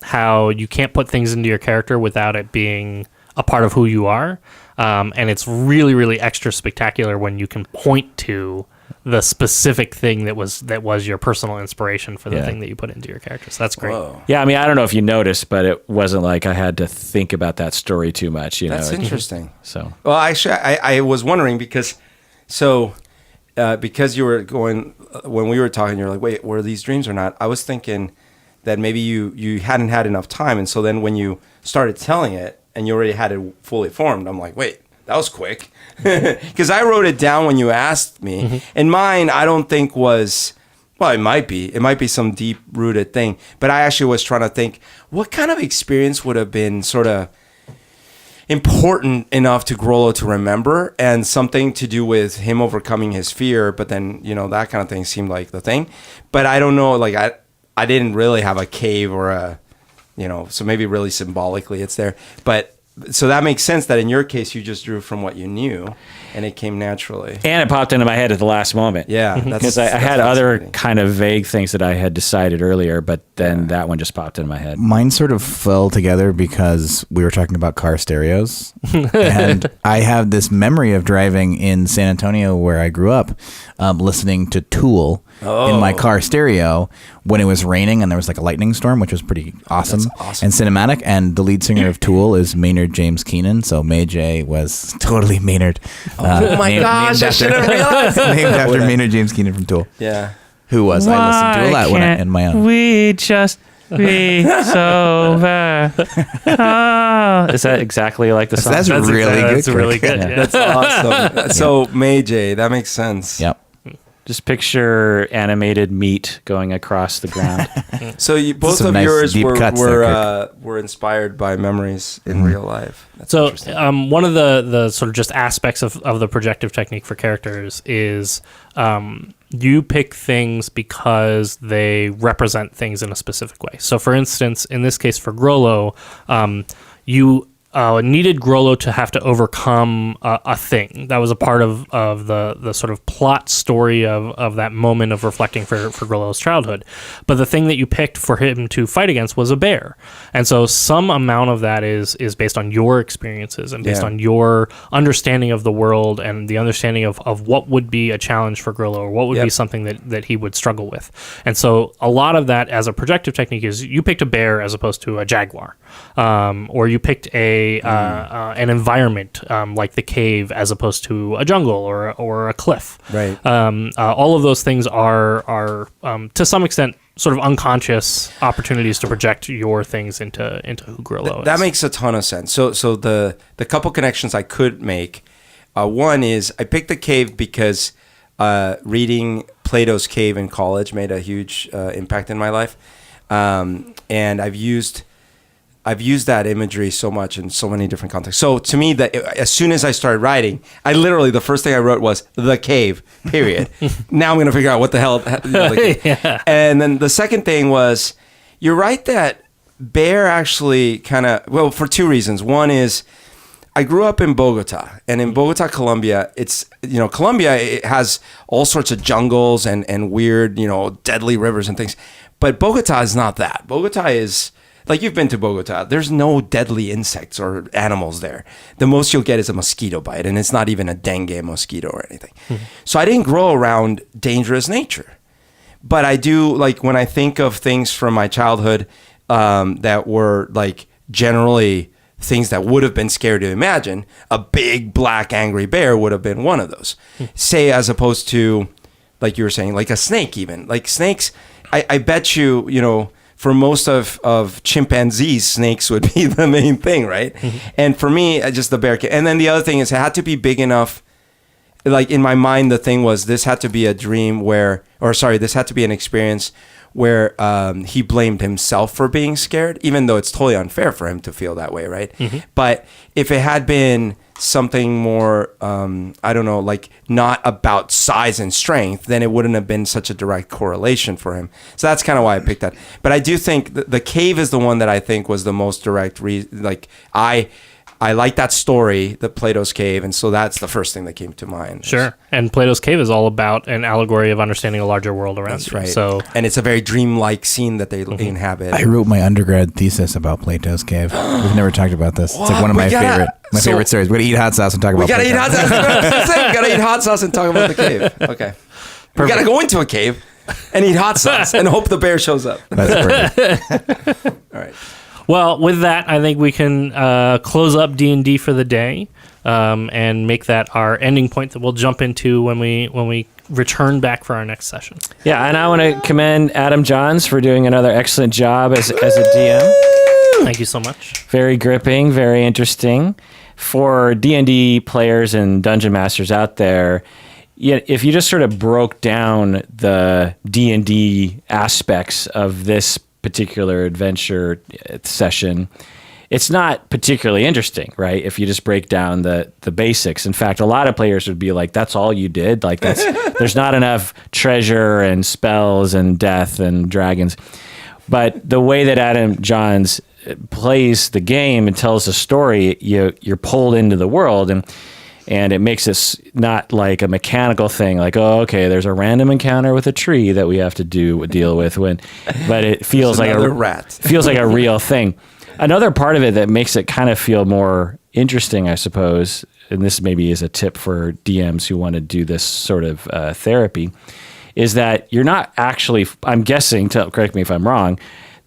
how you can't put things into your character without it being a part of who you are. And it's really, really extra spectacular when you can point to the specific thing that was your personal inspiration for the thing that you put into your character. So that's great. Whoa. Yeah, I mean, I don't know if you noticed, but it wasn't like I had to think about that story too much. That's interesting. So Well, actually, I was wondering because you were going, when we were talking, you're like, wait, were these dreams or not? I was thinking that maybe you hadn't had enough time. And so then when you started telling it and you already had it fully formed, I'm like, wait, that was quick. Because I wrote it down when you asked me. And mine, I don't think was Well, it might be. It might be some deep-rooted thing. But I actually was trying to think, what kind of experience would have been sort of important enough to Grollo to remember, and something to do with him overcoming his fear. But then, that kind of thing seemed like the thing. But I don't know. Like I didn't really have a cave or a, so maybe really symbolically it's there. But so that makes sense that in your case you just drew from what you knew, and it came naturally. And it popped into my head at the last moment. Yeah, because I had other kind of vague things that I had decided earlier, but then that one just popped into my head. Mine sort of fell together because we were talking about car stereos. And I have this memory of driving in San Antonio, where I grew up, listening to Tool in my car stereo when it was raining and there was like a lightning storm, which was pretty awesome, and cinematic. And the lead singer of Tool is Maynard James Keenan, so May J was totally Maynard. Oh my gosh, I should have realized. Named after Maynard James Keenan from Tool. Yeah. Who was I listened to a lot when in my own. We just be sober. Oh. Is that exactly like the song? That's really good. That's really good. Yeah. That's awesome. So May J, that makes sense. Yep. Just picture animated meat going across the ground. So both Some of nice yours deep cuts were inspired by memories in real life. That's So interesting. one of the sort of just aspects of the projective technique for characters is you pick things because they represent things in a specific way. So for instance, in this case for Grollo, you needed Grollo to have to overcome a thing that was a part of the sort of plot story of that moment of reflecting for Grollo's childhood. But the thing that you picked for him to fight against was a bear. And so some amount of that is based on your experiences and based on your understanding of the world and the understanding of what would be a challenge for Grollo, or what would be something that he would struggle with. And so a lot of that as a projective technique is you picked a bear as opposed to a jaguar, or you picked an environment like the cave as opposed to a jungle or a cliff. Right. All of those things are to some extent sort of unconscious opportunities to project your things into who Grollo is. That makes a ton of sense. So the couple connections I could make, one is I picked the cave because reading Plato's Cave in college made a huge impact in my life, and I've used that imagery so much in so many different contexts. So to me, as soon as I started writing, the first thing I wrote was the cave, period. Now I'm going to figure out what the hell. Yeah. And then the second thing was, you're right that bear actually for two reasons. One is I grew up in Bogota, and in Bogota, Colombia, it has all sorts of jungles and weird, deadly rivers and things. But Bogota is not that. Bogota is... Like, you've been to Bogota. There's no deadly insects or animals there. The most you'll get is a mosquito bite, and it's not even a dengue mosquito or anything. Mm-hmm. So I didn't grow around dangerous nature. But I do, like, when I think of things from my childhood that were, like, generally things that would have been scary to imagine, a big, black, angry bear would have been one of those. Say, as opposed to, like you were saying, like a snake even. Like, snakes, I bet you, for most of chimpanzees, snakes would be the main thing, right? Mm-hmm. And for me, just the bear. And then the other thing is, it had to be big enough. Like, in my mind, the thing was, this had to be a dream this had to be an experience where he blamed himself for being scared, even though it's totally unfair for him to feel that way, right? Mm-hmm. But if it had been something more, I don't know, like not about size and strength, then it wouldn't have been such a direct correlation for him. So that's kind of why I picked that. But I do think the cave is the one that I think was the most direct. I like that story, the Plato's Cave, and so that's the first thing that came to mind. Sure. And Plato's Cave is all about an allegory of understanding a larger world around That's you. right. So, and it's a very dreamlike scene that they inhabit. I wrote my undergrad thesis about Plato's Cave. We've never talked about this. It's like one of my favorite stories. We're going to eat hot sauce and talk about We got to eat Plato. hot sauce. We got to eat hot sauce and talk about the cave. Okay. We got to go into a cave and eat hot sauce and hope the bear shows up. That's perfect. All right. well, with that, I think we can close up D&D for the day and make that our ending point that we'll jump into when we return back for our next session. Yeah, and I want to commend Adam Johns for doing another excellent job as a DM. Thank you so much. Very gripping, very interesting. For D&D players and dungeon masters out there, yeah, if you just sort of broke down the D&D aspects of this particular adventure session, it's not particularly interesting, right? If you just break down the basics. In fact, a lot of players would be like, that's all you did? Like, there's not enough treasure and spells and death and dragons. But the way that Adam Johns plays the game and tells the story, you're pulled into the world, and it makes it not like a mechanical thing, like, oh, okay, there's a random encounter with a tree that we have to deal with, but it feels like a rat. Feels like a real thing. Another part of it that makes it kind of feel more interesting, I suppose, and this maybe is a tip for DMs who want to do this sort of therapy, is that you're not actually, I'm guessing, correct me if I'm wrong,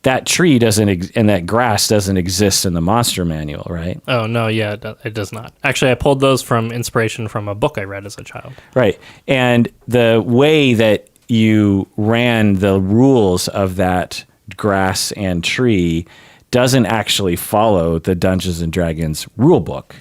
that tree and that grass doesn't exist in the monster manual, right? Oh, no, yeah, it does not. Actually, I pulled those from inspiration from a book I read as a child. Right. And the way that you ran the rules of that grass and tree doesn't actually follow the Dungeons and Dragons rule book,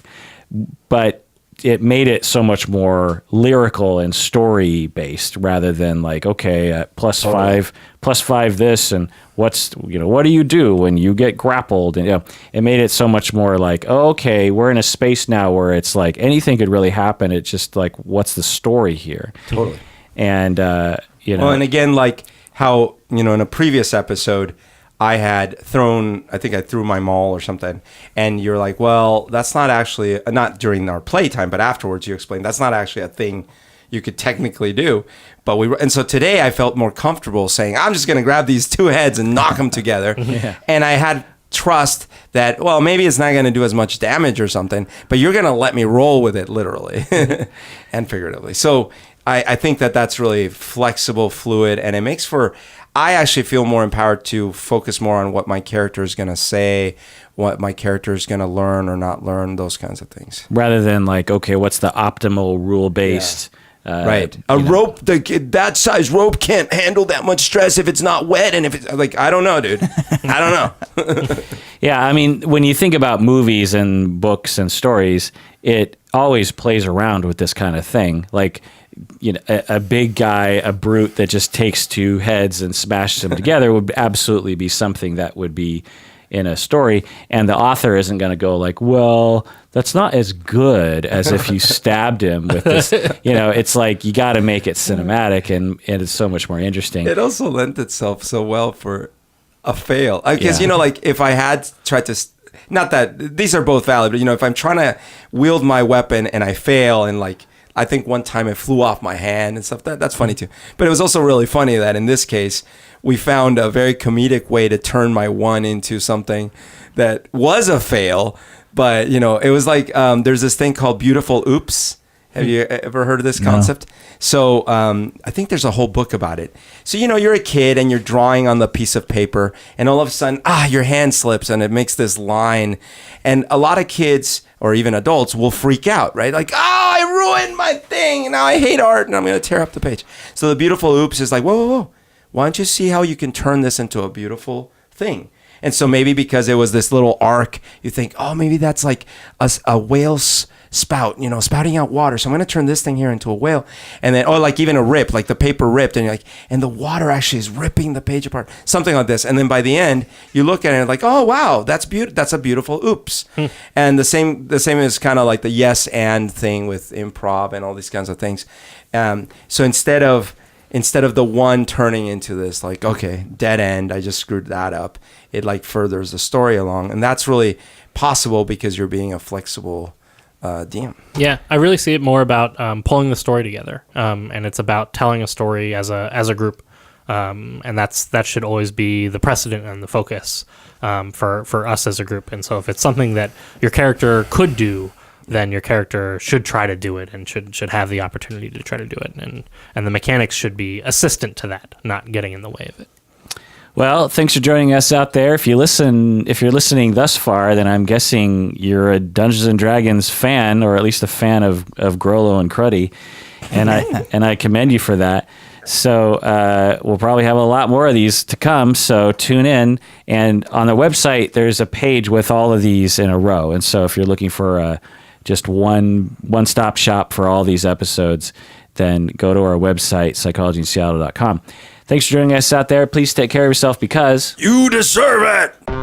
but it made it so much more lyrical and story based rather than like, okay, +5 this, and what do you do when you get grappled? And it made it so much more like, oh, okay, we're in a space now where it's like anything could really happen. It's just like, what's the story here? Totally. And well, and again, like how in a previous episode, I threw my maul or something, and you're like, well, that's not actually, not during our playtime, but afterwards you explained that's not actually a thing you could technically do. And so today I felt more comfortable saying, I'm just going to grab these two heads and knock them together. Yeah. And I had trust that, well, maybe it's not going to do as much damage or something, but you're going to let me roll with it literally and figuratively. So I think that's really flexible, fluid, and it makes I actually feel more empowered to focus more on what my character is going to say, what my character is going to learn or not learn, those kinds of things. Rather than like, okay, what's the optimal rule-based... right. A rope, that size rope can't handle that much stress if it's not wet. And if it's like, I don't know, dude. I don't know. Yeah. I mean, when you think about movies and books and stories, it always plays around with this kind of thing. Like, a big guy, a brute that just takes two heads and smashes them together would absolutely be something that would be in a story. And the author isn't going to go like, well, that's not as good as if you stabbed him with this. It's like you got to make it cinematic, and it's so much more interesting. It also lent itself so well for a fail. Because, like if I had tried to, not that these are both valid, but, if I'm trying to wield my weapon and I fail, and like, I think one time it flew off my hand and stuff. That's funny too. But it was also really funny that in this case, we found a very comedic way to turn my one into something that was a fail. But, it was like there's this thing called beautiful oops. Have you ever heard of this concept? No. So I think there's a whole book about it. So, you're a kid and you're drawing on the piece of paper, and all of a sudden, your hand slips and it makes this line. And a lot of kids or even adults will freak out, right? Like, I ruined my thing. Now I hate art and I'm going to tear up the page. So the beautiful oops is like, whoa. Why don't you see how you can turn this into a beautiful thing? And so maybe because it was this little arc, you think, oh, maybe that's like a whale's spout, spouting out water. So I'm going to turn this thing here into a whale. And then, like even a rip, like the paper ripped, and you're like, and the water actually is ripping the page apart. Something like this. And then by the end, you look at it and like, oh, wow, that's a beautiful oops. And the same is kind of like the yes and thing with improv and all these kinds of things. So instead of the one turning into this like, okay, dead end, I just screwed that up, it like furthers the story along. And that's really possible because you're being a flexible DM. Yeah, I really see it more about pulling the story together, and it's about telling a story as a group, and that should always be the precedent and the focus for us as a group. And so if it's something that your character could do, then your character should try to do it and should have the opportunity to try to do it, and the mechanics should be assistant to that, not getting in the way of it. Well, thanks for joining us out there. If you're listening thus far, then I'm guessing you're a Dungeons and Dragons fan, or at least a fan of Grollo and Cruddy, and I commend you for that. So we'll probably have a lot more of these to come. So tune in, and on the website there's a page with all of these in a row. And so if you're looking for just one-stop shop for all these episodes, then go to our website, psychologyinseattle.com. Thanks for joining us out there. Please take care of yourself because You deserve it.